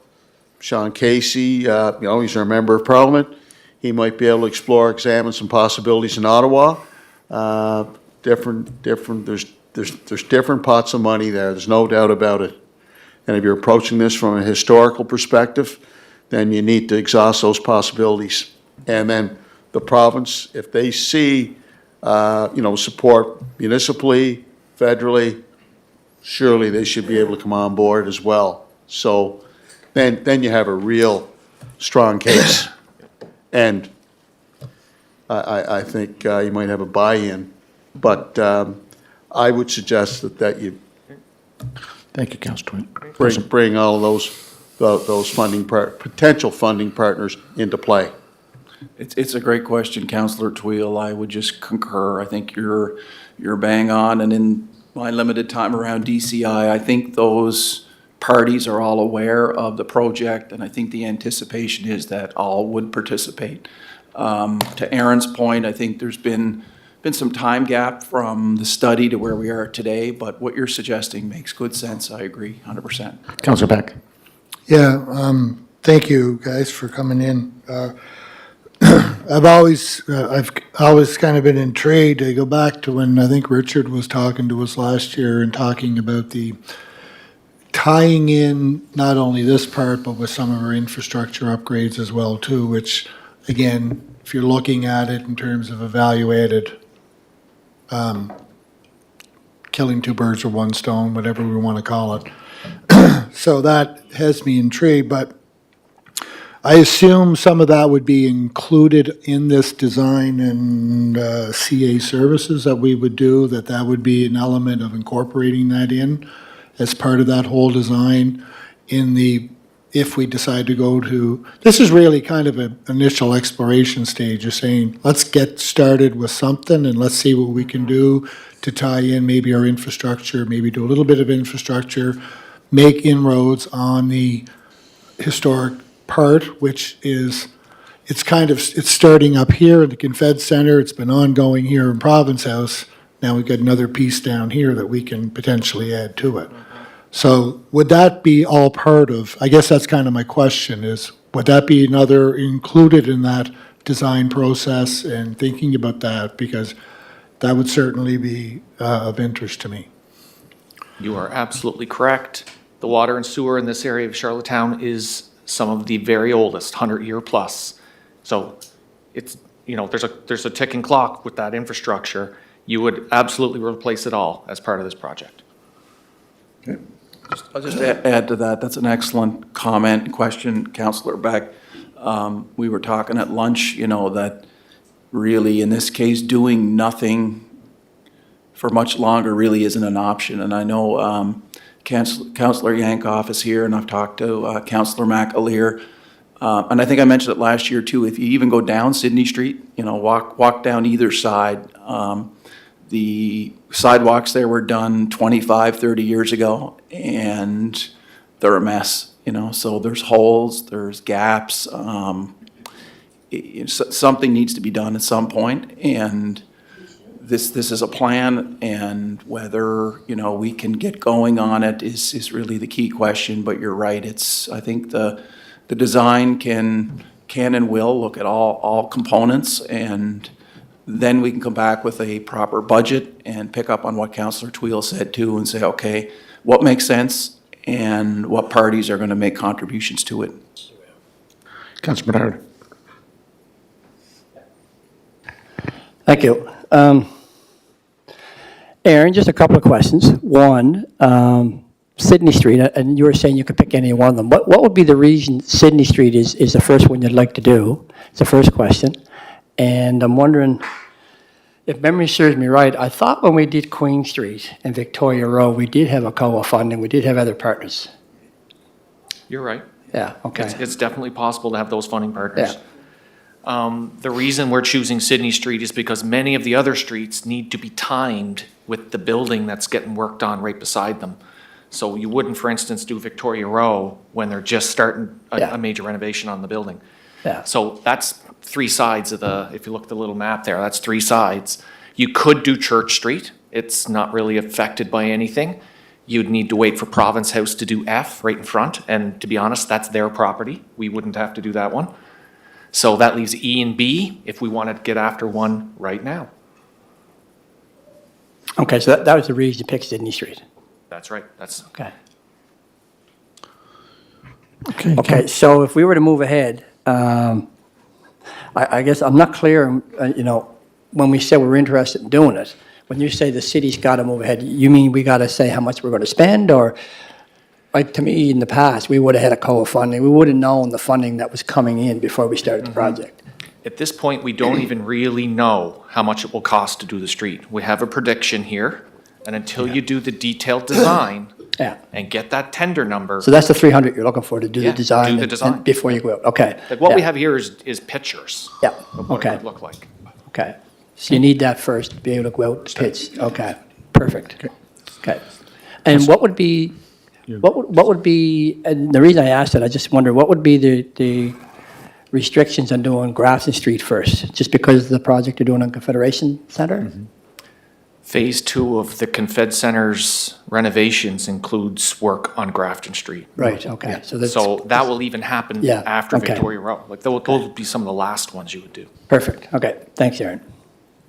Sean Casey, he's our Member of Parliament. He might be able to examine some possibilities in Ottawa. There's different pots of money there. There's no doubt about it. And if you're approaching this from a historical perspective, then you need to exhaust those possibilities. And then the province, if they see, support municipally, federally, surely they should be able to come on board as well. So then you have a real strong case. And I think you might have a buy-in. But I would suggest that you Thank you, Councillor Twin. bring all of those potential funding partners into play. It's a great question, Councillor Twill. I would just concur. I think you're bang on, and in my limited time around DCI, I think those parties are all aware of the project, and I think the anticipation is that all would participate. To Aaron's point, I think there's been been some time gap from the study to where we are today, but what you're suggesting makes good sense. I agree 100%. Councillor Beck. Yeah, thank you guys for coming in. I've always kind of been intrigued. I go back to when I think Richard was talking to us last year and talking about the tying in not only this part, but with some of our infrastructure upgrades as well too, which again, if you're looking at it in terms of a value-added, killing two birds with one stone, whatever we want to call it. So that has me intrigued, but I assume some of that would be included in this design and CA services that we would do, that would be an element of incorporating that in as part of that whole design if we decide to go to, this is really kind of an initial exploration stage. You're saying, let's get started with something and let's see what we can do to tie in maybe our infrastructure, maybe do a little bit of infrastructure, make inroads on the historic part, which is, it's starting up here at the Confed Center. It's been ongoing here in Province House. Now we've got another piece down here that we can potentially add to it. So would that be all part of, I guess that's kind of my question is, would that be another included in that design process and thinking about that? Because that would certainly be of interest to me. You are absolutely correct. The water and sewer in this area of Charlottetown is some of the very oldest, 100-year plus. So it's, there's a ticking clock with that infrastructure. You would absolutely replace it all as part of this project. Okay. I'll just add to that. That's an excellent comment and question, Councillor Beck. We were talking at lunch, that really in this case, doing nothing for much longer really isn't an option. And I know Councillor Yankoff is here, and I've talked to Councillor McAleer. And I think I mentioned it last year too. If you even go down Sydney Street, walk down either side, the sidewalks there were done 25, 30 years ago, and they're a mess, so there's holes, there's gaps. Something needs to be done at some point, and this is a plan, and whether, we can get going on it is really the key question. But you're right, I think the design can and will look at all components, and then we can come back with a proper budget and pick up on what Councillor Tweel said too and say, okay, what makes sense and what parties are going to make contributions to it. Councillor Bernard. Thank you. Aaron, just a couple of questions. One, Sydney Street, and you were saying you could pick any one of them. What would be the reason Sydney Street is the first one you'd like to do? It's the first question. And I'm wondering, if memory serves me right, I thought when we did Queen Street and Victoria Row, we did have a COA funding, we did have other partners. You're right. Yeah, okay. It's definitely possible to have those funding partners. The reason we're choosing Sydney Street is because many of the other streets need to be timed with the building that's getting worked on right beside them. So you wouldn't, for instance, do Victoria Row when they're just starting a major renovation on the building. Yeah. So that's three sides of if you look at the little map there, that's three sides. You could do Church Street. It's not really affected by anything. You'd need to wait for Province House to do F right in front. And to be honest, that's their property. We wouldn't have to do that one. So that leaves E and B if we want to get after one right now. Okay, so that was the reason you picked Sydney Street. That's right. That's okay. Okay, so if we were to move ahead, I guess I'm not clear, when we say we're interested in doing it, when you say the city's got to move ahead, you mean we got to say how much we're going to spend? Or, like to me, in the past, we would have had a COA funding. We would have known the funding that was coming in before we started the project. At this point, we don't even really know how much it will cost to do the street. We have a prediction here, and until you do the detailed design and get that tender number. So that's the 300 you're looking for to do the design, do the design. and before you go out. Okay. Like what we have here is pictures Yeah. of what Okay. it would look like. Okay. So you need that first to be able to go out and pitch. Okay. Perfect. Okay. And what would be, and the reason I asked it, I just wonder, what would be the restrictions on doing Grafton Street first, just because of the project you're doing on Confederation Center? Phase 2 of the Confed Center's renovations includes work on Grafton Street. Right, okay. So that's So that will even happen Yeah, after okay. Victoria Road. Like, those will be some of the last ones you would do. perfect. Okay, thanks, Aaron.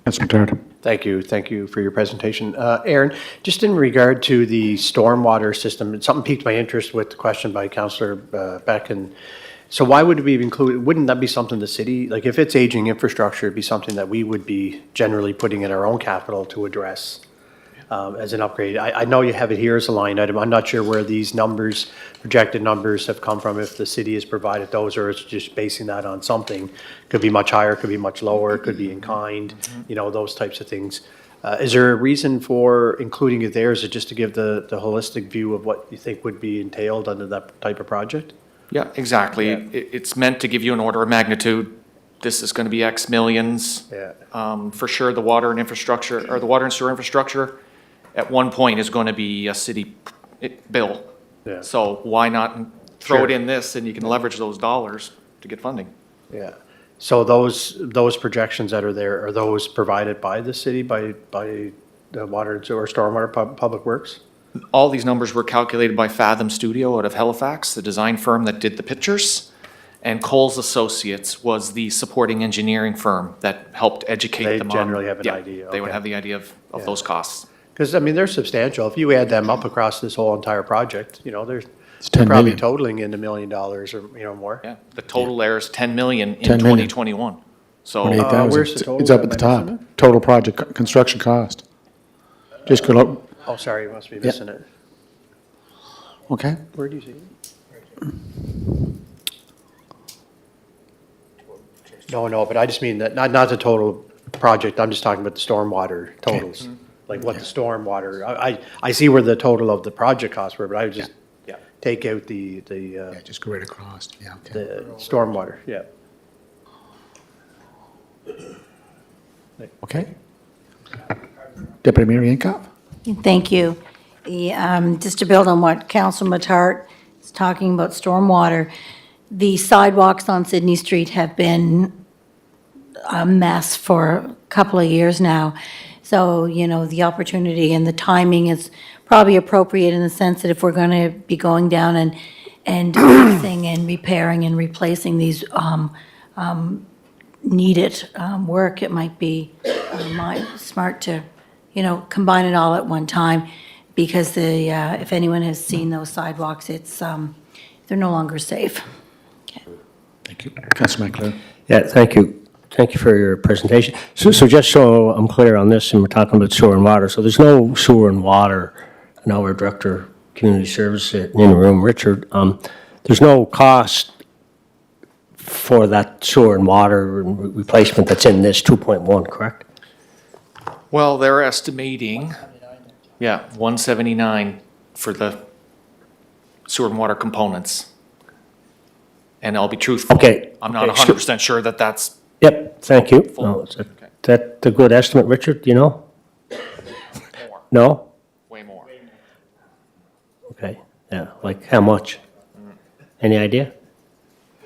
Councillor Tartar. Thank you for your presentation. Aaron, just in regard to the stormwater system, something piqued my interest with the question by Councillor Beck. And so why would we include, wouldn't that be something the city, like if it's aging infrastructure, it'd be something that we would be generally putting in our own capital to address as an upgrade? I know you have it here as a line item. I'm not sure where these numbers, projected numbers have come from, if the city has provided those or it's just basing that on something. Could be much higher, could be much lower, could be in kind, those types of things. Is there a reason for including it there? Is it just to give the holistic view of what you think would be entailed under that type of project? Yeah, exactly. It's meant to give you an order of magnitude. This is going to be X millions. Yeah. For sure, the water and infrastructure, or the water and sewer infrastructure, at one point is going to be a city bill. Yeah. So why not throw Sure. it in this, and you can leverage those dollars to get funding? Yeah. So those projections that are there, are those provided by the city, by the water or stormwater public works? All these numbers were calculated by Fathom Studio out of Halifax, the design firm that did the pictures. And Coles Associates was the supporting engineering firm that helped educate They them on. generally have an Yeah, idea, They would okay. have the idea of Yeah. those costs. Because, I mean, they're substantial. If you add them up across this whole entire project, they're 10 probably million. totaling in $1 million or, more. Yeah, the total there is 10 million in 10 million. 2021. So, 28,000. where's the total? It's up at the Am I top. Total project, construction cost. Just go up. Oh, sorry, you must be missing it. Okay. Where do you see it? No, but I just mean that, not the total project, I'm just talking about the stormwater totals. Like what the stormwater, I see where the total of the project costs were, but I would just take out the Just go right across. Yeah, okay. the stormwater, yeah. Okay. Deputy Mayor Yankoff? Thank you. Just to build on what Councilor Matart is talking about stormwater, the sidewalks on Sydney Street have been a mess for a couple of years now. So, the opportunity and the timing is probably appropriate in the sense that if we're going to be going down and fixing and repairing and replacing these needed work, it might be smart to, combine it all at one time, because if anyone has seen those sidewalks, they're no longer safe. Thank you. Councillor McLeod? Yeah, thank you. Thank you for your presentation. So just so I'm clear on this, and we're talking about sewer and water, so there's no sewer and water. Now our Director of Community Service in the room, Richard, there's no cost for that sewer and water replacement that's in this 2.1, correct? well, they're estimating, 179 for the sewer and water components. And I'll be truthful. Okay. I'm not Okay, 100% sure that that's, Yep, thank you. No, is that a good estimate, Richard, do you know? more, No? way more. Okay, yeah, like how much? Any idea?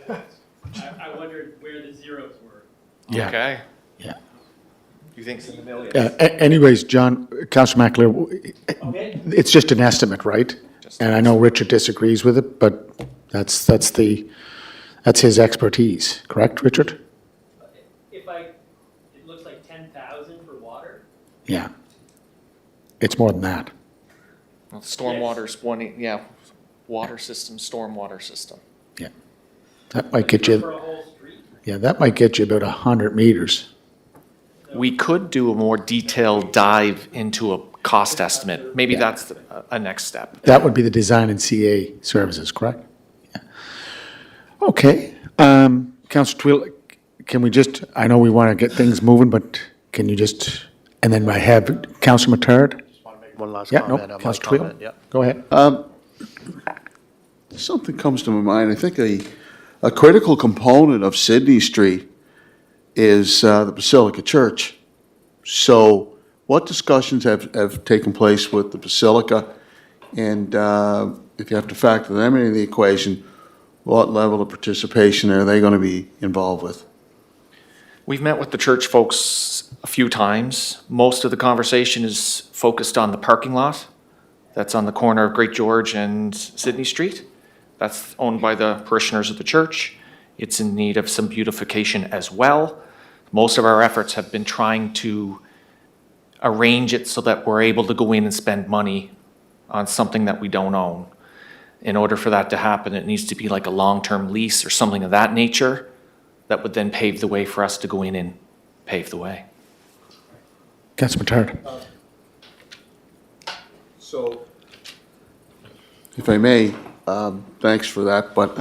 I wondered where the zeros were. Yeah. Okay. Yeah. You think it's in the millions? Anyways, John, Councillor McLeod, it's just an estimate, right? And I know Richard disagrees with it, but that's his expertise, correct, Richard? It looks like 10,000 for water. Yeah. It's more than that. Well, stormwater's water system, stormwater system. Yeah. That might get you, yeah, that might get you about 100 meters. We could do a more detailed dive into a cost estimate. Maybe that's a next step. That would be the design and CA services, correct? Yeah. Okay. Councillor Twill, can we just, I know we want to get things moving, but can you just, and then I have Councillor Matard? One last Yeah, comment no, on my Councillor Twill, comment, yeah. go ahead. Something comes to my mind. I think a critical component of Sydney Street is the Basilica Church. So what discussions have taken place with the Basilica? And if you have to factor them into the equation, what level of participation are they going to be involved with? We've met with the church folks a few times. Most of the conversation is focused on the parking lot that's on the corner of Great George and Sydney Street. That's owned by the parishioners of the church. It's in need of some beautification as well. Most of our efforts have been trying to arrange it so that we're able to go in and spend money on something that we don't own. In order for that to happen, it needs to be like a long-term lease or something of that nature that would then pave the way for us to go in and pave the way. Councillor Matard. So, if I may, thanks for that, but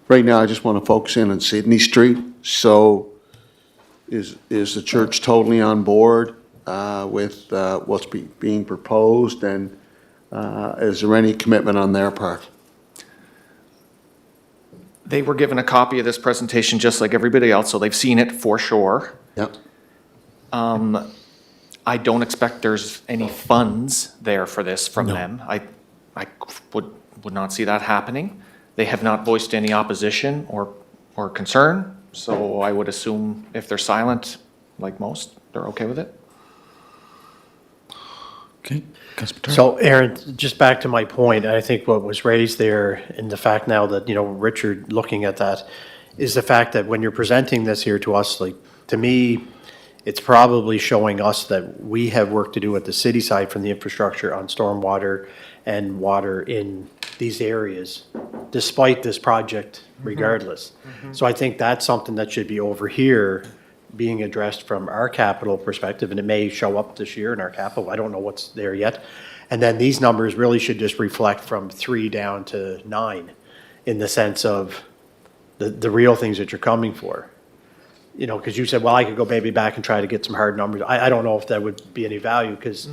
right now I just want to focus in on Sydney Street. So is the church totally on board with what's being proposed, and is there any commitment on their part? They were given a copy of this presentation just like everybody else, so they've seen it for sure. Yep. I don't expect there's any funds there for this from them. I would not see that happening. They have not voiced any opposition or concern, so I would assume if they're silent, like most, they're okay with it. Okay. So Aaron, just back to my point, I think what was raised there in the fact now that, Richard looking at that is the fact that when you're presenting this here to us, like, to me, it's probably showing us that we have work to do at the city side from the infrastructure on stormwater and water in these areas, despite this project regardless. So I think that's something that should be over here being addressed from our capital perspective, and it may show up this year in our capital. I don't know what's there yet. And then these numbers really should just reflect from 3 down to 9 in the sense of the real things that you're coming for. Because you said, well, I could go maybe back and try to get some hard numbers. I don't know if that would be any value because,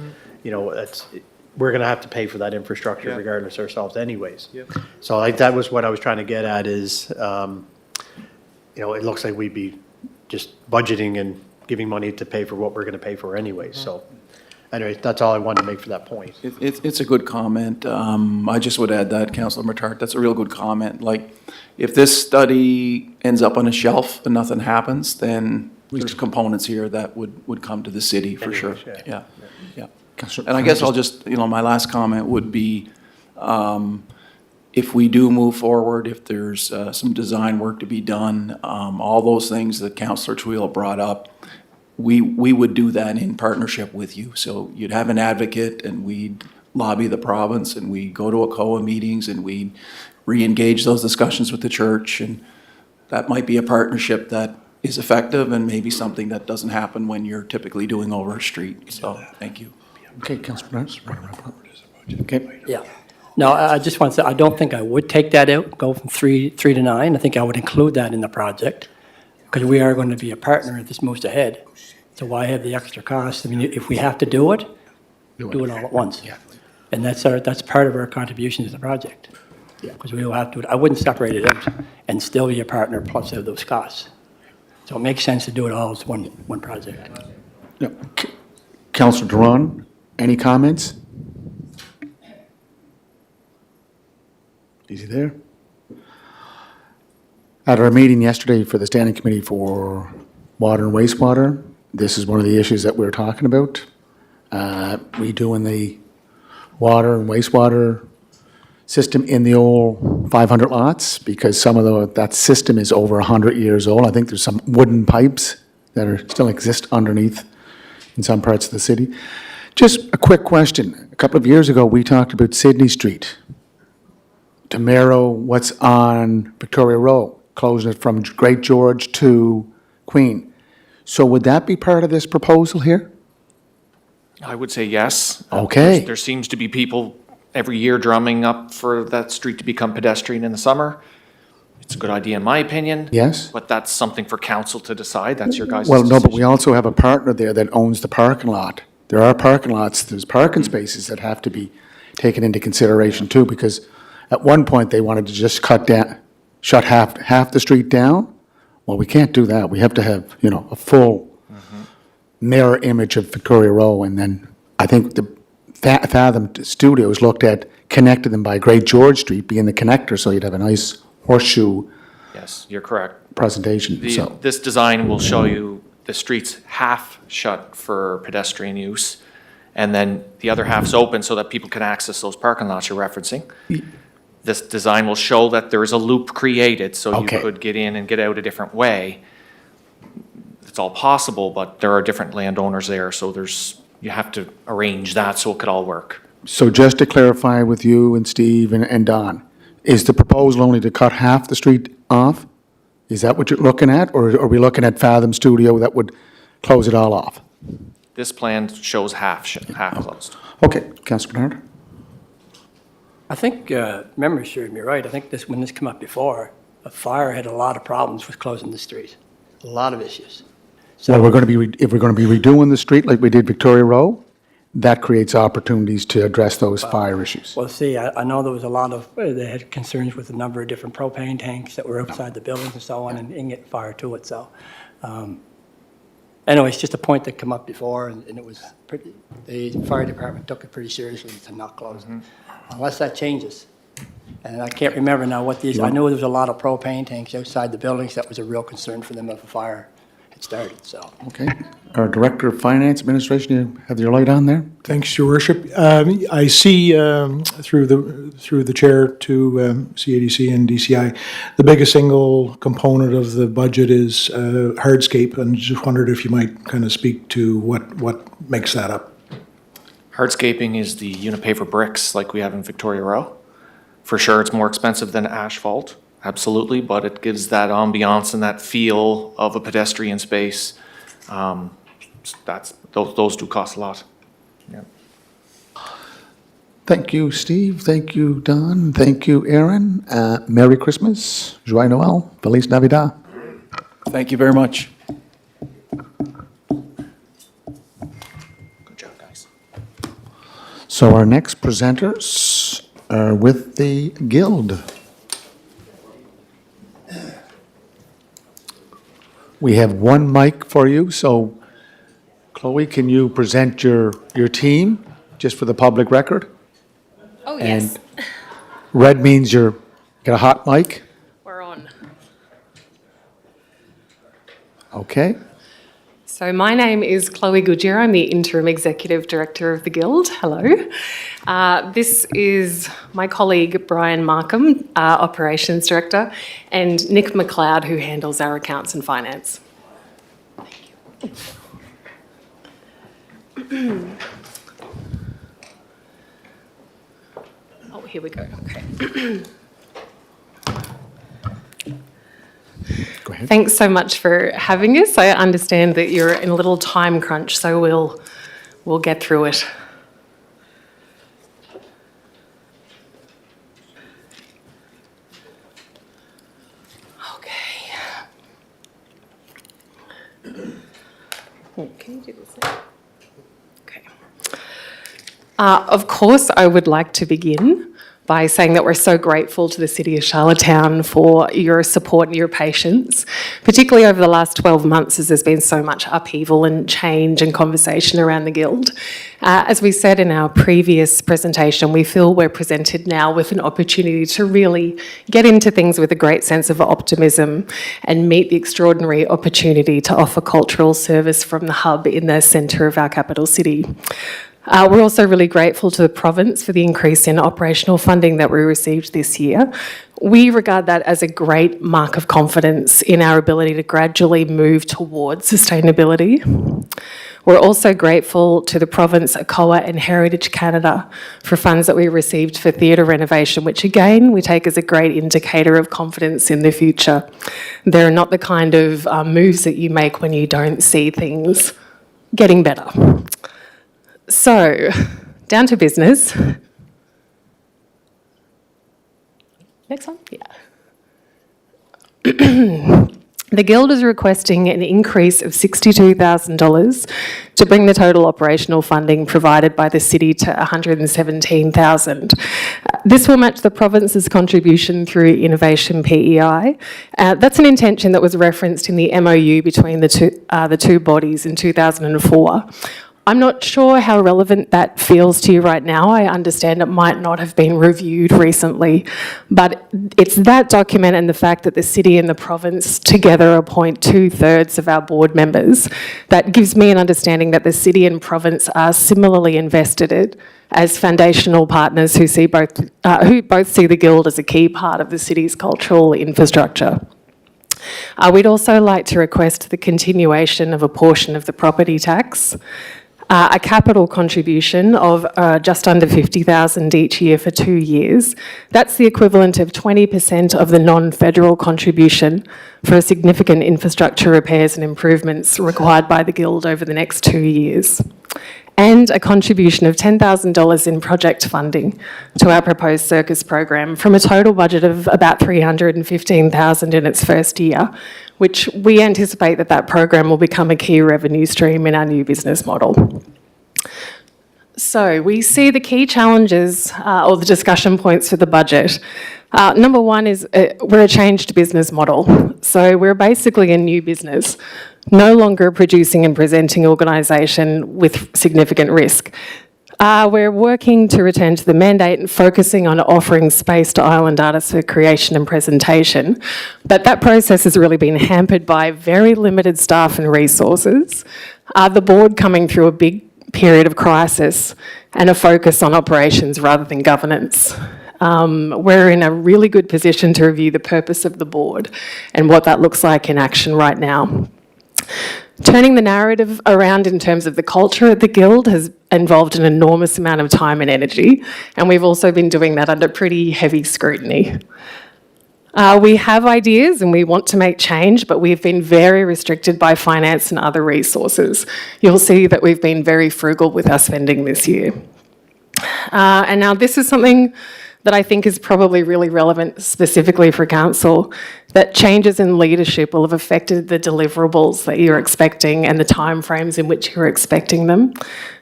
we're going to have to pay for that infrastructure regardless ourselves anyways. So that was what I was trying to get at is, it looks like we'd be just budgeting and giving money to pay for what we're going to pay for anyways. So anyway, that's all I wanted to make for that point. It's a good comment. I just would add that, Councillor Matart, that's a real good comment. Like, if this study ends up on a shelf and nothing happens, then there's components here that would come to the city for sure. Yeah. And I guess I'll just, my last comment would be, if we do move forward, if there's some design work to be done, all those things that Councillor Tweel brought up, we would do that in partnership with you. So you'd have an advocate and we'd lobby the province and we go to ACOA meetings and we re-engage those discussions with the church. And that might be a partnership that is effective and maybe something that doesn't happen when you're typically doing over a street. So, thank you. Okay, Councillor Burns. Okay. Yeah. No, I just want to say, I don't think I would take that out, go from 3 to 9. I think I would include that in the project because we are going to be a partner if this moves ahead. So why have the extra cost? I mean, if we have to do it, do it all at once. Yeah. And that's part of our contribution to the project. Because we will have to, I wouldn't separate it out and still be a partner plus have those costs. So it makes sense to do it all as one project. Yeah. Councillor Duran, any comments? Is he there? At our meeting yesterday for the Standing Committee for Water and Wastewater, this is one of the issues that we're talking about. Redoing the water and wastewater system in the old 500 lots because some of that system is over 100 years old. I think there's some wooden pipes that still exist underneath in some parts of the city. Just a quick question. A couple of years ago, we talked about Sydney Street to mirror what's on Victoria Road, closing it from Great George to Queen. So would that be part of this proposal here? I would say yes. Okay. There seems to be people every year drumming up for that street to become pedestrian in the summer. It's a good idea in my opinion. Yes. But that's something for council to decide. That's your guys' Well, no, decision. but we also have a partner there that owns the parking lot. There are parking lots, there's parking spaces that have to be taken into consideration too, because at one point they wanted to just shut half the street down. Well, we can't do that. We have to have, a full mirror image of Victoria Row. And then I think the Fathom Studios looked at connecting them by Great George Street being the connector, so you'd have a nice horseshoe Yes, you're correct. presentation, so. This design will show you the streets half shut for pedestrian use, and then the other half's open so that people can access those parking lots you're referencing. This design will show that there is a loop created, so you Okay. could get in and get out a different way. It's all possible, but there are different landowners there, so you have to arrange that so it could all work. So just to clarify with you and Steve and Don, is the proposal only to cut half the street off? Is that what you're looking at, or are we looking at Fathom Studio that would close it all off? This plan shows half closed. Okay, Councillor Bernard? I think, memory serves me right, I think when this came up before, a fire had a lot of problems with closing the street, a lot of issues. Well, if we're going to be redoing the street like we did Victoria Row, that creates opportunities to address those fire issues. Well, see, I know there was a lot of, they had concerns with a number of different propane tanks that were outside the buildings and so on, and get fire to it, so. Anyway, it's just a point that came up before, and it was pretty, the fire department took it pretty seriously to not close it, unless that changes. And I can't remember now what these, I knew there was a lot of propane tanks outside the buildings, that was a real concern for them if a fire had started, so. Okay. Our Director of Finance Administration, you have your light on there? Thanks, Your Worship. I see through the chair to CADC and DCI, the biggest single component of the budget is hardscape, and just wondered if you might kind of speak to what makes that up. Hardscaping is the Unipaver bricks like we have in Victoria Row. For sure, it's more expensive than asphalt, absolutely, but it gives that ambiance and that feel of a pedestrian space. Those do cost a lot. Yeah. Thank you, Steve. Thank you, Don. Thank you, Aaron. Merry Christmas. Joyeux Noël. Feliz Navidad. Thank you very much. Good job, guys. So our next presenters are with the Guild. We have one mic for you, so Chloe, can you present your team, just for the public record? Oh, yes. And red means you're got a hot mic. We're on. Okay. So my name is Chloe Goodyear. I'm the Interim Executive Director of the Guild. Hello. This is my colleague Brian Markham, Operations Director, and Nick McLeod, who handles our accounts and finance. Thank you. Oh, here we go. Okay. Go ahead. Thanks so much for having us. I understand that you're in a little time crunch, so we'll get through it. Okay. Can you do this now? Okay. Of course, I would like to begin by saying that we're so grateful to the City of Charlottetown for your support and your patience, particularly over the last 12 months as there's been so much upheaval and change and conversation around the Guild. As we said in our previous presentation, we feel we're presented now with an opportunity to really get into things with a great sense of optimism and meet the extraordinary opportunity to offer cultural service from the hub in the centre of our capital city. We're also really grateful to the province for the increase in operational funding that we received this year. We regard that as a great mark of confidence in our ability to gradually move towards sustainability. We're also grateful to the province, ACOA and Heritage Canada for funds that we received for theatre renovation, which again we take as a great indicator of confidence in the future. They're not the kind of moves that you make when you don't see things getting better. So, down to business. Next one, yeah. The Guild is requesting an increase of $62,000 to bring the total operational funding provided by the City to $117,000. This will match the province's contribution through Innovation PEI. That's an intention that was referenced in the MOU between the two bodies in 2004. I'm not sure how relevant that feels to you right now. I understand it might not have been reviewed recently, but it's that document and the fact that the city and the province together appoint 2/3 of our board members that gives me an understanding that the city and province are similarly invested as foundational partners who both see the Guild as a key part of the city's cultural infrastructure. We'd also like to request the continuation of a portion of the property tax, a capital contribution of just under $50,000 each year for 2 years. That's the equivalent of 20% of the non-federal contribution for significant infrastructure repairs and improvements required by the Guild over the next 2 years. And a contribution of $10,000 in project funding to our proposed circus program from a total budget of about $315,000 in its first year, which we anticipate that program will become a key revenue stream in our new business model. So we see the key challenges or the discussion points for the budget. Number one is we're a changed business model. So we're basically a new business, no longer a producing and presenting organisation with significant risk. We're working to return to the mandate and focusing on offering space to island artists for creation and presentation. But that process has really been hampered by very limited staff and resources, the board coming through a big period of crisis and a focus on operations rather than governance. We're in a really good position to review the purpose of the board and what that looks like in action right now. Turning the narrative around in terms of the culture at the Guild has involved an enormous amount of time and energy, and we've also been doing that under pretty heavy scrutiny. We have ideas and we want to make change, but we've been very restricted by finance and other resources. You'll see that we've been very frugal with our spending this year. And now this is something that I think is probably really relevant specifically for council, that changes in leadership will have affected the deliverables that you're expecting and the timeframes in which you're expecting them.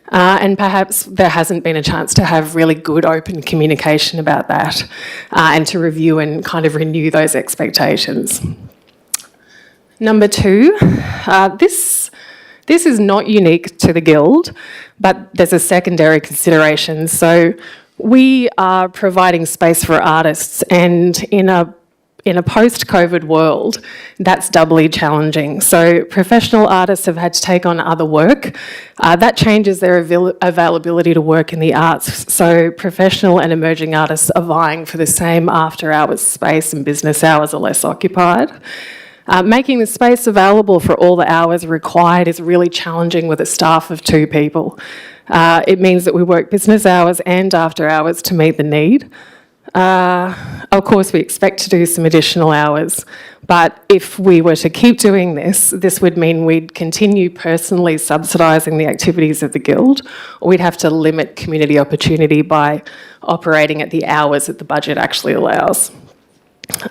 And perhaps there hasn't been a chance to have really good open communication about that and to review and kind of renew those expectations. Number two, this is not unique to the Guild, but there's a secondary consideration. So we are providing space for artists, and in a post-COVID world, that's doubly challenging. So professional artists have had to take on other work. That changes their availability to work in the arts. So professional and emerging artists are vying for the same after-hours space, and business hours are less occupied. Making the space available for all the hours required is really challenging with a staff of 2 people. It means that we work business hours and after hours to meet the need. Of course, we expect to do some additional hours, but if we were to keep doing this would mean we'd continue personally subsidising the activities of the Guild, or we'd have to limit community opportunity by operating at the hours that the budget actually allows.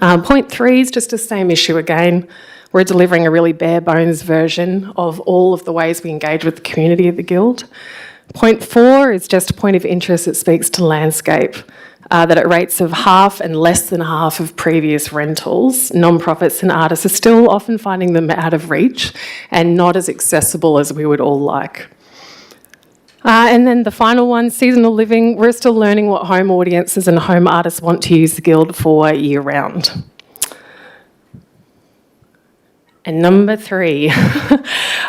Point 3 is just the same issue again. We're delivering a really bare bones version of all of the ways we engage with the community of the Guild. Point 4 is just a point of interest that speaks to landscape, that at rates of half and less than half of previous rentals, non-profits and artists are still often finding them out of reach and not as accessible as we would all like. And then the final one, seasonal living. We're still learning what home audiences and home artists want to use the Guild for year-round. And number 3,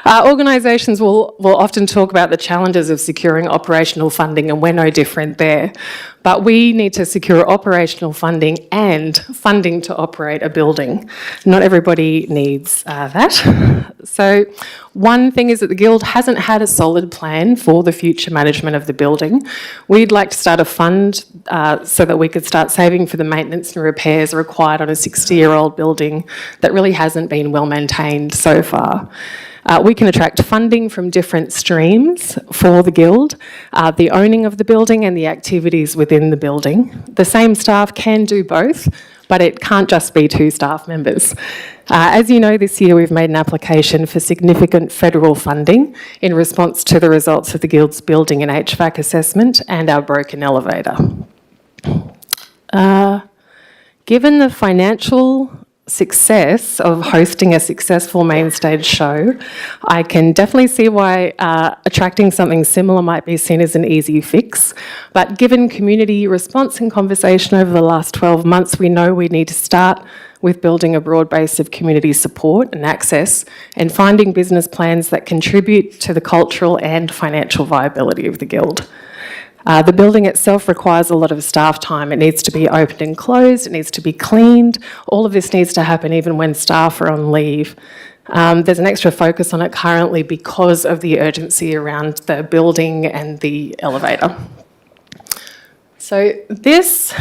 organisations will often talk about the challenges of securing operational funding, and we're no different there. But we need to secure operational funding and funding to operate a building. Not everybody needs that. So one thing is that the Guild hasn't had a solid plan for the future management of the building. We'd like to start a fund so that we could start saving for the maintenance and repairs required on a 60-year-old building that really hasn't been well maintained so far. We can attract funding from different streams for the Guild, the owning of the building and the activities within the building. The same staff can do both, but it can't just be 2 staff members. As you know, this year we've made an application for significant federal funding in response to the results of the Guild's building and HVAC assessment and our broken elevator. Given the financial success of hosting a successful main stage show, I can definitely see why attracting something similar might be seen as an easy fix. But given community response and conversation over the last 12 months, we know we need to start with building a broad base of community support and access and finding business plans that contribute to the cultural and financial viability of the Guild. The building itself requires a lot of staff time. It needs to be opened and closed, it needs to be cleaned. All of this needs to happen even when staff are on leave. There's an extra focus on it currently because of the urgency around the building and the elevator. So this,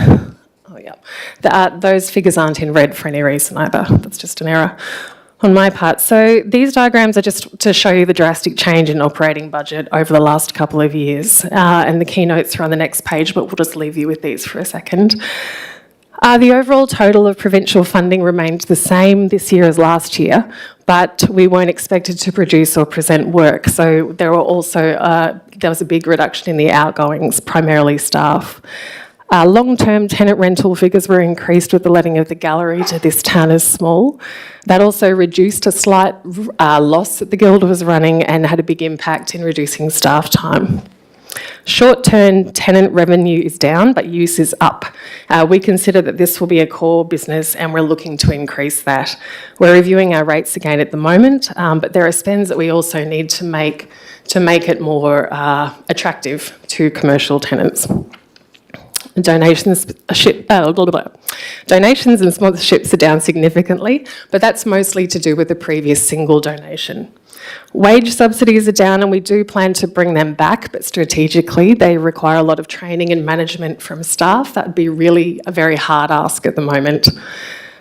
those figures aren't in red for any reason either. That's just an error on my part. So these diagrams are just to show you the drastic change in operating budget over the last couple of years. And the keynotes are on the next page, but we'll just leave you with these for a second. The overall total of provincial funding remained the same this year as last year, but we weren't expected to produce or present work. So there was a big reduction in the outgoings, primarily staff. Long-term tenant rental figures were increased with the letting of the gallery to This Town is Small. That also reduced a slight loss that the Guild was running and had a big impact in reducing staff time. Short-term tenant revenue is down, but use is up. We consider that this will be a core business and we're looking to increase that. We're reviewing our rates again at the moment, but there are spends that we also need to make it more attractive to commercial tenants. Donations and sponsorships are down significantly, but that's mostly to do with the previous single donation. Wage subsidies are down and we do plan to bring them back, but strategically they require a lot of training and management from staff. That would be really a very hard ask at the moment.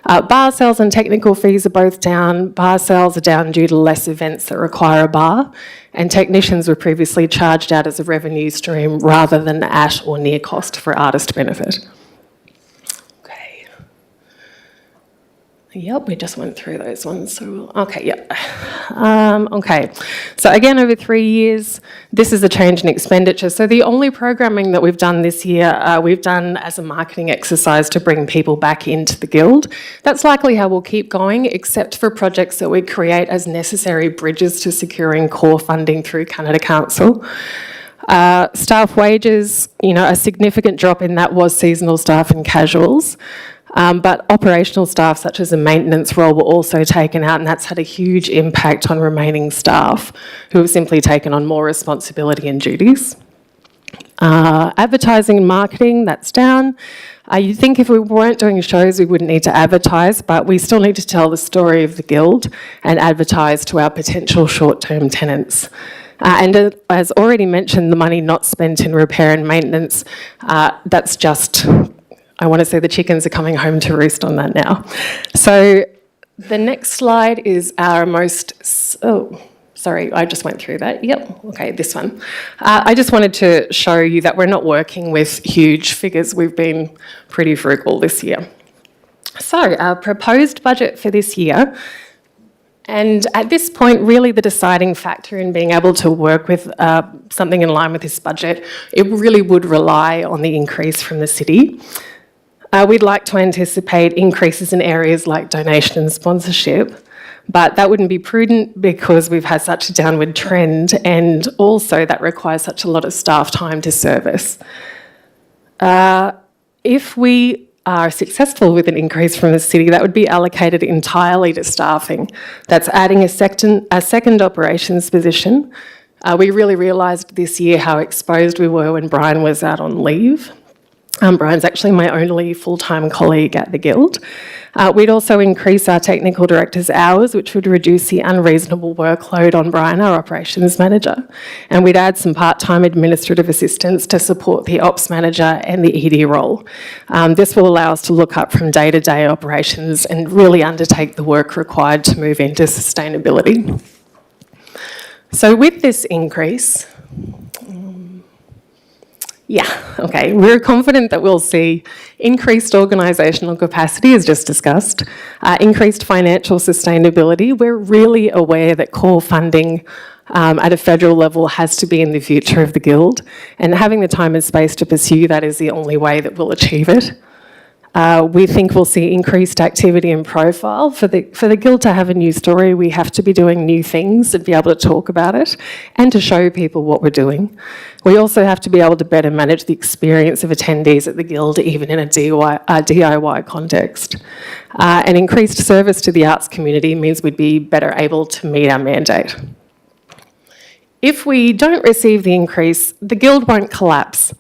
Bar sales and technical fees are both down. Bar sales are down due to less events that require a bar, and technicians were previously charged out as a revenue stream rather than at or near cost for artist benefit. Okay. Yep, we just went through those ones. So, okay, yep. Okay, so again, over 3 years, this is a change in expenditure. So the only programming that we've done this year, we've done as a marketing exercise to bring people back into the Guild. That's likely how we'll keep going, except for projects that we create as necessary bridges to securing core funding through Canada Council. Staff wages, a significant drop in that was seasonal staff and casuals. But operational staff, such as a maintenance role, were also taken out, and that's had a huge impact on remaining staff who have simply taken on more responsibility and duties. Advertising and marketing, that's down. You'd think if we weren't doing shows, we wouldn't need to advertise, but we still need to tell the story of the Guild and advertise to our potential short-term tenants. And as already mentioned, the money not spent in repair and maintenance, that's just... I want to say the chickens are coming home to roost on that now. So the next slide is our sorry, I just went through that. Yep, okay, this one. I just wanted to show you that we're not working with huge figures. We've been pretty frugal this year. So our proposed budget for this year, and at this point, really the deciding factor in being able to work with something in line with this budget, it really would rely on the increase from the city. We'd like to anticipate increases in areas like donation and sponsorship, but that wouldn't be prudent because we've had such a downward trend, and also that requires such a lot of staff time to service. If we are successful with an increase from the city, that would be allocated entirely to staffing. That's adding a second operations position. We really realised this year how exposed we were when Brian was out on leave. Brian's actually my only full-time colleague at the Guild. We'd also increase our technical director's hours, which would reduce the unreasonable workload on Brian, our operations manager. And we'd add some part-time administrative assistants to support the ops manager and the ED role. This will allow us to look up from day-to-day operations and really undertake the work required to move into sustainability. So with this increase, we're confident that we'll see increased organisational capacity, as just discussed, increased financial sustainability. We're really aware that core funding at a federal level has to be in the future of the Guild, and having the time and space to pursue that is the only way that we'll achieve it. We think we'll see increased activity and profile. For the Guild to have a new story, we have to be doing new things and be able to talk about it and to show people what we're doing. We also have to be able to better manage the experience of attendees at the Guild, even in a DIY context. An increased service to the arts community means we'd be better able to meet our mandate. If we don't receive the increase, the Guild won't collapse.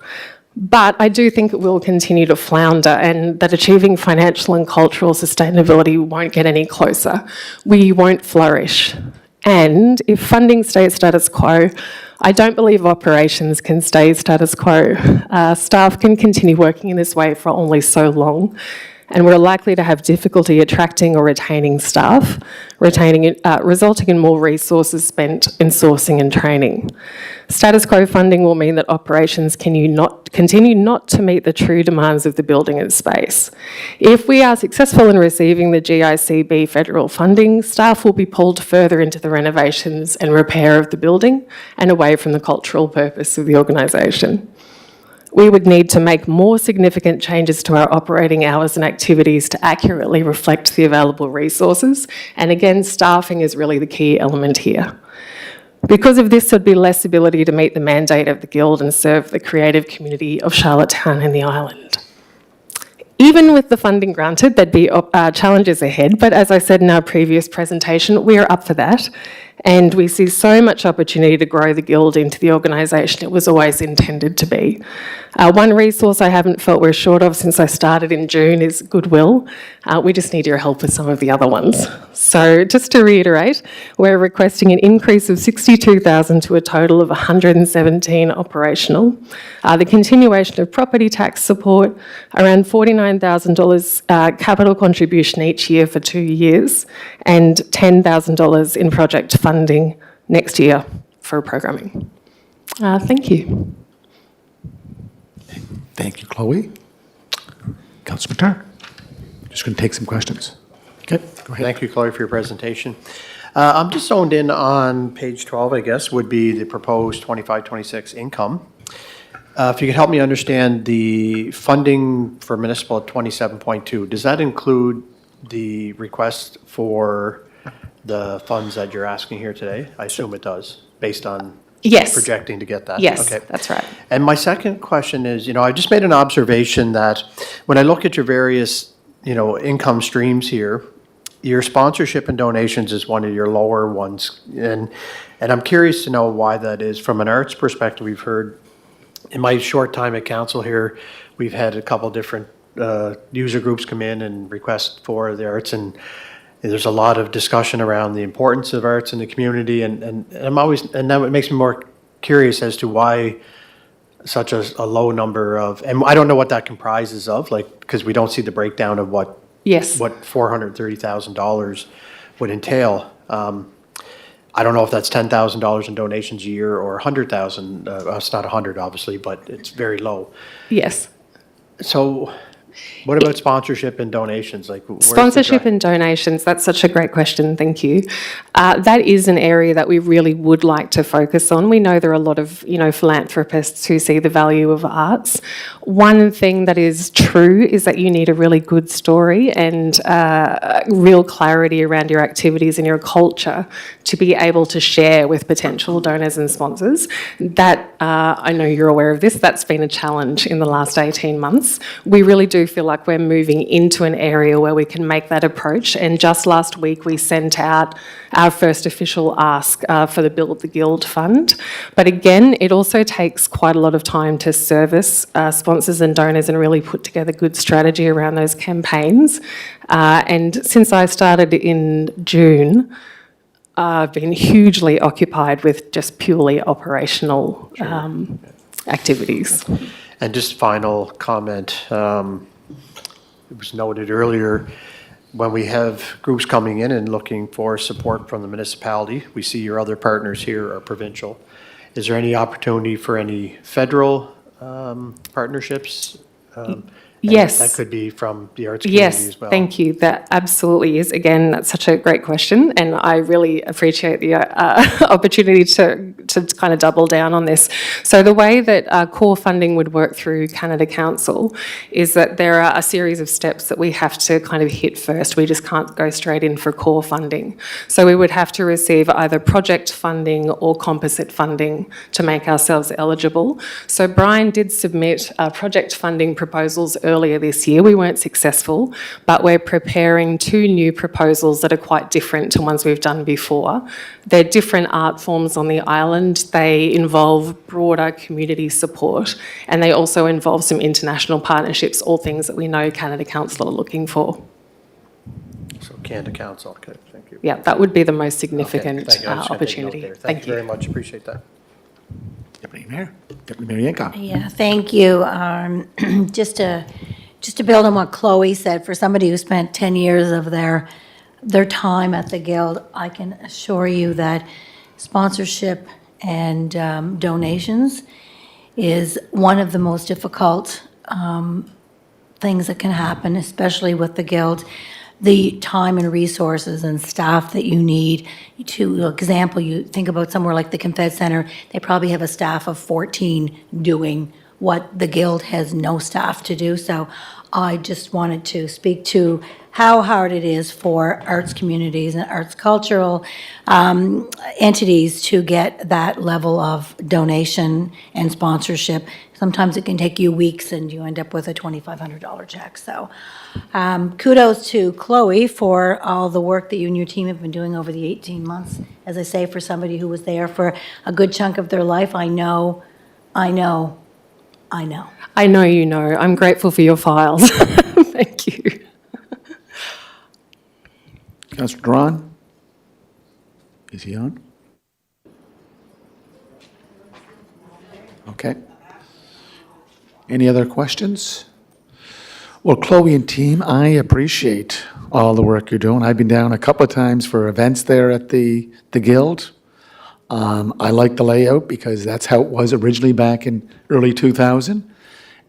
But I do think it will continue to flounder, and that achieving financial and cultural sustainability won't get any closer. We won't flourish. And if funding stays status quo, I don't believe operations can stay status quo. Staff can continue working in this way for only so long, and we're likely to have difficulty attracting or retaining staff, resulting in more resources spent in sourcing and training. Status quo funding will mean that operations continue not to meet the true demands of the building and space. If we are successful in receiving the GICB federal funding, staff will be pulled further into the renovations and repair of the building and away from the cultural purpose of the organisation. We would need to make more significant changes to our operating hours and activities to accurately reflect the available resources. And again, staffing is really the key element here. Because of this, there'd be less ability to meet the mandate of the Guild and serve the creative community of Charlottetown and the island. Even with the funding granted, there'd be challenges ahead, but as I said in our previous presentation, we are up for that. And we see so much opportunity to grow the Guild into the organisation it was always intended to be. One resource I haven't felt we're short of since I started in June is goodwill. We just need your help with some of the other ones. So just to reiterate, we're requesting an increase of $62,000 to a total of $117 operational. The continuation of property tax support, around $49,000 capital contribution each year for 2 years, and $10,000 in project funding next year for programming. Thank you. Thank you, Chloe. Councillor McTarr. Just going to take some questions. Okay, go ahead. Thank you, Chloe, for your presentation. I'm just zoned in on page 12, I guess, would be the proposed 25-26 income. If you could help me understand the funding for municipal at 27.2, does that include the request for the funds that you're asking here today? I assume it does, based on Yes. projecting to get that. Yes, Okay. that's right. And my second question is, I just made an observation that when I look at your various, income streams here, your sponsorship and donations is one of your lower ones. And I'm curious to know why that is. From an arts perspective, we've heard, in my short time at council here, we've had a couple different user groups come in and request for the arts, and there's a lot of discussion around the importance of arts in the community, and now it makes me more curious as to why such a low number of, and I don't know what that comprises of, because we don't see the breakdown of what Yes. what $430,000 would entail. I don't know if that's $10,000 in donations a year or 100,000. It's not 100, obviously, but it's very low. Yes. So what about sponsorship and donations? Where's the Sponsorship drive? and donations, that's such a great question, thank you. That is an area that we really would like to focus on. We know there are a lot of, philanthropists who see the value of arts. One thing that is true is that you need a really good story and real clarity around your activities and your culture to be able to share with potential donors and sponsors. That, I know you're aware of this, that's been a challenge in the last 18 months. We really do feel like we're moving into an area where we can make that approach, and just last week we sent out our first official ask for the Build the Guild Fund. But again, it also takes quite a lot of time to service sponsors and donors and really put together good strategy around those campaigns. And since I started in June, I've been hugely occupied with just purely operational activities. And just final comment, it was noted earlier, when we have groups coming in and looking for support from the municipality, we see your other partners here are provincial. Is there any opportunity for any federal partnerships? And Yes. That could be from the arts community Yes, as well. thank you. That absolutely is. Again, that's such a great question, and I really appreciate the opportunity to kind of double down on this. So the way that core funding would work through Canada Council is that there are a series of steps that we have to kind of hit first. We just can't go straight in for core funding. So we would have to receive either project funding or composite funding to make ourselves eligible. So Brian did submit project funding proposals earlier this year. We weren't successful, but we're preparing 2 new proposals that are quite different to ones we've done before. They're different art forms on the island. They involve broader community support, and they also involve some international partnerships, all things that we know Canada Council are looking for. So Canada Council, okay, thank you. Yeah, that would be the most Okay, significant thank you. I was just gonna take note opportunity. there. Thank you very much, appreciate that. Deputy Mayor, Deputy Mayor Yankoff. Yeah, thank you. Just to build on what Chloe said, for somebody who spent 10 years of their time at the Guild, I can assure you that sponsorship and donations is one of the most difficult things that can happen, especially with the Guild. The time and resources and staff that you need to, example, you think about somewhere like the Confed Center, they probably have a staff of 14 doing what the Guild has no staff to do. So I just wanted to speak to how hard it is for arts communities and arts cultural entities to get that level of donation and sponsorship. Sometimes it can take you weeks and you end up with a $2,500 check. So kudos to Chloe for all the work that you and your team have been doing over the 18 months. As I say, for somebody who was there for a good chunk of their life, I know. I know you know. I'm grateful for your files. Thank you. Councillor Drawn? Is he on? Okay. Any other questions? Well, Chloe and team, I appreciate all the work you're doing. I've been down a couple of times for events there at the Guild. I like the layout because that's how it was originally back in early 2000,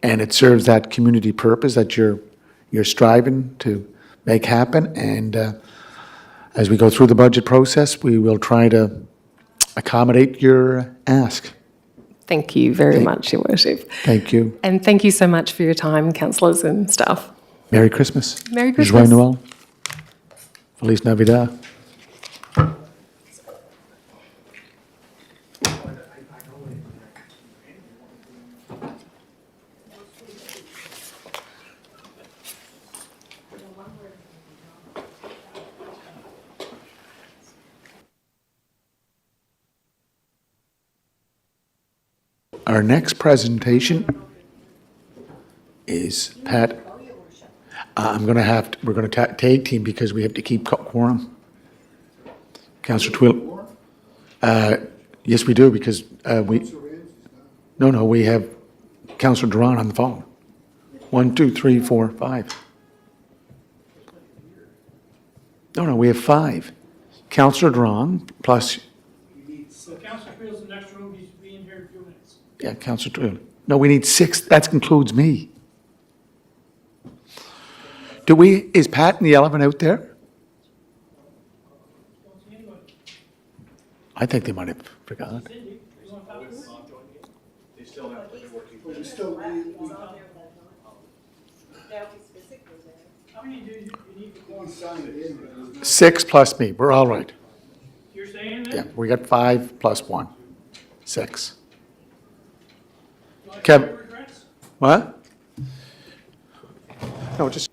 and it serves that community purpose that you're striving to make happen. And as we go through the budget process, we will try to accommodate your ask. Thank you very much, Your Worship. Thank you. And thank you so much for your time, councillors and staff. Merry Christmas. Merry Joyeux Christmas. Noël. Feliz Navidad. Our next presentation is Pat. We're going to tag team because we have to keep quorum. Councillor Twill. Yes, we do, because we have Councillor Duran on the phone. 1, 2, 3, 4, 5. No, we have 5. Councillor Duran plus. So Councillor Twill's in the next room, he's being here in a few minutes. Yeah, Councillor Twill. No, we need 6. That includes me. Is Pat and the elephant out there? I think they might have forgot. How many do you need for 6 plus me, we're all right. You're saying that? Yeah, we got 5 plus 1, 6. Kevin, what? No, just.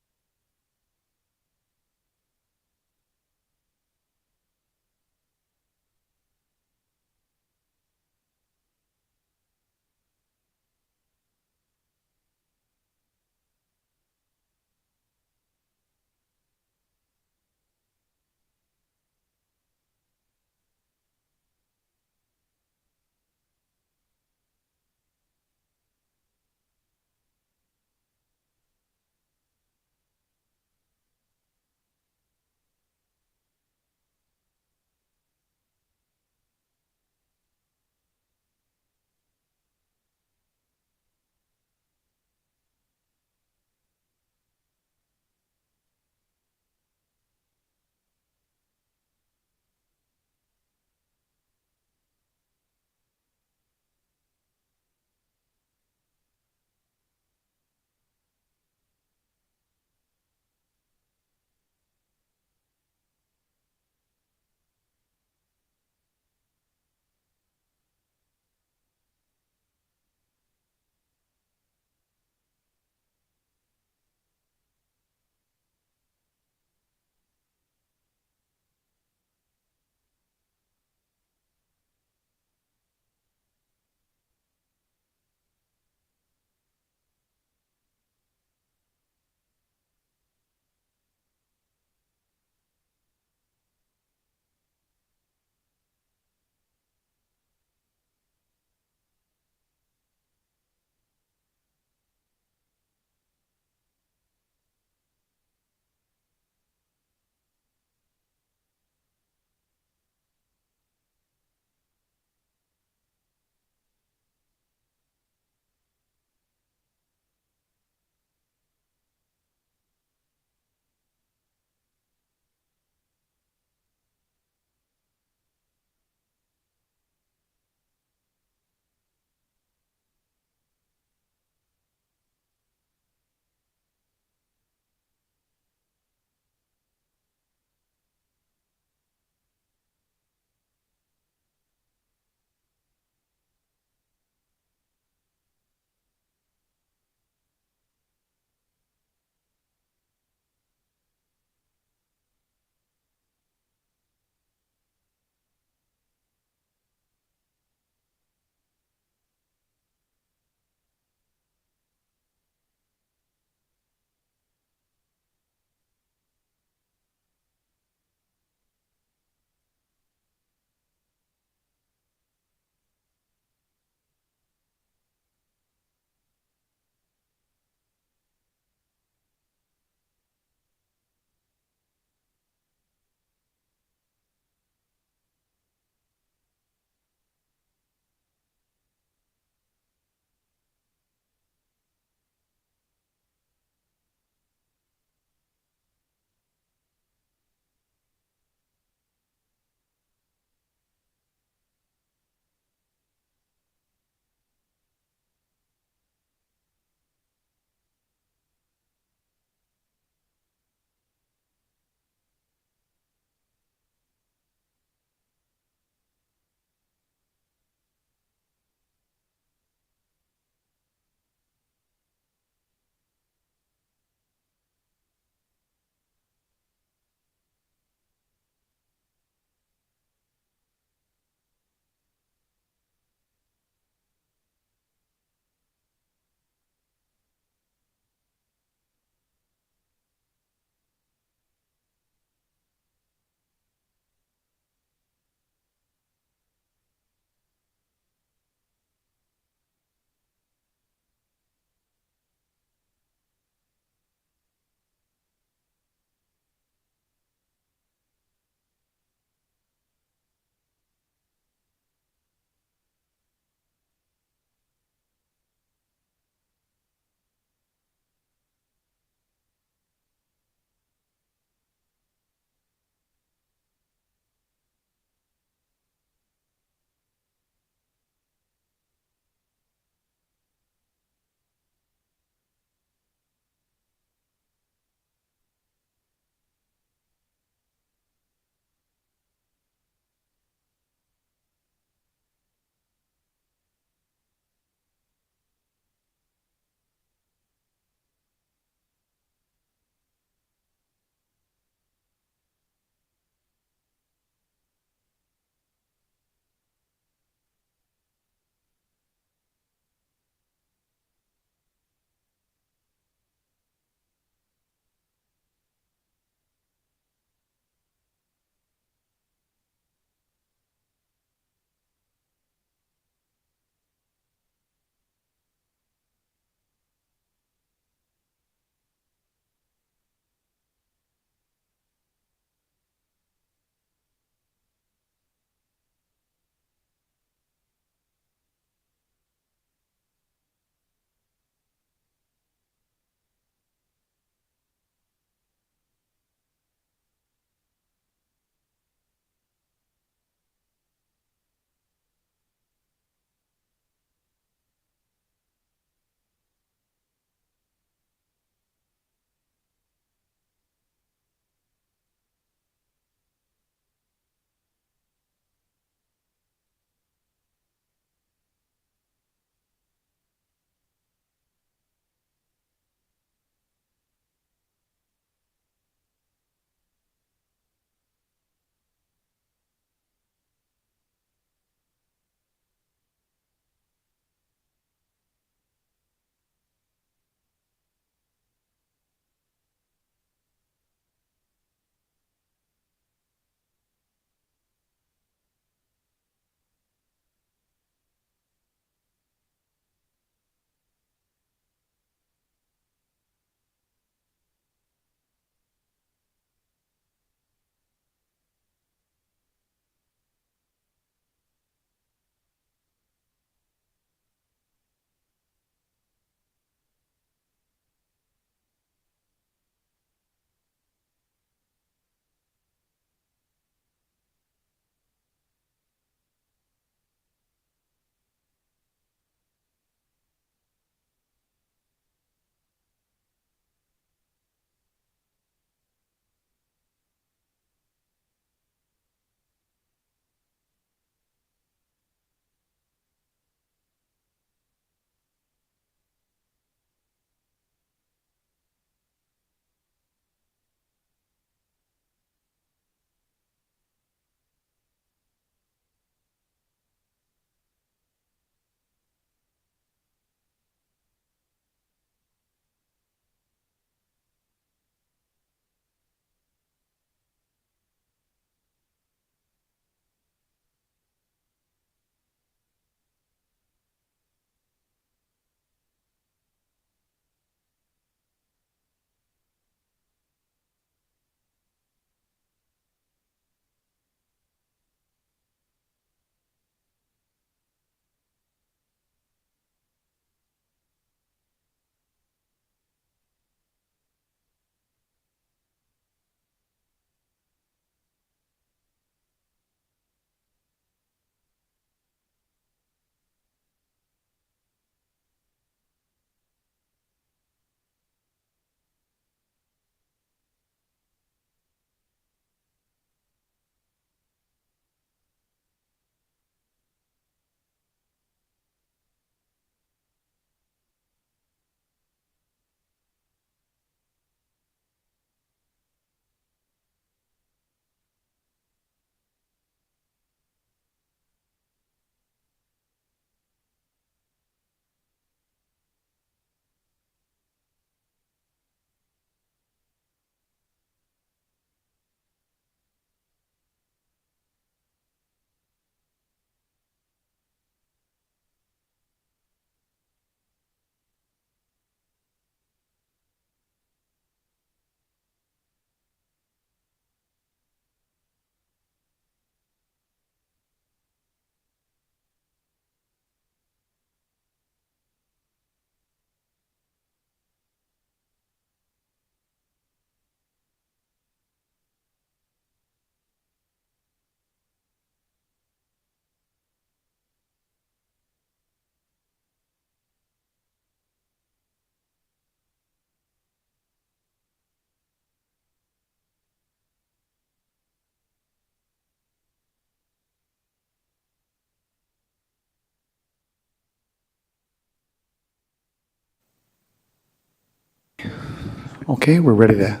Okay, we're ready to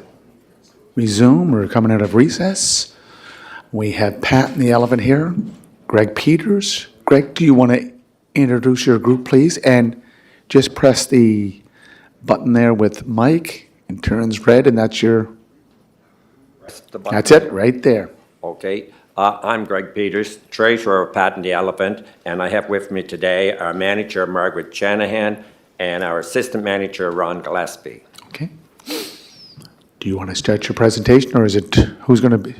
resume. We're coming out of recess. We have Pat and the Elephant here, Greg Peters. Greg, do you want to introduce your group, please? And just press the button there with Mike, and turns red, and that's your, that's it, right there. Okay. I'm Greg Peters, Treasurer of Pat and the Elephant, and I have with me today our manager, Margaret Shanahan, and our assistant manager, Ron Gillespie. Okay. Do you want to start your presentation, or is it, who's going to be?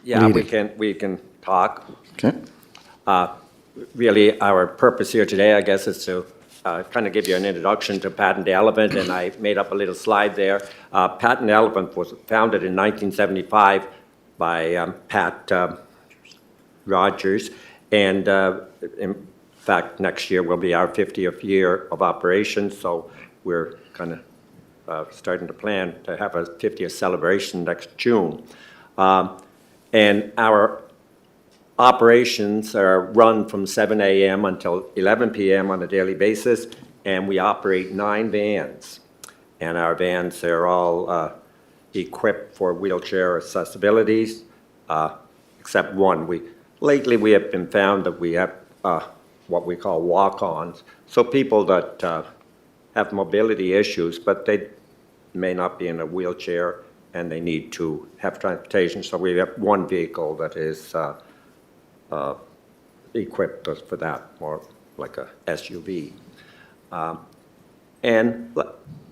Yeah, leading? we can talk. Okay. Really, our purpose here today, I guess, is to kind of give you an introduction to Pat and the Elephant, and I made up a little slide there. Pat and the Elephant was founded in 1975 by Pat Rogers, and in fact, next year will be our 50th year of operation, so we're kind of starting to plan to have a 50th celebration next June. And our operations are run from 7 a.m. until 11 p.m. on a daily basis, and we operate 9 vans. And our vans are all equipped for wheelchair accessibilities, except one. Lately, we have been found that we have what we call walk-ons. So people that have mobility issues, but they may not be in a wheelchair and they need to have transportation. So we have one vehicle that is equipped for that, more like a SUV. And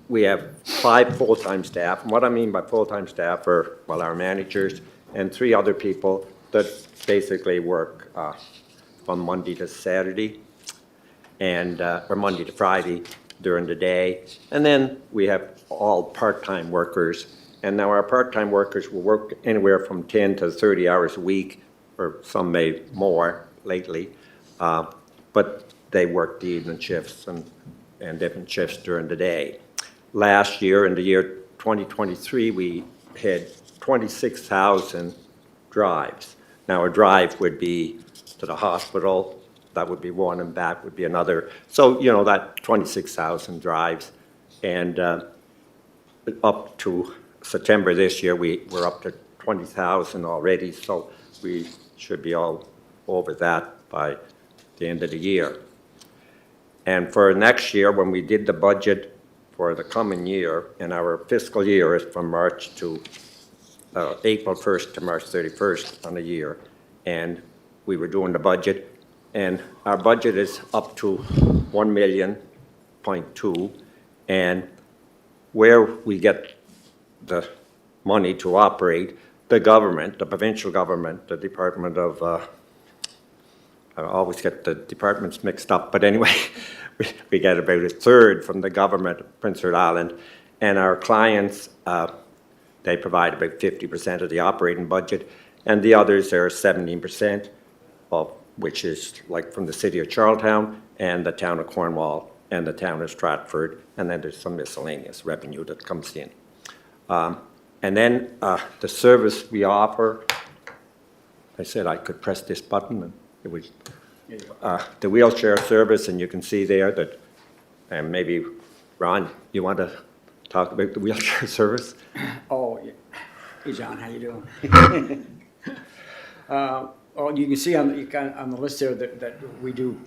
we have 5 full-time staff. And what I mean by full-time staff are, well, our managers and 3 other people that basically work from Monday to Saturday and or Monday to Friday during the day. And then we have all part-time workers. And now our part-time workers will work anywhere from 10 to 30 hours a week, or some may more lately. But they work the evening shifts and different shifts during the day. Last year, in the year 2023, we had 26,000 drives. Now, a drive would be to the hospital, that would be one, and back would be another. So, you know, that 26,000 drives. And up to September this year, we're up to 20,000 already, so we should be all over that by the end of the year. And for next year, when we did the budget for the coming year, and our fiscal year is from March to April 1st to March 31st on a year, and we were doing the budget, and our budget is up to 1.2 million, and where we get the money to operate, the government, the provincial government, the Department of, I always get the departments mixed up, but anyway, we get about 1/3 from the government of Prince Edward Island, and our clients, they provide about 50% of the operating budget, and the others are 17%, of which is like from the city of Charlottetown and the town of Cornwall and the town of Stratford, and then there's some miscellaneous revenue that comes in. And then the service we offer, I said I could press this button and it would, the wheelchair service, and you can see there that, and maybe Ron, you want to talk about the wheelchair service? Oh, yeah. Hey, John, how you doing? Well, you can see on the list there that we do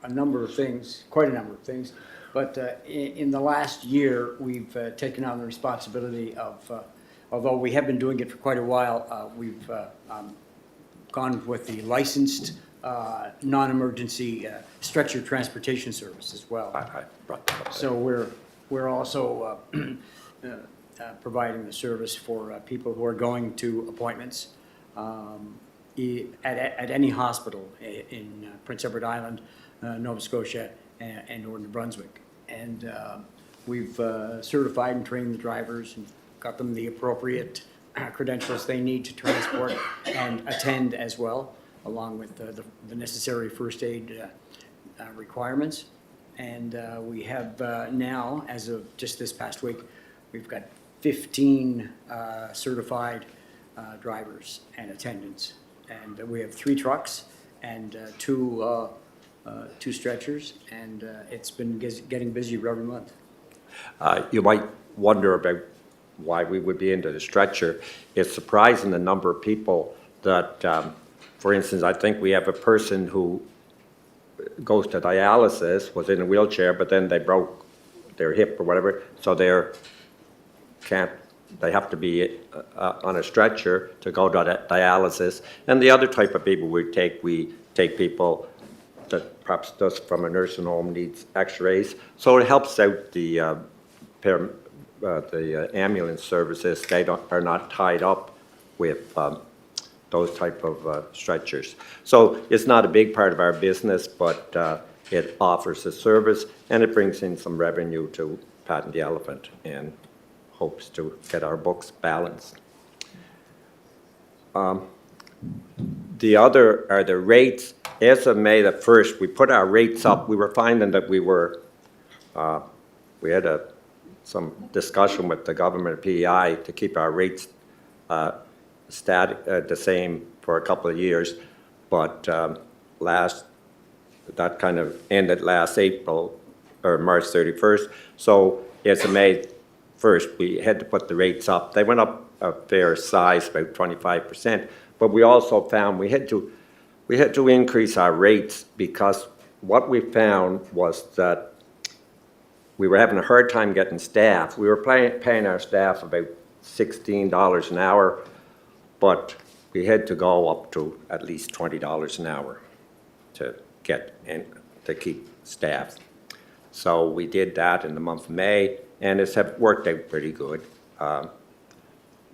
a number of things, quite a number of things. But in the last year, we've taken on the responsibility of, although we have been doing it for quite a while, we've gone with the licensed non-emergency stretcher transportation service as well. I brought that up. So we're also providing the service for people who are going to appointments at any hospital in Prince Edward Island, Nova Scotia, and or New Brunswick. And we've certified and trained the drivers and got them the appropriate credentials they need to transport and attend as well, along with the necessary first aid requirements. And we have now, as of just this past week, we've got 15 certified drivers and attendants. And we have 3 trucks and 2 stretchers, and it's been getting busier every month. You might wonder about why we would be into the stretcher. It's surprising the number of people that, for instance, I think we have a person who goes to dialysis, was in a wheelchair, but then they broke their hip or whatever, so they have to be on a stretcher to go to dialysis. And the other type of people we take people that perhaps just from a nursing home needs x-rays. So it helps out the ambulance services. They are not tied up with those type of stretchers. So it's not a big part of our business, but it offers a service and it brings in some revenue to Pat and the Elephant and hopes to get our books balanced. The other are the rates. As of May the 1st, we put our rates up. We were finding that we had some discussion with the government PEI to keep our rates the same for a couple of years, but that kind of ended last April or March 31st. So as of May 1st, we had to put the rates up. They went up a fair size, about 25%, but we also found we had to increase our rates because what we found was that we were having a hard time getting staff. We were paying our staff about $16 an hour, but we had to go up to at least $20 an hour to keep staff. So we did that in the month of May, and it's worked out pretty good.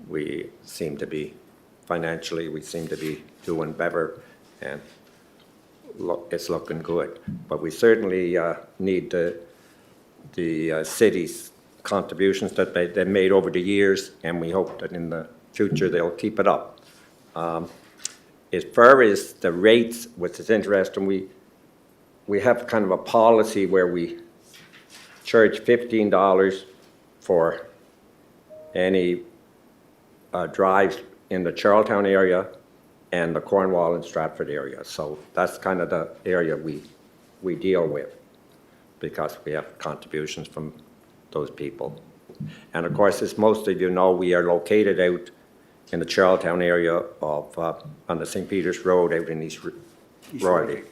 We seem to be, financially, we seem to be doing better, and it's looking good. But we certainly need the city's contributions that they made over the years, and we hope that in the future they'll keep it up. As far as the rates, which is interesting, we have kind of a policy where we charge $15 for any drives in the Charlottetown area and the Cornwall and Stratford area. So that's kind of the area we deal with because we have contributions from those people. And of course, as most of you know, we are located out in the Charlottetown area of on the St. Peter's Road out in East Royalty.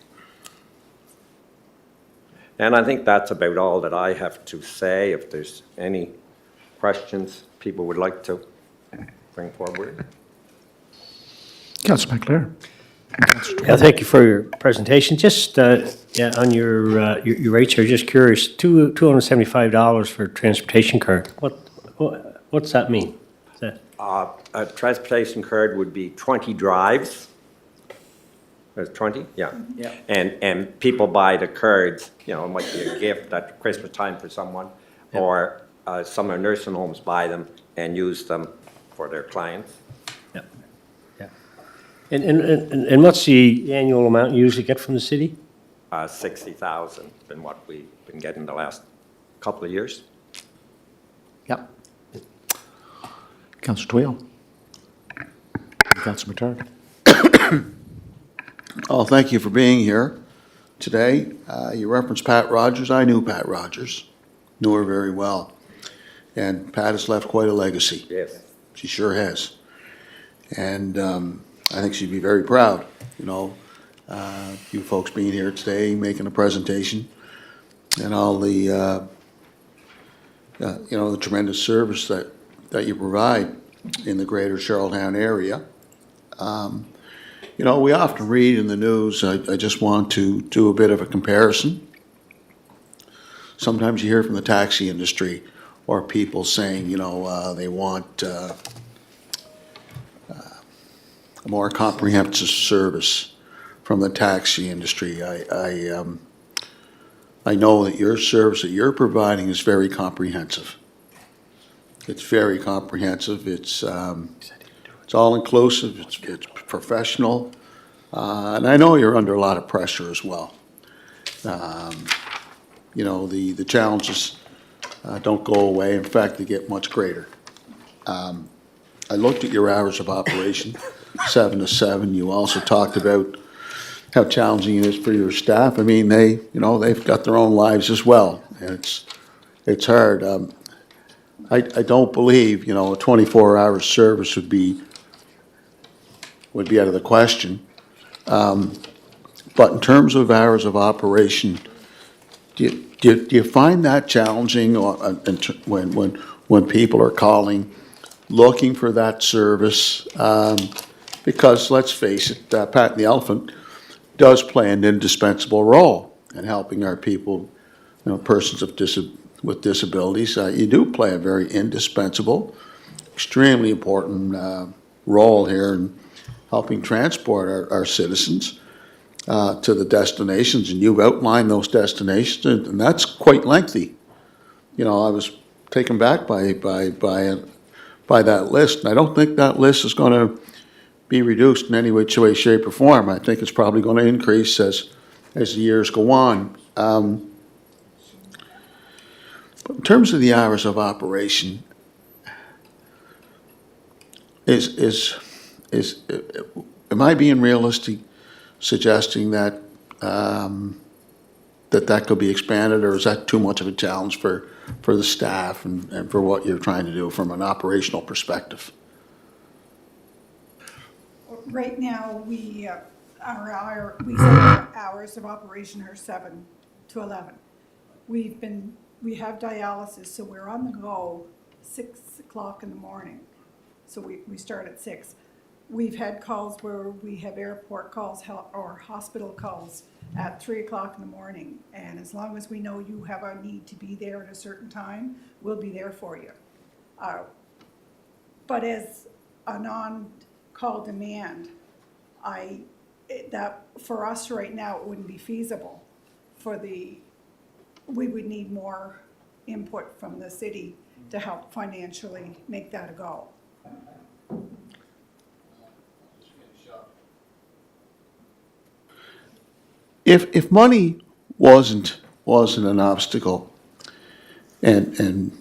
And I think that's about all that I have to say. If there's any questions people would like to bring forward. Councillor McLaren. Yeah, thank you for your presentation. Just on your rates here, just curious, $275 for transportation card. What's that mean? A transportation card would be 20 drives. There's 20, yeah. Yeah. And people buy the cards. You know, it might be a gift at Christmas time for someone, or some of nursing homes buy them and use them for their clients. And what's the annual amount you usually get from the city? 60,000 been what we've been getting the last couple of years. Yep. Councillor Twill. Councillor Mattard. Oh, thank you for being here today. You referenced Pat Rogers. I knew Pat Rogers, knew her very well. And Pat has left quite a legacy. Yes. She sure has. And I think she'd be very proud, you know, you folks being here today, making a presentation, and all the, you know, the tremendous service that you provide in the greater Charlottetown area. You know, we often read in the news, I just want to do a bit of a comparison. Sometimes you hear from the taxi industry or people saying, you know, they want a more comprehensive service from the taxi industry. I know that your service that you're providing is very comprehensive. It's very comprehensive. It's all inclusive. It's professional, and I know you're under a lot of pressure as well. You know, the challenges don't go away. In fact, they get much greater. I looked at your hours of operation, 7 to 7. You also talked about how challenging it is for your staff. I mean, they've got their own lives as well, and it's hard. I don't believe, a 24-hour service would be out of the question. But in terms of hours of operation, do you find that challenging when people are calling, looking for that service? Because let's face it, Pat and the Elephant does play an indispensable role in helping our people, persons with disabilities. You do play a very indispensable, extremely important role here in helping transport our citizens to the destinations, and you've outlined those destinations, and that's quite lengthy. I was taken back by that list, and I don't think that list is going to be reduced in any which way, shape, or form. I think it's probably going to increase as the years go on. But in terms of the hours of operation, am I being realistic suggesting that that could be expanded, or is that too much of a challenge for the staff and for what you're trying to do from an operational perspective? Right now, we say our hours of operation are 7 to 11. We have dialysis, so we're on the go 6 o'clock in the morning. So we start at 6. We've had calls where we have airport calls or hospital calls at 3 o'clock in the morning. And as long as we know you have a need to be there at a certain time, we'll be there for you. But as a non-call demand, that for us right now, it wouldn't be feasible. We would need more input from the city to help financially make that a go. If money wasn't an obstacle, and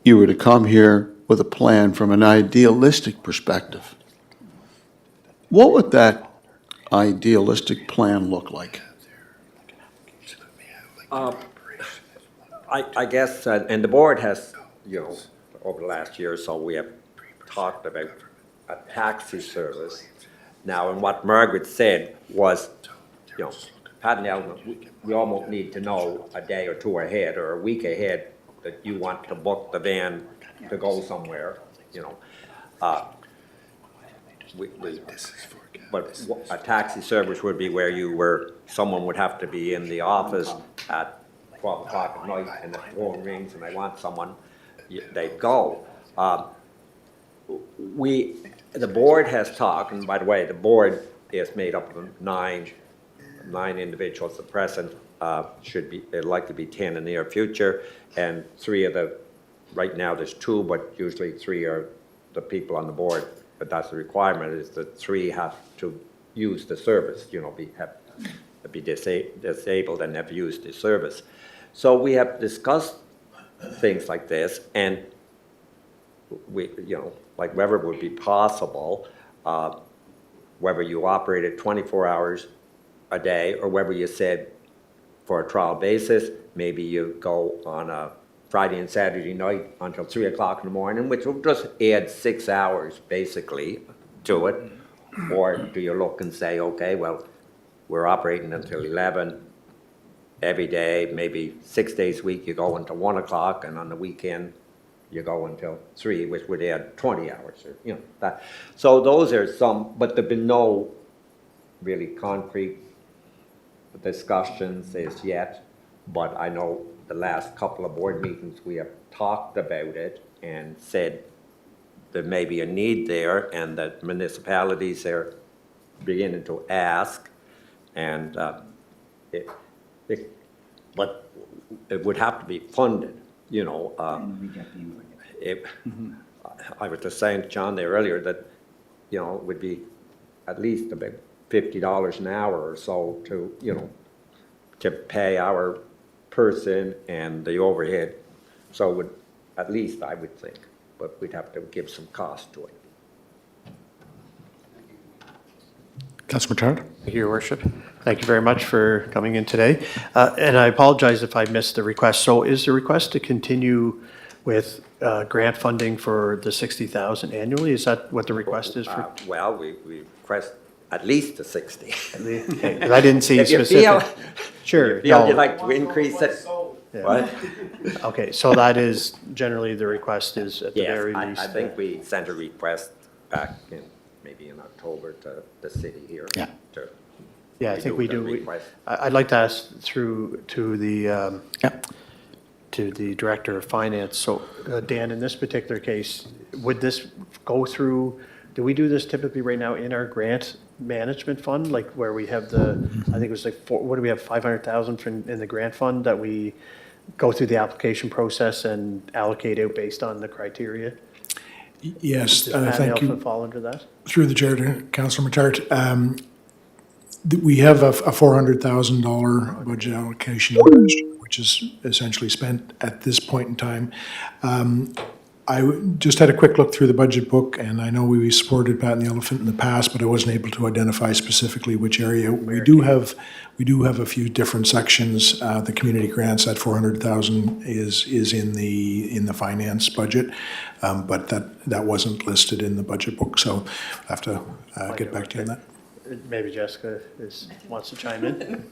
you were to come here with a plan from an idealistic perspective, what would that idealistic plan look like? I guess, and the board has, over the last year or so, we have talked about a taxi service. Now, and what Margaret said was, Pat and Ellen, we almost need to know a day or two ahead or a week ahead that you want to book the van to go somewhere, But a taxi service would be where someone would have to be in the office at 12 o'clock at night, and the phone rings and they want someone, they'd go. The board has talked, and by the way, the board is made up of nine individuals at present, it'd likely be 10 in the near future, and right now there's 2, but usually 3 are the people on the board, but that's the requirement, is that 3 have to use the service, be disabled and have used the service. So we have discussed things like this, and like whether it would be possible, whether you operated 24 hours a day, or whether you said for a trial basis, maybe you go on a Friday and Saturday night until 3 o'clock in the morning, which will just add 6 hours basically to it. Or do you look and say, okay, well, we're operating until 11 every day, maybe 6 days a week you go until 1 o'clock, and on the weekend you go until 3, which would add 20 hours, or that. So those are some, but there've been no really concrete discussions as yet. But I know the last couple of board meetings we have talked about it and said there may be a need there, and that municipalities are beginning to ask, and but it would have to be funded, I was just saying to John there earlier that, it would be at least about $50 an hour or so to pay our person and the overhead. So it would, at least I would think, but we'd have to give some cost to it. Councilor Tarrant? Thank you, Your Worship. Thank you very much for coming in today. And I apologize if I missed the request. So is the request to continue with grant funding for the 60,000 annually? Is that what the request is for? Well, we request at least the 60. Okay, 'cause I didn't see If you specific. feel- Sure. If you feel no. you'd like to increase it. Yeah. What? Okay, so that is generally the request is at the Yes, very least. I think we sent a request back in, maybe in October to the city here. Yeah. to Yeah, I think we renew do. the We- request. I'd like to ask through to the, to the Director of Finance. So Dan, in this particular case, would this go through, do we do this typically right now in our grant management fund? Like where we have the, I think it was like, what do we have, 500,000 in the grant fund that we go through the application process and allocate out based on the criteria? Yes, Does Pat thank Nelson you. fall into that? Through the chair to Councillor Matart, we have a $400,000 budget allocation, which is essentially spent at this point in time. Just had a quick look through the budget book, and I know we supported Pat and the Elephant in the past, but I wasn't able to identify specifically which area. We do have a few different sections. The community grants, that 400,000 is in the finance budget, but that wasn't listed in the budget book, so I'll have to get back to you on that. Maybe Jessica wants to chime in.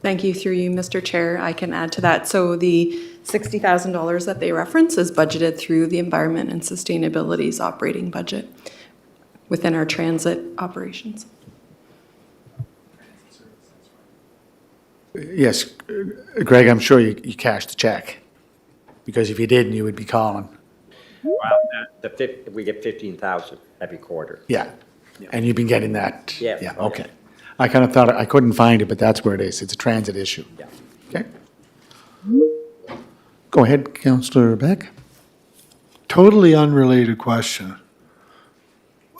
Thank you. Through you, Mr. Chair, I can add to that. So the $60,000 that they reference is budgeted through the Environment and Sustainability's operating budget within our transit operations. Yes, Greg, I'm sure you cashed the check, because if you didn't, you would be calling. Well, we get 15,000 every quarter. Yeah, and you've been getting that? Yeah. Yeah, okay. I kind of thought, I couldn't find it, but that's where it is. It's a transit issue. Yeah. Okay. Go ahead, Councillor Beck. Totally unrelated question.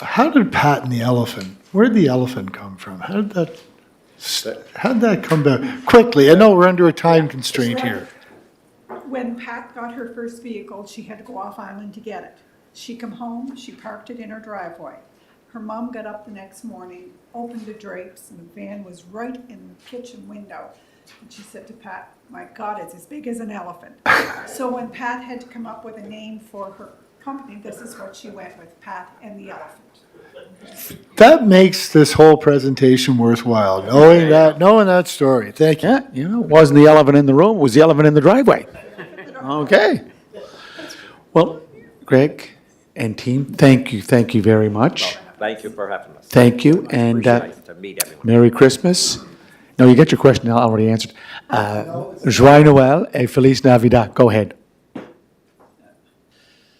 How did Pat and the Elephant, where'd the elephant come from? How'd that come back? Quickly, I know we're under a time constraint here. When Pat got her first vehicle, she had to go off island to get it. She come home, she parked it in her driveway. Her mom got up the next morning, opened the drapes, and the van was right in the kitchen window. And she said to Pat, "My God, it's as big as an elephant." So when Pat had to come up with a name for her company, this is what she went with, Pat and the Elephant. That makes this whole presentation worthwhile, knowing that story. Thank you. Yeah, you know, it wasn't the elephant in the room, it was the elephant in the driveway. Okay. Well, Greg and team, thank you very much. Thank you for having us. Thank you, and Nice to meet everyone. Merry Christmas. No, you get your question already answered. Joyeux Noël et Feliz Navidad. Go ahead.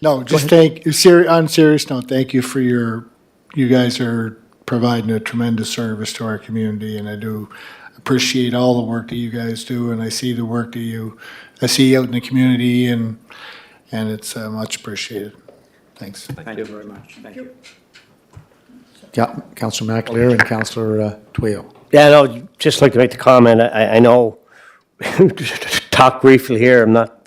No, just on serious note, thank you for you guys are providing a tremendous service to our community, and I do appreciate all the work that you guys do, and I see the work that I see out in the community, and it's much appreciated. Thanks. Thank you very much. Thank you. Yeah, Councillor McAleer and Councillor Tweel. Yeah, no, just like to make the comment, I know, talk briefly here, I'm not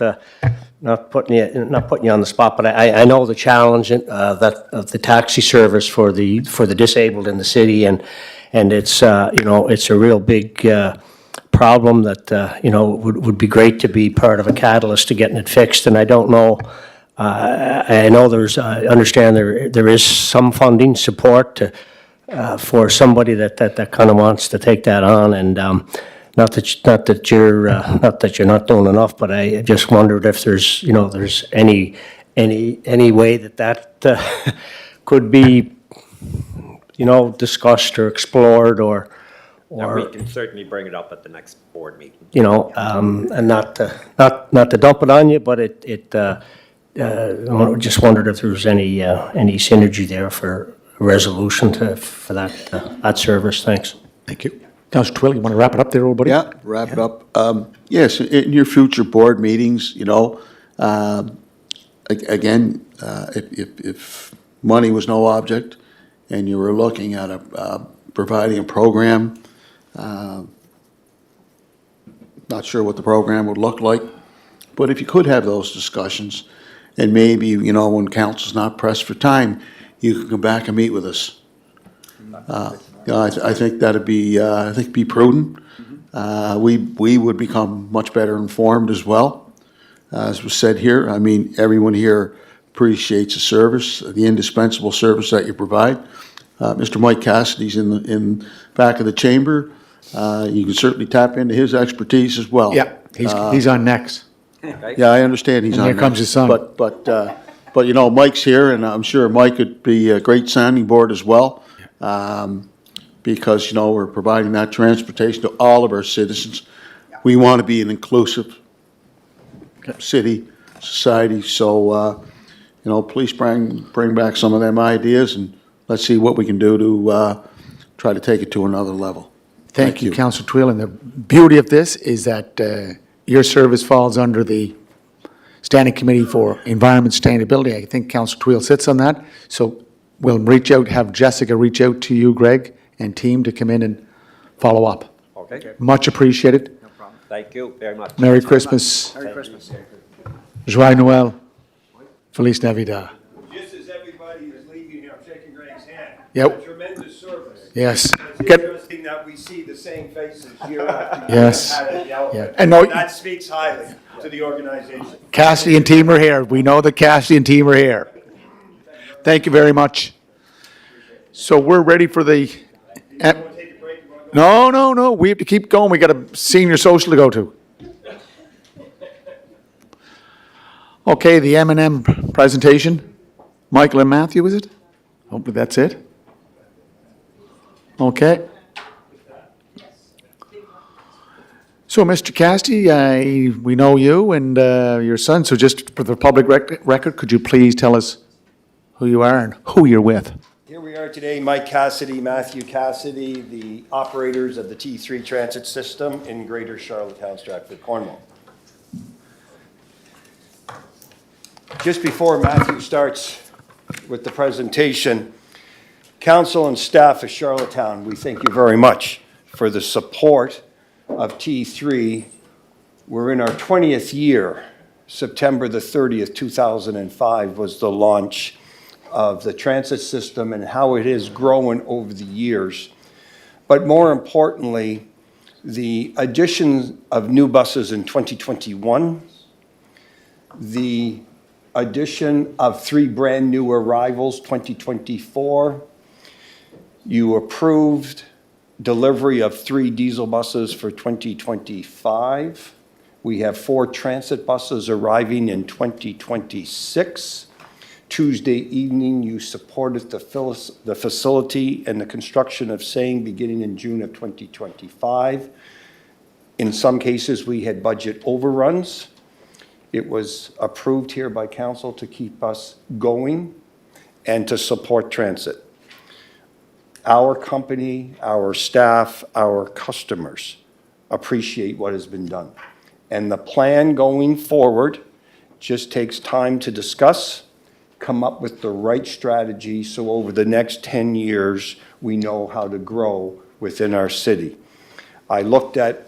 putting you on the spot, but I know the challenge of the taxi service for the disabled in the city, and it's, it's a real big problem that, would be great to be part of a catalyst to getting it fixed, and I don't know, I know I understand there is some funding support for somebody that kind of wants to take that on, and not that you're not doing enough, but I just wondered if there's any way that could be discussed or explored or And we can certainly bring it up at the next board meeting. and not to dump it on you, but I just wondered if there was any synergy there for a resolution for that service. Thanks. Thank you. Councillor Tweel, you want to wrap it up there, everybody? Yeah, wrap it up. Yes, in your future board meetings, again, if money was no object and you were looking at providing a program, not sure what the program would look like, but if you could have those discussions, and maybe, when council's not pressed for time, you can come back and meet with us. I think that'd be prudent. We would become much better informed as well. As was said here, I mean, everyone here appreciates the service, the indispensable service that you provide. Mr. Mike Cassidy's in back of the chamber. You can certainly tap into his expertise as well. Yeah, he's on next. Yeah, I understand he's And on here comes that. his son. But you know, Mike's here, and I'm sure Mike could be a great sounding board as well. Because, you know, we're providing that transportation to all of our citizens. We want to be an inclusive city, society, so, you know, please bring back some of them ideas, and let's see what we can do to try to take it to another level. Thank you, Councillor Twill. And the beauty of this is that your service falls under the Standing Committee for Environment Sustainability. I think Councillor Twill sits on that. So we'll have Jessica reach out to you, Greg, and team to come in and follow up. Okay. Much appreciated. No problem. Thank you very much. Merry Christmas. Merry Christmas. Joyeux Noël. Feliz Navidad. Just as everybody is leaving here, I'm shaking Greg's hand. Yep. A tremendous service. Yes. It's interesting that we see the same faces year after year. Yes. At the Elephant. Yeah. And no- that speaks highly to the organization. Cassidy and team are here. We know that Cassidy and team are here. Thank you very much. So we're ready for the... No. We have to keep going. We got a senior social to go to. Okay, the M&M presentation. Michael and Matthew, is it? Hopefully that's it. Okay. So, Mr. Cassidy, we know you and your son, so just for the public record, could you please tell us who you are and who you're with? Here we are today, Mike Cassidy, Matthew Cassidy, the operators of the T3 transit system in Greater Charlottetown, Stratford, Cornwall. Just before Matthew starts with the presentation, council and staff of Charlottetown, we thank you very much for the support of T3. We're in our 20th year. September the 30th, 2005 was the launch of the transit system and how it has grown over the years. But more importantly, the addition of new buses in 2021, the addition of 3 brand new arrivals, 2024. You approved delivery of 3 diesel buses for 2025. We have 4 transit buses arriving in 2026. Tuesday evening, you supported the facility and the construction of SANG beginning in June of 2025. In some cases, we had budget overruns. It was approved here by council to keep us going and to support transit. Our company, our staff, our customers appreciate what has been done. And the plan going forward just takes time to discuss, come up with the right strategy, so over the next 10 years, we know how to grow within our city. I looked at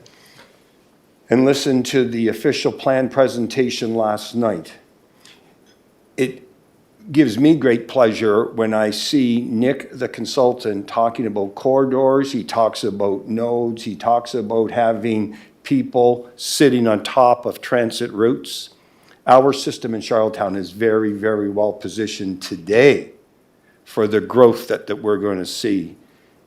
and listened to the official plan presentation last night. It gives me great pleasure when I see Nick, the consultant, talking about corridors. He talks about nodes. He talks about having people sitting on top of transit routes. Our system in Charlottetown is very, very well positioned today for the growth that we're going to see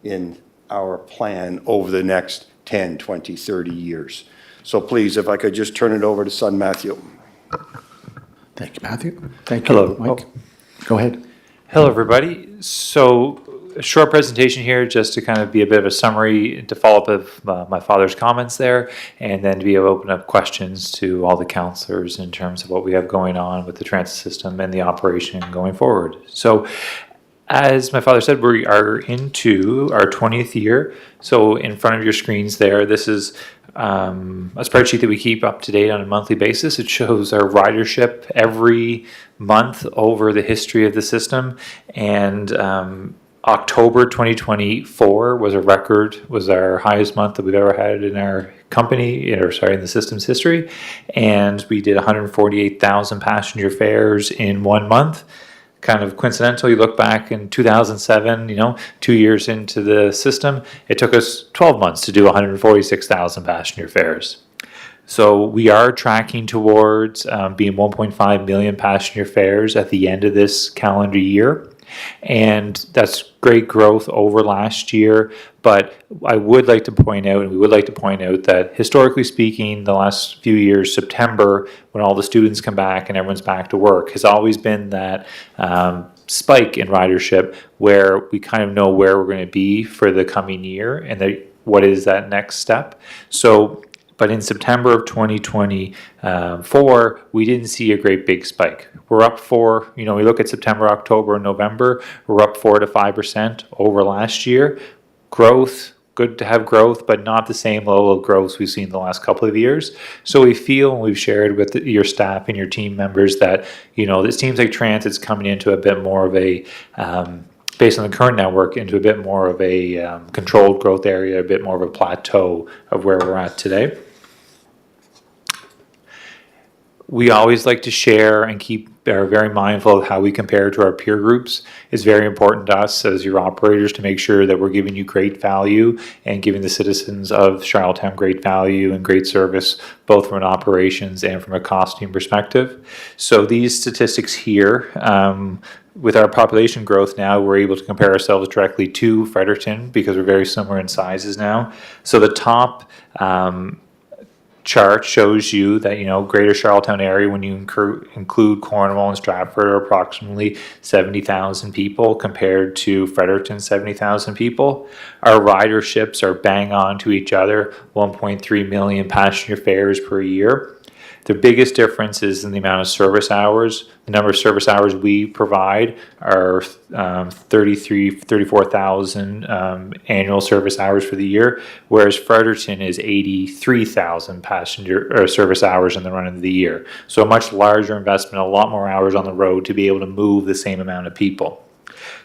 in our plan over the next 10, 20, 30 years. So please, if I could just turn it over to son Matthew. Thank you, Matthew. Thank you, Hello. Mike. Go ahead. Hello, everybody. So a short presentation here just to kind of be a bit of a summary to follow up with my father's comments there, and then to be able to open up questions to all the councilors in terms of what we have going on with the transit system and the operation going forward. So as my father said, we are into our 20th year. So in front of your screens there, this is a spreadsheet that we keep up to date on a monthly basis. It shows our ridership every month over the history of the system. And October 2024 was a record, was our highest month that we've ever had in our company, in the system's history. And we did 148,000 passenger fares in 1 month. kind of coincidental, you look back in 2007, 2 years into the system, it took us 12 months to do 146,000 passenger fares. So we are tracking towards being 1.5 million passenger fares at the end of this calendar year. And that's great growth over last year. But I would like to point out, and we would like to point out, that historically speaking, the last few years, September, when all the students come back and everyone's back to work, has always been that spike in ridership where we kind of know where we're going to be for the coming year and what is that next step. But in September of 2024, we didn't see a great big spike. We're up we look at September, October, and November, we're up 4 to 5% over last year. Growth, good to have growth, but not the same level of growth we've seen the last couple of years. So we feel, and we've shared with your staff and your team members, that, it seems like transit's coming into a bit more of a, based on the current network, into a bit more of a controlled growth area, a bit more of a plateau of where we're at today. We always like to share and are very mindful of how we compare to our peer groups. It's very important to us as your operators to make sure that we're giving you great value and giving the citizens of Charlottetown great value and great service, both from an operations and from a costing perspective. So these statistics here, with our population growth now, we're able to compare ourselves directly to Fredericton because we're very similar in sizes now. So the top chart shows you that, greater Charlottetown area, when you include Cornwall and Stratford, are approximately 70,000 people compared to Fredericton, 70,000 people. Our riderships are bang on to each other, 1.3 million passenger fares per year. The biggest difference is in the amount of service hours. The number of service hours we provide are 34,000 annual service hours for the year, whereas Fredericton is 83,000 passenger or service hours in the run of the year. So a much larger investment, a lot more hours on the road to be able to move the same amount of people.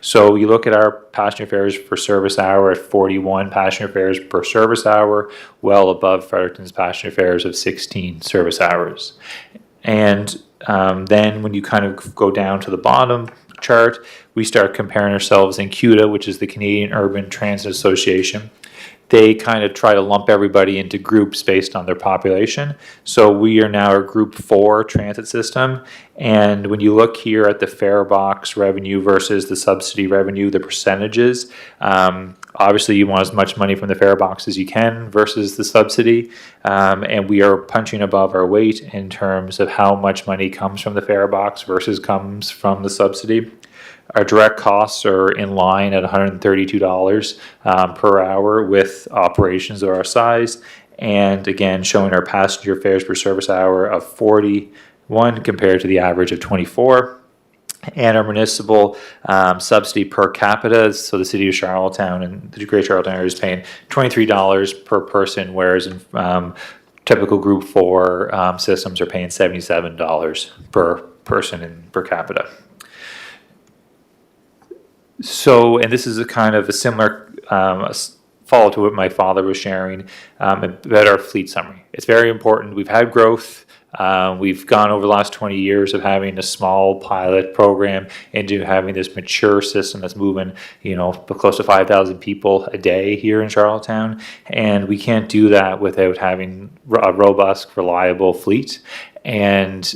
So you look at our passenger fares per service hour at 41 passenger fares per service hour, well above Fredericton's passenger fares of 16 service hours. And then when you kind of go down to the bottom chart, we start comparing ourselves in CUTA, which is the Canadian Urban Transit Association. They kind of try to lump everybody into groups based on their population. So we are now a Group 4 transit system. And when you look here at the fare box revenue versus the subsidy revenue, the percentages, obviously you want as much money from the fare box as you can versus the subsidy. And we are punching above our weight in terms of how much money comes from the fare box versus comes from the subsidy. Our direct costs are in line at $132 per hour with operations of our size. And again, showing our passenger fares per service hour of 41 compared to the average of 24. And our municipal subsidy per capita, so the city of Charlottetown and the Greater Charlottetown area is paying $23 per person, whereas in typical Group 4 systems are paying $77 per person and per capita. So, and this is a kind of a similar follow to what my father was sharing about our fleet summary. It's very important. We've had growth. We've gone over the last 20 years of having a small pilot program into having this mature system that's moving, close to 5,000 people a day here in Charlottetown. And we can't do that without having a robust, reliable fleet. And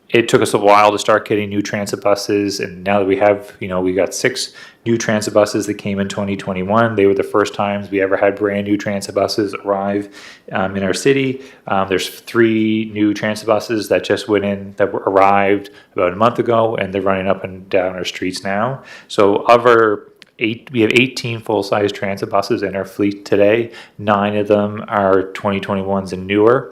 it took us a while to start getting new transit buses, and now that we have, we got 6 new transit buses that came in 2021. They were the first times we ever had brand new transit buses arrive in our city. There's 3 new transit buses that just went in, that arrived about a month ago, and they're running up and down our streets now. So we have 18 full-size transit buses in our fleet today. 9 of them are 2021s and newer.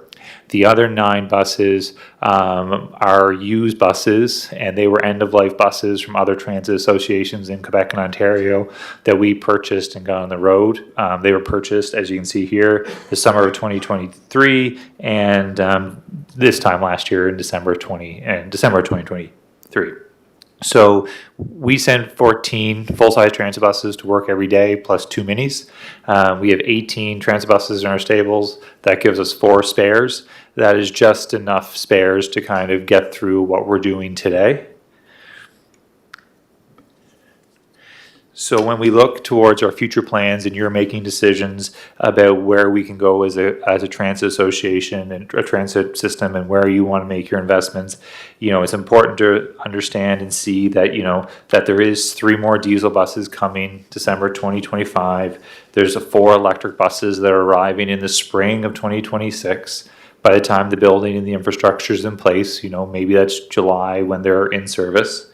The other 9 buses are used buses, and they were end-of-life buses from other transit associations in Quebec and Ontario that we purchased and got on the road. They were purchased, as you can see here, the summer of 2023, and this time last year in December of 2023. So we send 14 full-size transit buses to work every day, plus 2 minis. We have 18 transit buses in our stables. That gives us 4 spares. That is just enough spares to kind of get through what we're doing today. So when we look towards our future plans and you're making decisions about where we can go as a transit association and a transit system and where you want to make your investments, it's important to understand and see that, that there is 3 more diesel buses coming December 2025. There's 4 electric buses that are arriving in the spring of 2026. By the time the building and the infrastructure is in place, maybe that's July when they're in service.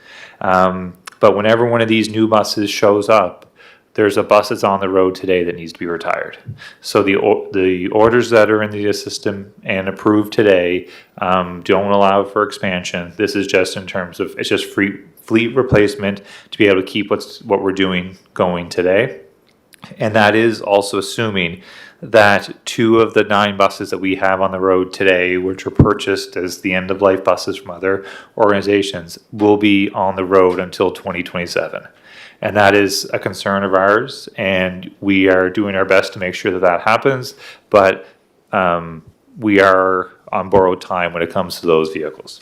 But whenever one of these new buses shows up, there's a bus that's on the road today that needs to be retired. So the orders that are in the system and approved today don't allow for expansion. This is just in terms of, it's just fleet replacement to be able to keep what we're doing going today. And that is also assuming that 2 of the 9 buses that we have on the road today, which were purchased as the end-of-life buses from other organizations, will be on the road until 2027. And that is a concern of ours, and we are doing our best to make sure that that happens, but we are on borrowed time when it comes to those vehicles.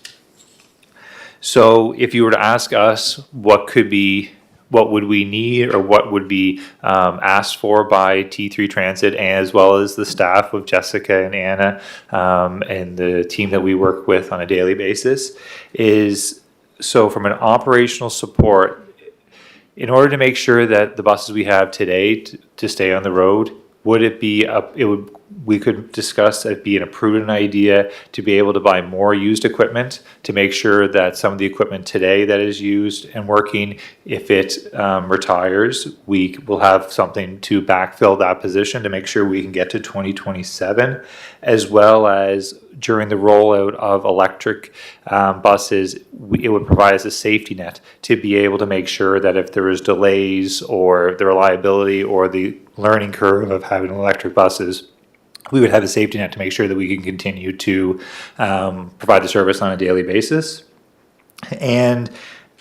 So if you were to ask us what would we need or what would be asked for by T3 Transit, as well as the staff of Jessica and Anna and the team that we work with on a daily basis, is so from an operational support, in order to make sure that the buses we have today to stay on the road, we could discuss it being a prudent idea to be able to buy more used equipment to make sure that some of the equipment today that is used and working, if it retires, we will have something to backfill that position to make sure we can get to 2027, as well as during the rollout of electric buses, it would provide us a safety net to be able to make sure that if there is delays or the reliability or the learning curve of having electric buses, we would have a safety net to make sure that we can continue to provide the service on a daily basis. And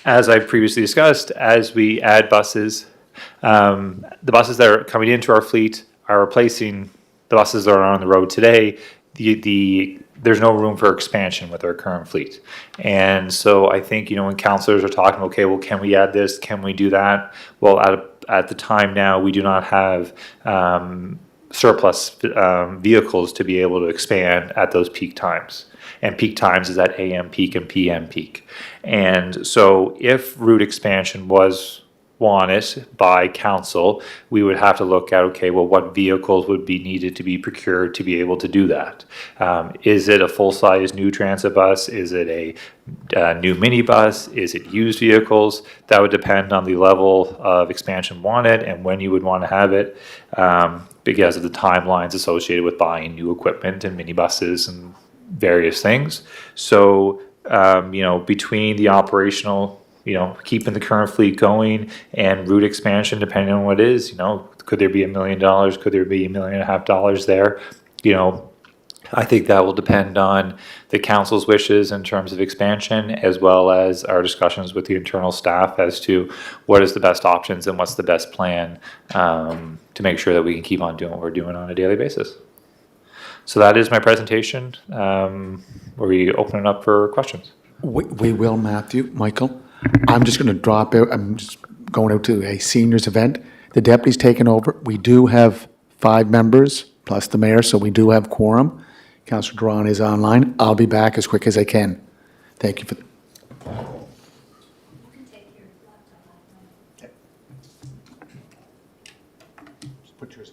as I previously discussed, as we add buses, the buses that are coming into our fleet are replacing the buses that are on the road today. There's no room for expansion with our current fleet. And so I think, when councillors are talking, okay, well, can we add this? Can we do that? Well, at the time now, we do not have surplus vehicles to be able to expand at those peak times. And peak times is at AM peak and PM peak. And so if route expansion was wanted by council, we would have to look at, okay, well, what vehicles would be needed to be procured to be able to do that? Is it a full-size new transit bus? Is it a new minibus? Is it used vehicles? That would depend on the level of expansion wanted and when you would want to have it, because of the timelines associated with buying new equipment and minibuses and various things. So, between the operational, keeping the current fleet going and route expansion, depending on what it is, could there be $1 million? Could there be $1.5 million there? I think that will depend on the council's wishes in terms of expansion, as well as our discussions with the internal staff as to what is the best options and what's the best plan to make sure that we can keep on doing what we're doing on a daily basis. So that is my presentation. We open it up for questions. We will, Michael. I'm just going to drop out. I'm just going out to a seniors event. The deputy's taken over. We do have 5 members plus the mayor, so we do have quorum. Councillor Duran is online. I'll be back as quick as I can. Thank you for. Just put yours.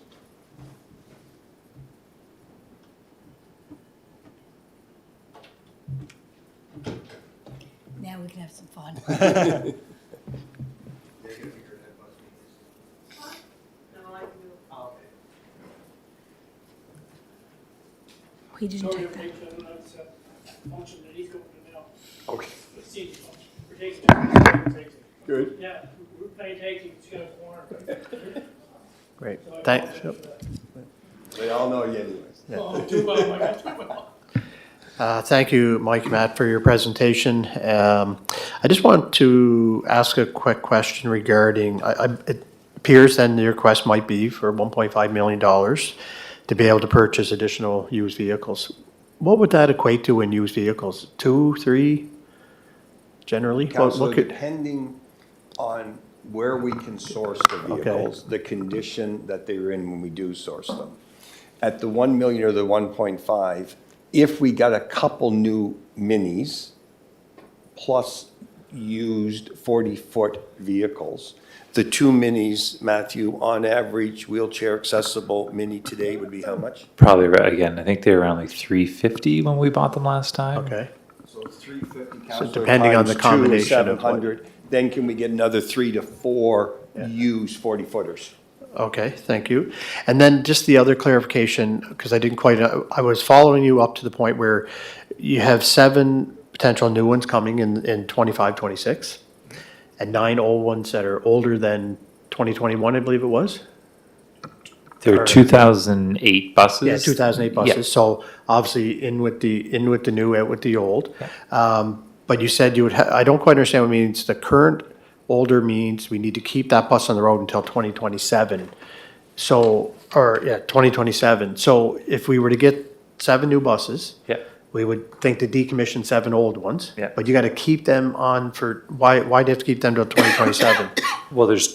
Now we can have some fun. We didn't take that. Okay. Good. Yeah, we're paying attention, it's gonna warrant. Great. Thanks. They all know you anyways. Oh, too well. Thank you, Mike and Matt, for your presentation. I just want to ask a quick question regarding, it appears then the request might be for $1.5 million to be able to purchase additional used vehicles. What would that equate to in used vehicles? 2, 3, generally? Councillor, depending on where we can source the vehicles, the condition that they're in when we do source them. At the 1 million or the 1.5, if we got a couple new minis, plus used 40-foot vehicles, the two minis, Matthew, on average, wheelchair accessible mini today would be how much? Probably, again, I think they were around like 350 when we bought them last time. Okay. So 350 So Counselor, depending on times the 2 is combination of what- 700. Then can we get another 3 to 4 used 40-footers? Okay, thank you. And then just the other clarification, because I didn't quite, I was following you up to the point where you have 7 potential new ones coming in 25, 26, and 9 old ones that are older than 2021, I believe it was? There were 2008 buses. Yeah, 2008 buses. Yeah. So obviously in with the new, out with the old. But you said you would, I don't quite understand what it means. The current older means we need to keep that bus on the road until 2027. So, 2027. So if we were to get 7 new buses, Yeah. we would think to decommission 7 old ones. Yeah. But you got to keep them on for, why do you have to keep them till 2027? Well, there's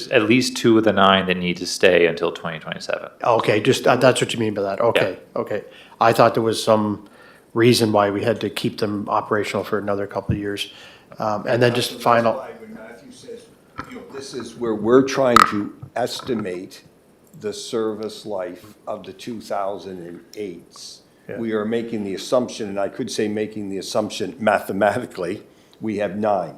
at least 2 of the 9 that need to stay until 2027. Okay, just, that's what you mean by that. Okay, okay. I thought there was some reason why we had to keep them operational for another couple of years. And then just final. That's why when Matthew says, this is where we're trying to estimate the service life of the 2008s. Yeah. We are making the assumption, and I could say making the assumption mathematically, we have 9.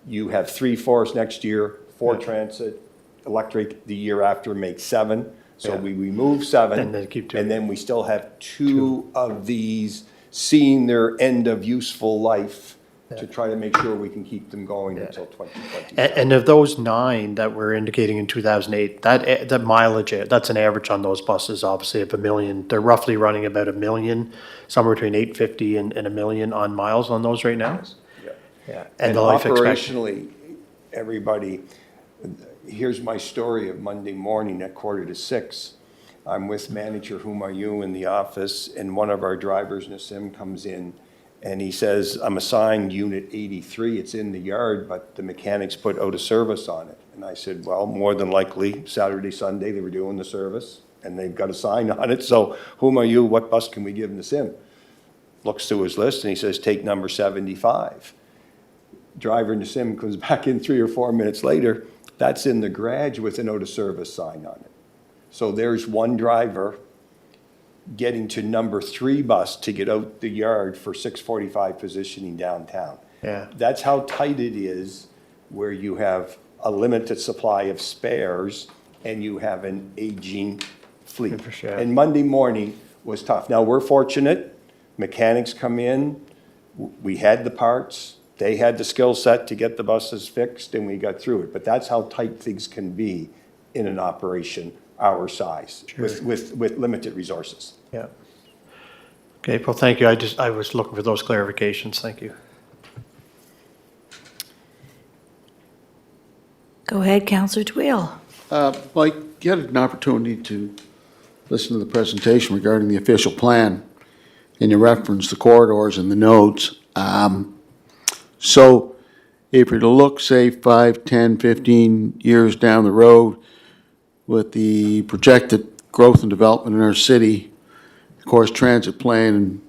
You have 3 for us next year, 4 transit, electric the year after makes 7. So Yeah. we remove 7. And then keep 2. And then we still have 2 of these seeing their end of useful life to try to make sure we can keep them going until 2027. And of those 9 that we're indicating in 2008, that mileage, that's an average on those buses, obviously, of 1 million. They're roughly running about 1 million, somewhere between 850 and 1 million on miles on those right now? Yeah. And the life expectancy. Operationally, everybody, here's my story of Monday morning at 5:45. I'm with manager Humayu in the office, and one of our drivers, Nassim, comes in, and he says, I'm assigned unit 83, it's in the yard, but the mechanics put out of service on it. And I said, well, more than likely, Saturday, Sunday, they were doing the service, and they've got a sign on it, so Humayu, what bus can we give Nassim? Looks to his list, and he says, take number 75. Driver Nassim comes back in 3 or 4 minutes later, that's in the garage with an out of service sign on it. So there's one driver getting to number 3 bus to get out the yard for 6:45 positioning downtown. Yeah. That's how tight it is where you have a limited supply of spares and you have an aging fleet. Sure. And Monday morning was tough. Now, we're fortunate, mechanics come in, we had the parts, they had the skill set to get the buses fixed, and we got through it. But that's how tight things can be in an operation our size, with limited resources. Yeah. Okay, well, thank you. I was looking for those clarifications. Thank you. Go ahead, Councillor Twill. Mike, you had an opportunity to listen to the presentation regarding the official plan, and you referenced the corridors and the nodes. So if you're to look, say, 5, 10, 15 years down the road with the projected growth and development in our city, of course, transit playing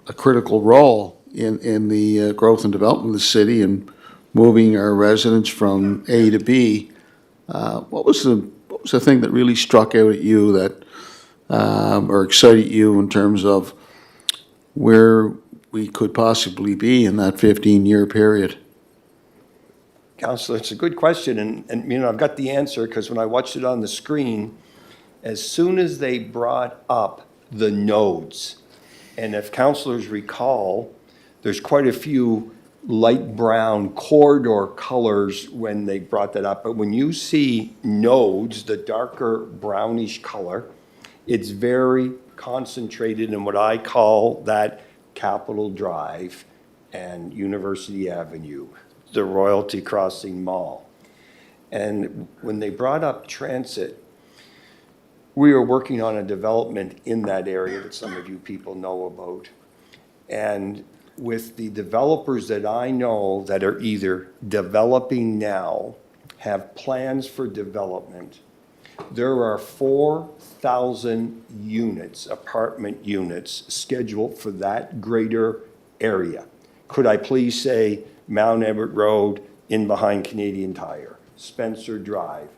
a critical role in the growth and development of the city and moving our residents from A to B. What was the thing that really struck out at you that, or excited you in terms of where we could possibly be in that 15-year period? Councillor, it's a good question, and I've got the answer, because when I watched it on the screen, as soon as they brought up the nodes, and if councillors recall, there's quite a few light brown corridor colors when they brought that up, but when you see nodes, the darker brownish color, it's very concentrated in what I call that Capitol Drive and University Avenue, the Royalty Crossing Mall. And when they brought up transit, we were working on a development in that area that some of you people know about. And with the developers that I know that are either developing now, have plans for development, there are 4,000 units, apartment units, scheduled for that greater area. Could I please say Mount Everett Road, in behind Canadian Tire, Spencer Drive,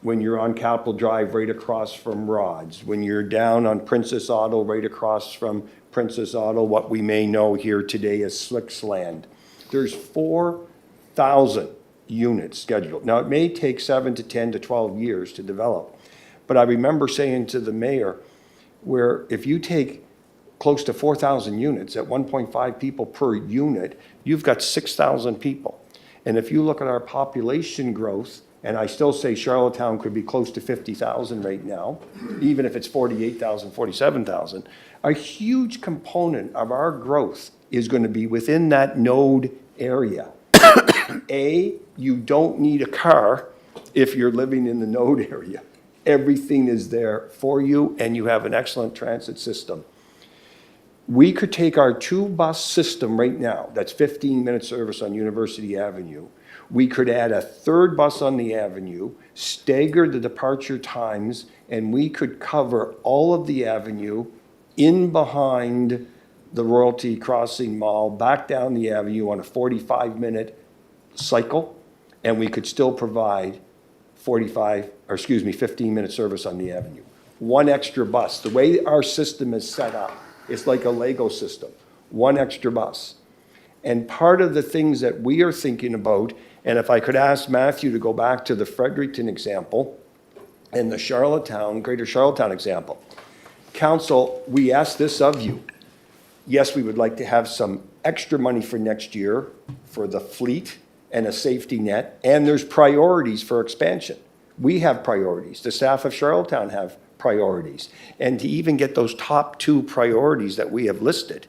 when you're on Capitol Drive right across from Rod's, when you're down on Princess Auto right across from Princess Auto, what we may know here today as Slick's Land. There's 4,000 units scheduled. Now, it may take 7 to 10 to 12 years to develop, but I remember saying to the mayor, where if you take close to 4,000 units at 1.5 people per unit, you've got 6,000 people. And if you look at our population growth, and I still say Charlottetown could be close to 50,000 right now, even if it's 48,000, 47,000, a huge component of our growth is going to be within that node area. You don't need a car if you're living in the node area. Everything is there for you, and you have an excellent transit system. We could take our 2-bus system right now, that's 15-minute service on University Avenue. We could add a 3rd bus on the avenue, stagger the departure times, and we could cover all of the avenue in behind the Royalty Crossing Mall, back down the avenue on a 45-minute cycle, and we could still provide 15-minute service on the avenue. One extra bus. The way our system is set up, it's like a Lego system. One extra bus. And part of the things that we are thinking about, and if I could ask Matthew to go back to the Fredericton example and the Greater Charlottetown example. Council, we ask this of you. Yes, we would like to have some extra money for next year for the fleet and a safety net, and there's priorities for expansion. We have priorities. The staff of Charlottetown have priorities. And to even get those top 2 priorities that we have listed,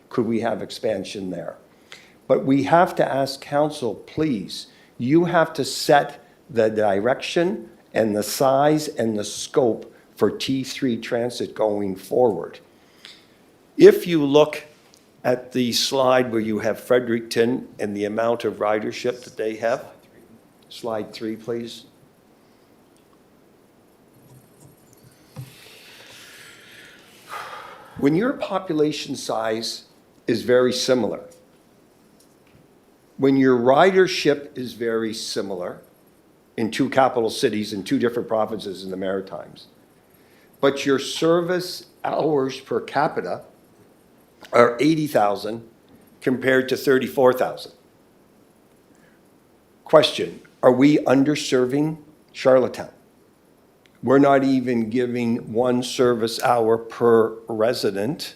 could we have expansion there? But we have to ask council, please, you have to set the direction and the size and the scope for T3 transit going forward. If you look at the slide where you have Fredericton and the amount of ridership that they have, slide 3, please. When your population size is very similar, when your ridership is very similar in 2 capital cities in 2 different provinces in the Maritimes, but your service hours per capita are 80,000 compared to 34,000. Question, are we underserving Charlottetown? We're not even giving 1 service hour per resident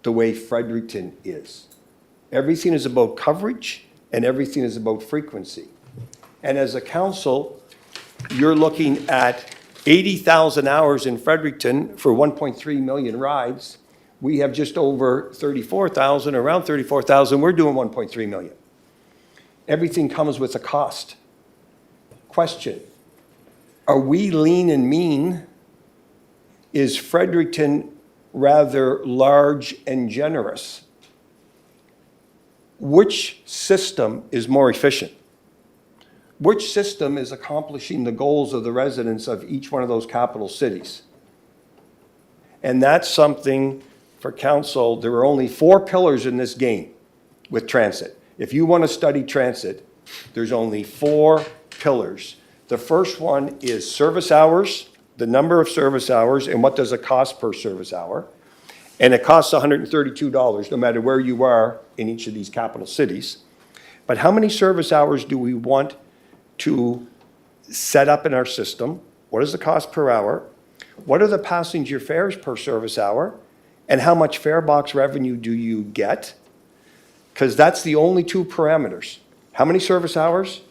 the way Fredericton is. Everything is about coverage and everything is about frequency. And as a council, you're looking at 80,000 hours in Fredericton for 1.3 million rides. We have just over 34,000, around 34,000. We're doing 1.3 million. Everything comes with a cost. Question, are we lean and mean? Is Fredericton rather large and generous? Which system is more efficient? Which system is accomplishing the goals of the residents of each one of those capital cities? And that's something for council. There are only 4 pillars in this game with transit. If you want to study transit, there's only 4 pillars. The first one is service hours, the number of service hours, and what does it cost per service hour. And it costs $132 no matter where you are in each of these capital cities. But how many service hours do we want to set up in our system? What is the cost per hour? What are the passenger fares per service hour? And how much fare box revenue do you get? Because that's the only 2 parameters. How many service hours?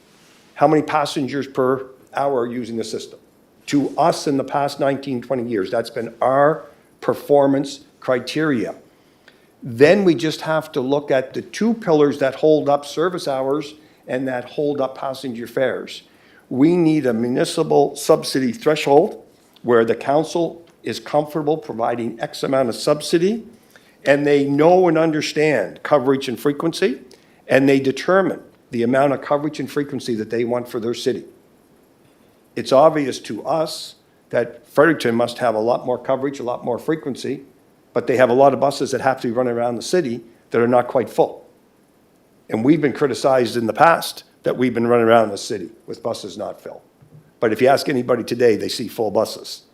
How many passengers per hour are using the system? To us in the past 19, 20 years, that's been our performance criteria. Then we just have to look at the 2 pillars that hold up service hours and that hold up passenger fares. We need a municipal subsidy threshold where the council is comfortable providing X amount of subsidy, and they know and understand coverage and frequency, and they determine the amount of coverage and frequency that they want for their city. It's obvious to us that Fredericton must have a lot more coverage, a lot more frequency, but they have a lot of buses that have to be running around the city that are not quite full. And we've been criticized in the past that we've been running around the city with buses not filled. But if you ask anybody today, they see full buses.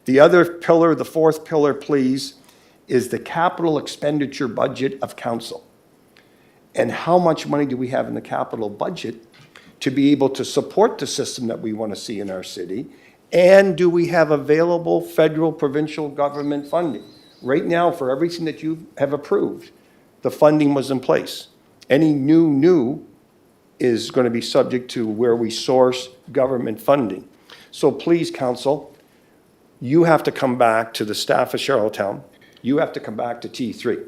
The other pillar, the fourth pillar, please, is the capital expenditure budget of council. And how much money do we have in the capital budget to be able to support the system that we want to see in our city? And do we have available federal, provincial government funding? Right now, for everything that you have approved, the funding was in place. Any new is going to be subject to where we source government funding. So please, council, you have to come back to the staff of Charlottetown. You have to come back to T3.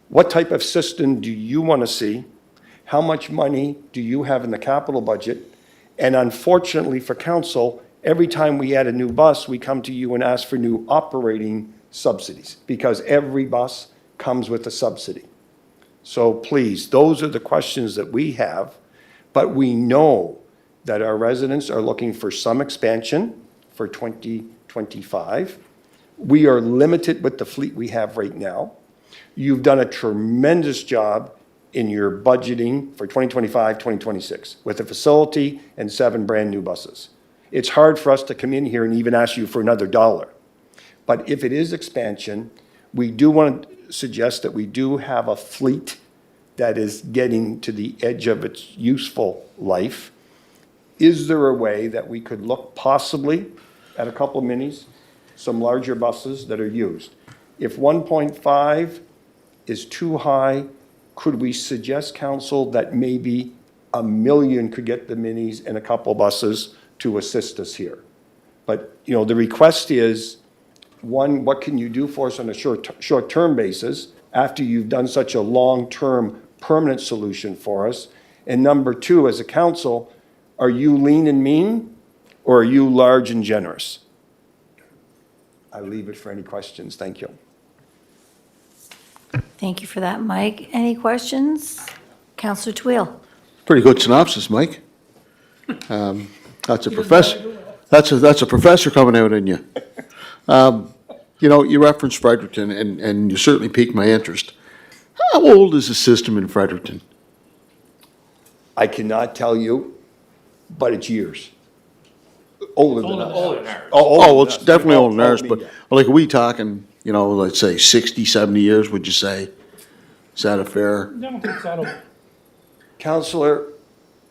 What type of system do you want to see? How much money do you have in the capital budget? And unfortunately for council, every time we add a new bus, we come to you and ask for new operating subsidies because every bus comes with a subsidy. So please, those are the questions that we have, but we know that our residents are looking for some expansion for 2025. We are limited with the fleet we have right now. You've done a tremendous job in your budgeting for 2025, 2026 with a facility and 7 brand new buses. It's hard for us to come in here and even ask you for another dollar. But if it is expansion, we do want to suggest that we do have a fleet that is getting to the edge of its useful life. Is there a way that we could look possibly at a couple of minis, some larger buses that are used? If 1.5 is too high, could we suggest, council, that maybe $1 million could get the minis and a couple buses to assist us here? But, you know, the request is, one, what can you do for us on a short-term basis after you've done such a long-term permanent solution for us? And number two, as a council, are you lean and mean or are you large and generous? I leave it for any questions. Thank you. Thank you for that, Mike. Any questions? Councillor Twill. Pretty good synopsis, Mike. That's a professor. That's a professor coming out in you. You know, you referenced Fredericton, and you certainly piqued my interest. How old is the system in Fredericton? I cannot tell you, but it's years. Older than us. Older than ours. Oh, well, it's definitely older than ours, me, but yeah. like, are we talking, you know, let's say 60, 70 years, would you say? Is that a fair? No, it's that old. Counselor,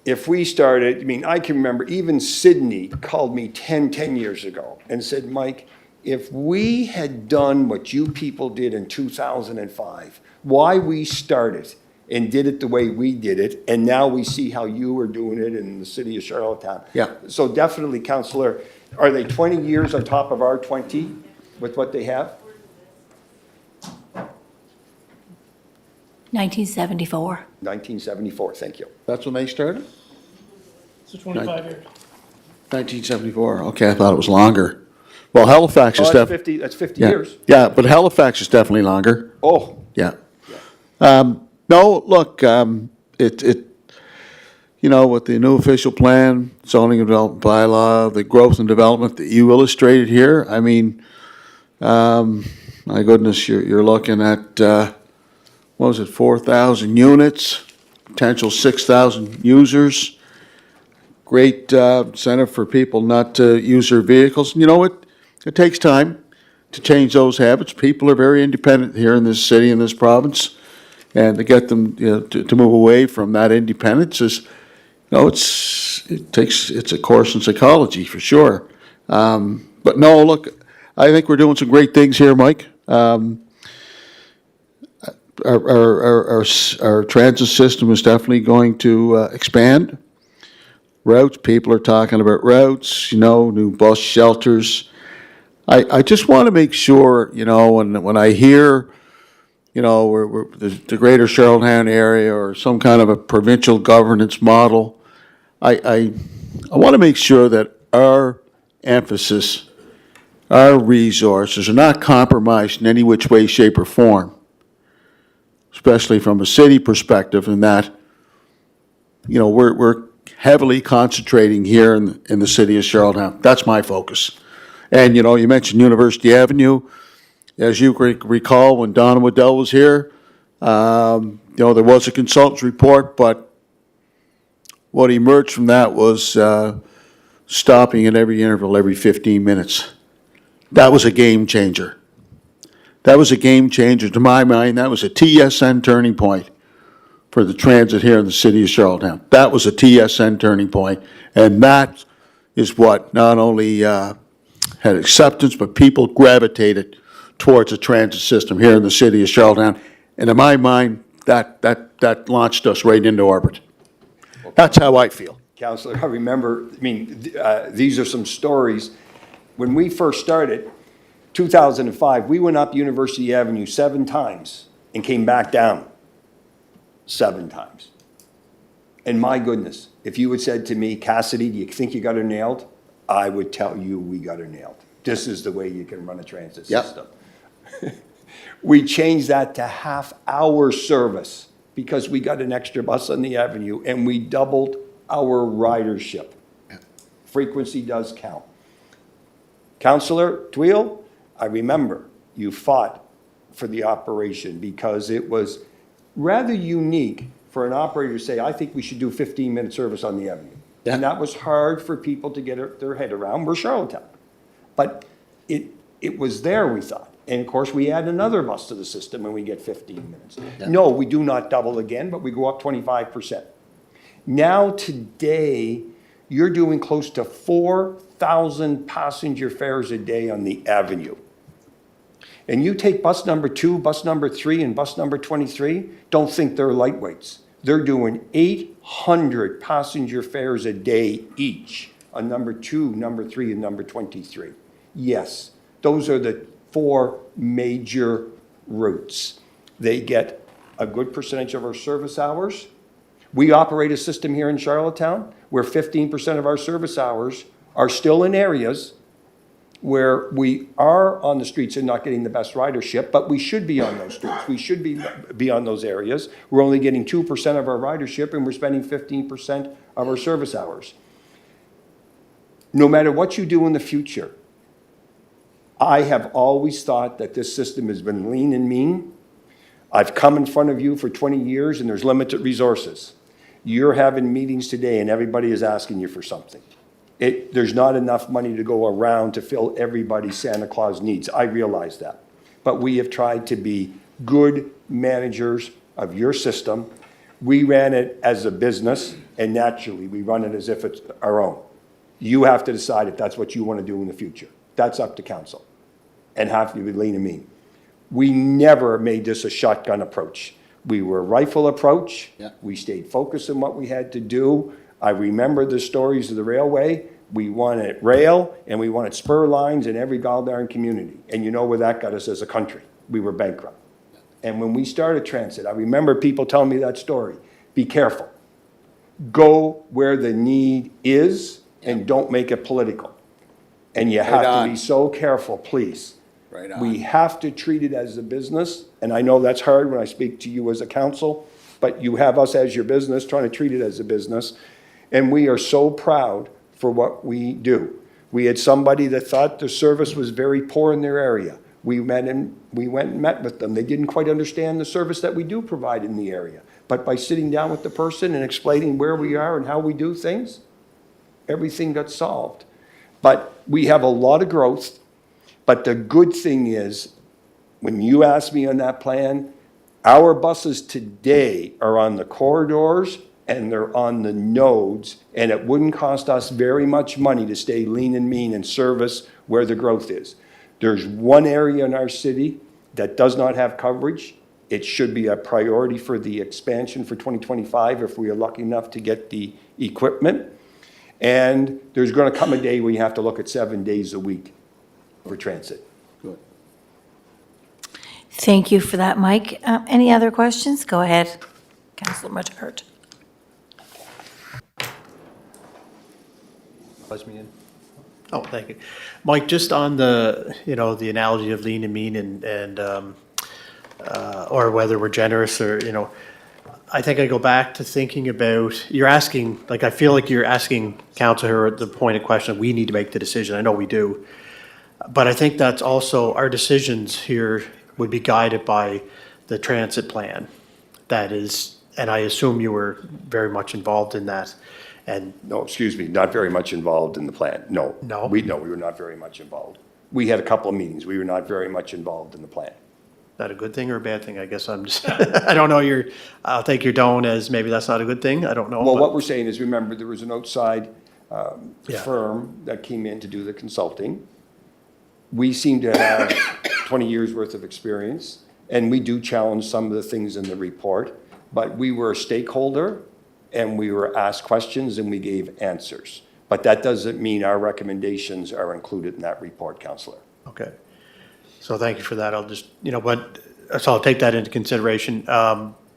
if we started, I mean, I can remember even Sydney called me 10 years ago and said, Mike, if we had done what you people did in 2005, why we started and did it the way we did it, and now we see how you are doing it in the city of Charlottetown. Yeah. So definitely, Counselor, are they 20 years on top of our 20 with what they have? 1974. 1974, thank you. That's when they started? It's 25 years. 1974, okay, I thought it was longer. Well, Halifax is Oh, definitely. that's 50 Yeah, years. yeah, but Halifax is definitely longer. Oh, Yeah. No, look, you know, with the new official plan, zoning and development bylaw, the growth and development that you illustrated here, I mean, my goodness, you're looking at, what was it, 4,000 units, potential 6,000 users. Great incentive for people not to use their vehicles. You know what? It takes time to change those habits. People are very independent here in this city, in this province. And to get them, you know, to move away from that independence is, you know, it's a course in psychology for sure. But no, look, I think we're doing some great things here, Mike. Our transit system is definitely going to expand. Routes, people are talking about routes, you know, new bus shelters. I just want to make sure, you know, when I hear, you know, we're the greater Charlottetown area or some kind of a provincial governance model, I want to make sure that our emphasis, our resources are not compromised in any which way, shape, or form. especially from a city perspective, in that, you know, we're heavily concentrating here in the city of Charlottetown. That's my focus. And, you know, you mentioned University Avenue. As you recall, when Donna Waddell was here, you know, there was a consultant's report, but what emerged from that was stopping at every interval every 15 minutes. That was a game changer. That was a game changer. To my mind, that was a TSN turning point for the transit here in the city of Charlottetown. That was a TSN turning point, and that is what not only had acceptance, but people gravitated towards a transit system here in the city of Charlottetown. And in my mind, that launched us right into orbit. That's how I feel. Councillor, I remember, these are some stories. When we first started, 2005, we went up University Avenue 7 times and came back down 7 times. And my goodness, if you had said to me, Cassidy, do you think you got her nailed? I would tell you we got her nailed. This is the way you can run a transit system. We changed that to half-hour service because we got an extra bus on the avenue, and we doubled our ridership. Frequency does count. Councillor Tweel, I remember you fought for the operation because it was rather unique for an operator to say, I think we should do 15-minute service on the avenue. Yeah. And that was hard for people to get their head around. We're Charlottetown. But it was there, we thought. And of course, we add another bus to the system and we get 15 minutes. Yeah. No, we do not double again, but we go up 25%. Now, today, you're doing close to 4,000 passenger fares a day on the avenue. And you take bus number 2, bus number 3, and bus number 23, don't think they're lightweights. They're doing 800 passenger fares a day each on number 2, number 3, and number 23. Yes, those are the 4 major routes. They get a good percentage of our service hours. We operate a system here in Charlottetown where 15% of our service hours are still in areas where we are on the streets and not getting the best ridership, but we should be on those streets. We should be on those areas. We're only getting 2% of our ridership and we're spending 15% of our service hours. No matter what you do in the future, I have always thought that this system has been lean and mean. I've come in front of you for 20 years and there's limited resources. You're having meetings today and everybody is asking you for something. There's not enough money to go around to fill everybody's Santa Claus needs. I realize that. But we have tried to be good managers of your system. We ran it as a business, and naturally, we run it as if it's our own. You have to decide if that's what you want to do in the future. That's up to council, and have to be lean and mean. We never made this a shotgun approach. We were a rifle approach. Yeah. We stayed focused on what we had to do. I remember the stories of the railway. We wanted rail, and we wanted spur lines in every goddamn community. And you know where that got us as a country. We were bankrupt. And when we started transit, I remember people telling me that story. Be careful. Go where the need is, and don't make it political. And you have to be so careful, please. Right on. We have to treat it as a business, and I know that's hard when I speak to you as a council, but you have us as your business, trying to treat it as a business. And we are so proud for what we do. We had somebody that thought the service was very poor in their area. We went and met with them. They didn't quite understand the service that we do provide in the area. But by sitting down with the person and explaining where we are and how we do things, everything got solved. But we have a lot of growth. But the good thing is, when you ask me on that plan, our buses today are on the corridors and they're on the nodes, and it wouldn't cost us very much money to stay lean and mean and service where the growth is. There's one area in our city that does not have coverage. It should be a priority for the expansion for 2025 if we are lucky enough to get the equipment. And there's going to come a day where you have to look at 7 days a week for transit. Good. Thank you for that, Mike. Any other questions? Go ahead, Councillor Martart. Oh, thank you. Mike, just on the, the analogy of lean and mean and or whether we're generous or, I think I go back to thinking about, you're asking, like, I feel like you're asking council here at the pointed question, we need to make the decision. I know we do. But I think that's also, our decisions here would be guided by the transit plan. That is, and I assume you were very much involved in that. And No, excuse me, not very much involved in the plan. No. No? We were not very much involved. We had a couple of meetings. We were not very much involved in the plan. Is that a good thing or a bad thing? I guess I'm just, I don't know, I'll take your tone as maybe that's not a good thing. I don't know. Well, but- what we're saying is, remember, there was an outside Yeah. firm that came in to do the consulting. We seem to have 20 years' worth of experience, and we do challenge some of the things in the report, but we were a stakeholder, and we were asked questions, and we gave answers. But that doesn't mean our recommendations are included in that report, Councillor. Okay. So thank you for that. I'll just, so I'll take that into consideration.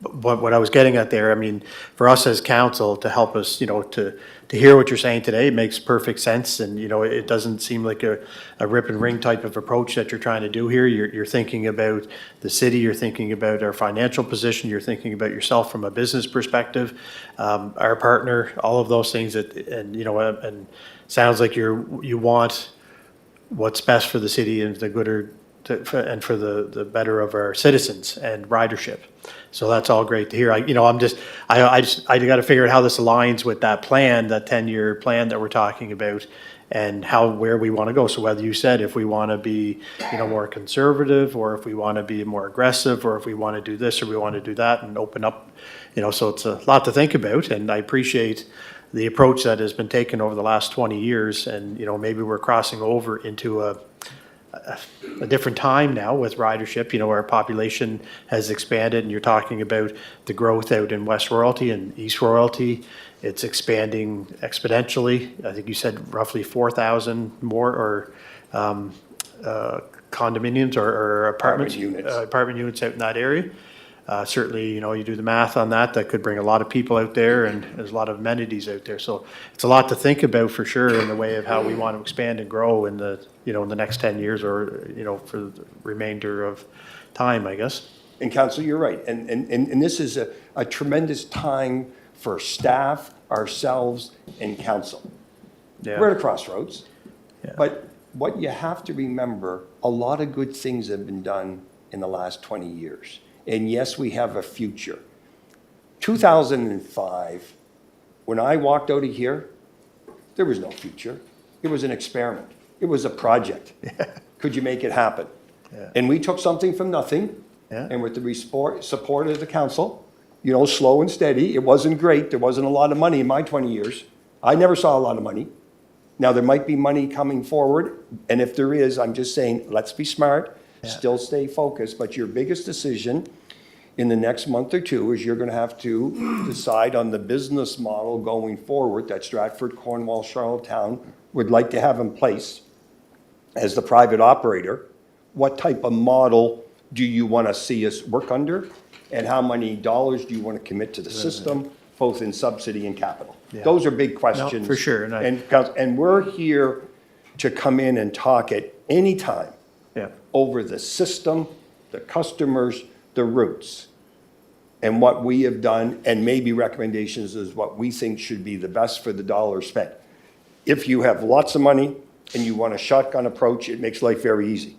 But what I was getting at there, I mean, for us as council to help us, to hear what you're saying today, it makes perfect sense. And, it doesn't seem like a rip and ring type of approach that you're trying to do here. You're thinking about the city, you're thinking about our financial position, you're thinking about yourself from a business perspective, our partner, all of those things and sounds like you want what's best for the city and the gooder and for the better of our citizens and ridership. So that's all great to hear. I got to figure out how this aligns with that plan, that 10-year plan that we're talking about, and where we want to go. So whether you said if we want to be, more conservative, or if we want to be more aggressive, or if we want to do this or we want to do that and open up, so it's a lot to think about. And I appreciate the approach that has been taken over the last 20 years. And, maybe we're crossing over into a different time now with ridership. Our population has expanded, and you're talking about the growth out in West Royalty and East Royalty. It's expanding exponentially. I think you said roughly 4,000 more or condominiums or apartments. Apartment units out in that area. Certainly, you do the math on that, that could bring a lot of people out there, and there's a lot of amenities out there. So it's a lot to think about for sure in the way of how we want to expand and grow in the, in the next 10 years or, for the remainder of time, I guess. And Council, you're right. And this is a tremendous time for staff, ourselves, and council. Yeah. We're at a crossroads. But what you have to remember, a lot of good things have been done in the last 20 years. And yes, we have a future. 2005, when I walked out of here, there was no future. It was an experiment. It was a project. Could you make it happen? Yeah. And we took something from nothing, and with the support of the council, slow and steady. It wasn't great. There wasn't a lot of money in my 20 years. I never saw a lot of money. Now, there might be money coming forward, and if there is, I'm just saying, let's be smart, still stay focused, but your biggest decision in the next month or two is you're going to have to decide on the business model going forward that Stratford, Cornwall, Charlottetown would like to have in place as the private operator. What type of model do you want to see us work under, and how many dollars do you want to commit to the system, both in subsidy and capital? Yeah. Those are big questions. No, for sure. And we're here to come in and talk at any time over the system, the customers, the routes, and what we have done, and maybe recommendations is what we think should be the best for the dollar spent. If you have lots of money and you want a shotgun approach, it makes life very easy.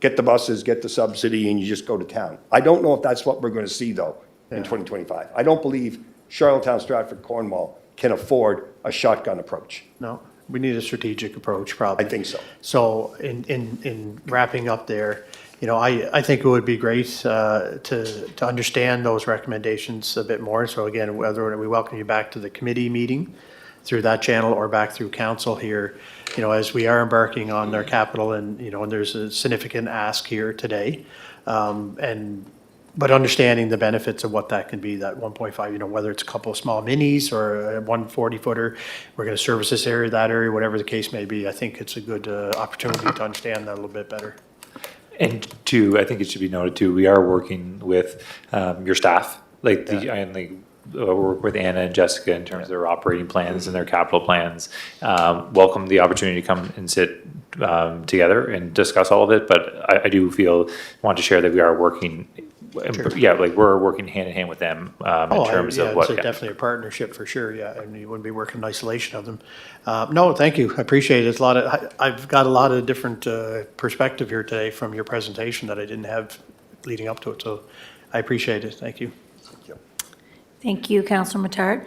Get the buses, get the subsidy, and you just go to town. I don't know if that's what we're going to see, though, in 2025. I don't believe Charlottetown, Stratford, Cornwall can afford a shotgun approach. No, we need a strategic approach, probably. I think so. So in wrapping up there, I think it would be great to understand those recommendations a bit more. So again, whether we welcome you back to the committee meeting through that channel or back through council here, as we are embarking on our capital and, and there's a significant ask here today. But understanding the benefits of what that can be, that 1.5, whether it's a couple of small minis or a 140-footer, we're going to service this area, that area, whatever the case may be. I think it's a good opportunity to understand that a little bit better. And two, I think it should be noted too, we are working with your staff, work with Anna and Jessica in terms of their operating plans and their capital plans. Welcome the opportunity to come and sit together and discuss all of it, but I do want to share that we are working, yeah, like we're working hand in hand with them in terms of what. It's definitely a partnership for sure, yeah, and you wouldn't be working in isolation of them. No, thank you, I appreciate it. It's a lot of, I've got a lot of different perspective here today from your presentation that I didn't have leading up to it, so I appreciate it, thank you. Thank you, Councillor Matart.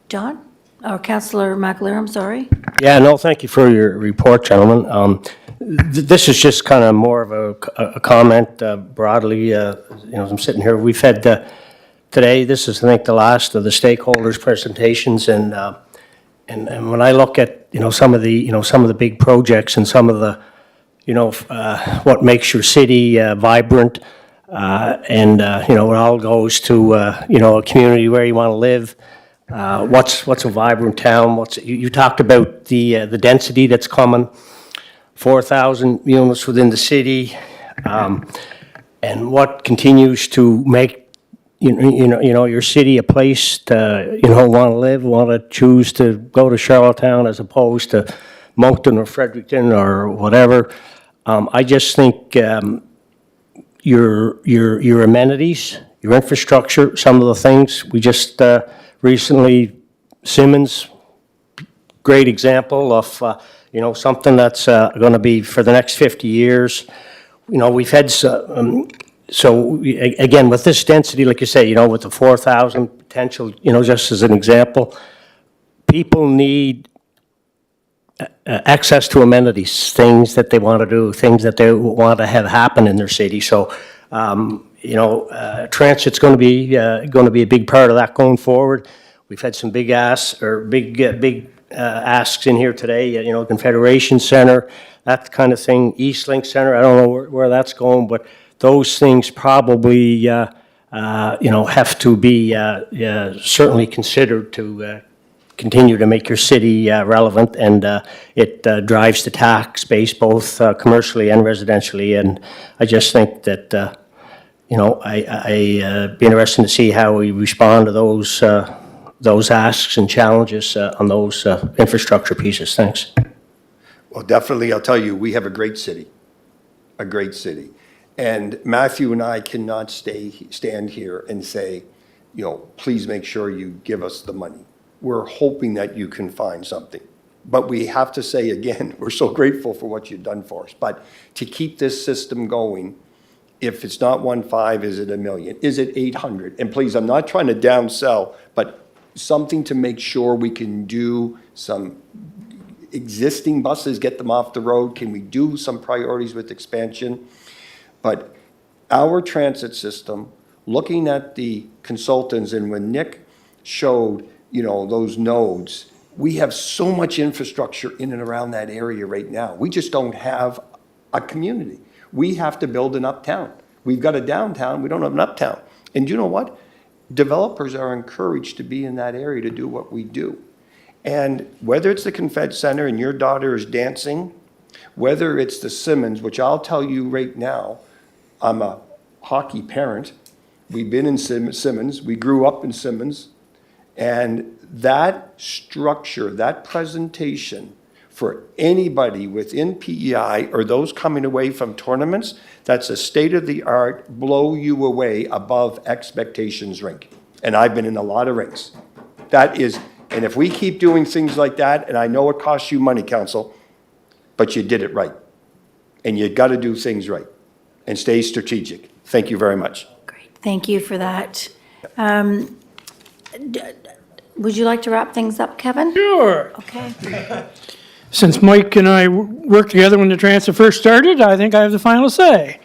John? Or Councillor McAleer, I'm sorry. Yeah, no, thank you for your report, gentlemen. This is just kind of more of a comment broadly, as I'm sitting here. We've had, today, this is, I think, the last of the stakeholders' presentations, and when I look at, some of the big projects and some of the, what makes your city vibrant, and, it all goes to, a community where you want to live. What's a vibrant town? You talked about the density that's coming, 4,000 units within the city, and what continues to make your city a place to want to live, want to choose to go to Charlottetown as opposed to Moncton or Fredericton or whatever. I just think your amenities, your infrastructure, some of the things we just recently, Simmons, great example of, something that's going to be for the next 50 years. We've had, again, with this density, like you say, with the 4,000 potential, just as an example, people need access to amenities, things that they want to do, things that they want to have happen in their city. So, transit's going to be a big part of that going forward. We've had some big asks in here today. Confederation Center, that kind of thing. East Link Center, I don't know where that's going, but those things probably have to be certainly considered to continue to make your city relevant, and it drives the tax base both commercially and residentially. And I just think that I'd be interested to see how we respond to those asks and challenges on those infrastructure pieces. Thanks. Well, definitely, I'll tell you, we have a great city. And Matthew and I cannot stand here and say, please make sure you give us the money. We're hoping that you can find something. But we have to say again, we're so grateful for what you've done for us. But to keep this system going, if it's not 1.5, is it $1 million? Is it 800? And please, I'm not trying to downsell, but something to make sure we can do some existing buses, get them off the road. Can we do some priorities with expansion? But our transit system, looking at the consultants, and when Nick showed, those nodes, we have so much infrastructure in and around that area right now. We just don't have a community. We have to build an uptown. We've got a downtown, we don't have an uptown. And you know what? Developers are encouraged to be in that area to do what we do. And whether it's the Confed Center and your daughter is dancing, whether it's the Simmons, which I'll tell you right now, I'm a hockey parent. We've been in Simmons. We grew up in Simmons. And that structure, that presentation for anybody within PEI or those coming away from tournaments, that's a state-of-the-art, blow you away above expectations rink. And I've been in a lot of rinks. That is, and if we keep doing things like that, and I know it costs you money, Council, but you did it right. And you got to do things right and stay strategic. Thank you very much. Great, thank you for that. Would you like to wrap things up, Kevin? Sure. Okay. Since Mike and I worked together when the transit first started, I think I have the final say.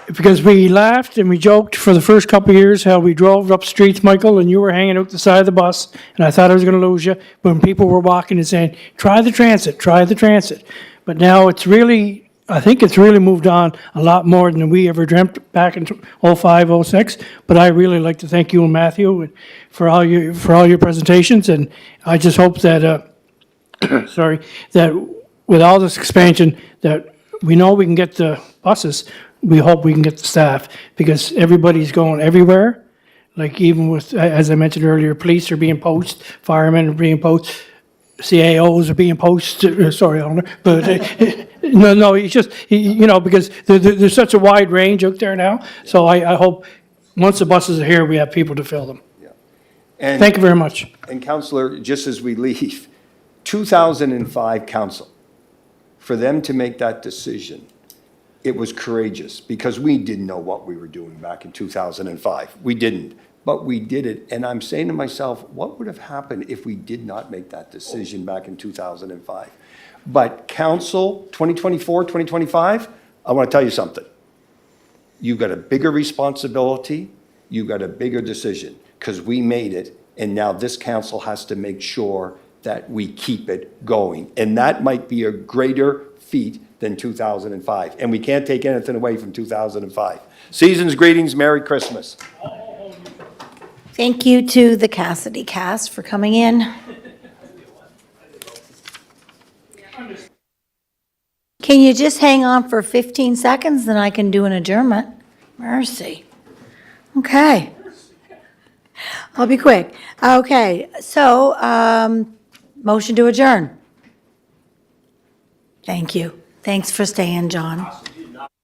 Because we laughed and we joked for the first couple of years how we drove up streets, Michael, and you were hanging out the side of the bus, and I thought I was going to lose you when people were walking and saying, try the transit, try the transit. But now it's really, I think it's really moved on a lot more than we ever dreamt back in 05, 06. But I really like to thank you and Matthew for all your presentations, and I just hope that, that with all this expansion, that we know we can get the buses. We hope we can get the staff, because everybody's going everywhere. Like even with, as I mentioned earlier, police are being poached, firemen are being poached, CAOs are being posted, sorry, Eleanor, but, no, it's just, because there's such a wide range out there now, so I hope, once the buses are here, we have people to fill them. And- Thank you very much. And Counselor, just as we leave, 2005 council, for them to make that decision, it was courageous because we didn't know what we were doing back in 2005. We didn't, but we did it. And I'm saying to myself, what would have happened if we did not make that decision back in 2005? But council, 2024, 2025, I want to tell you something. You've got a bigger responsibility, you've got a bigger decision, because we made it, and now this council has to make sure that we keep it going. And that might be a greater feat than 2005. And we can't take anything away from 2005. Season's greetings, Merry Christmas. Thank you to the Cassidy cast for coming in. Can you just hang on for 15 seconds, then I can do an adjournment? Mercy. Okay. I'll be quick. Okay, so, motion to adjourn. Thank you. Thanks for staying, John.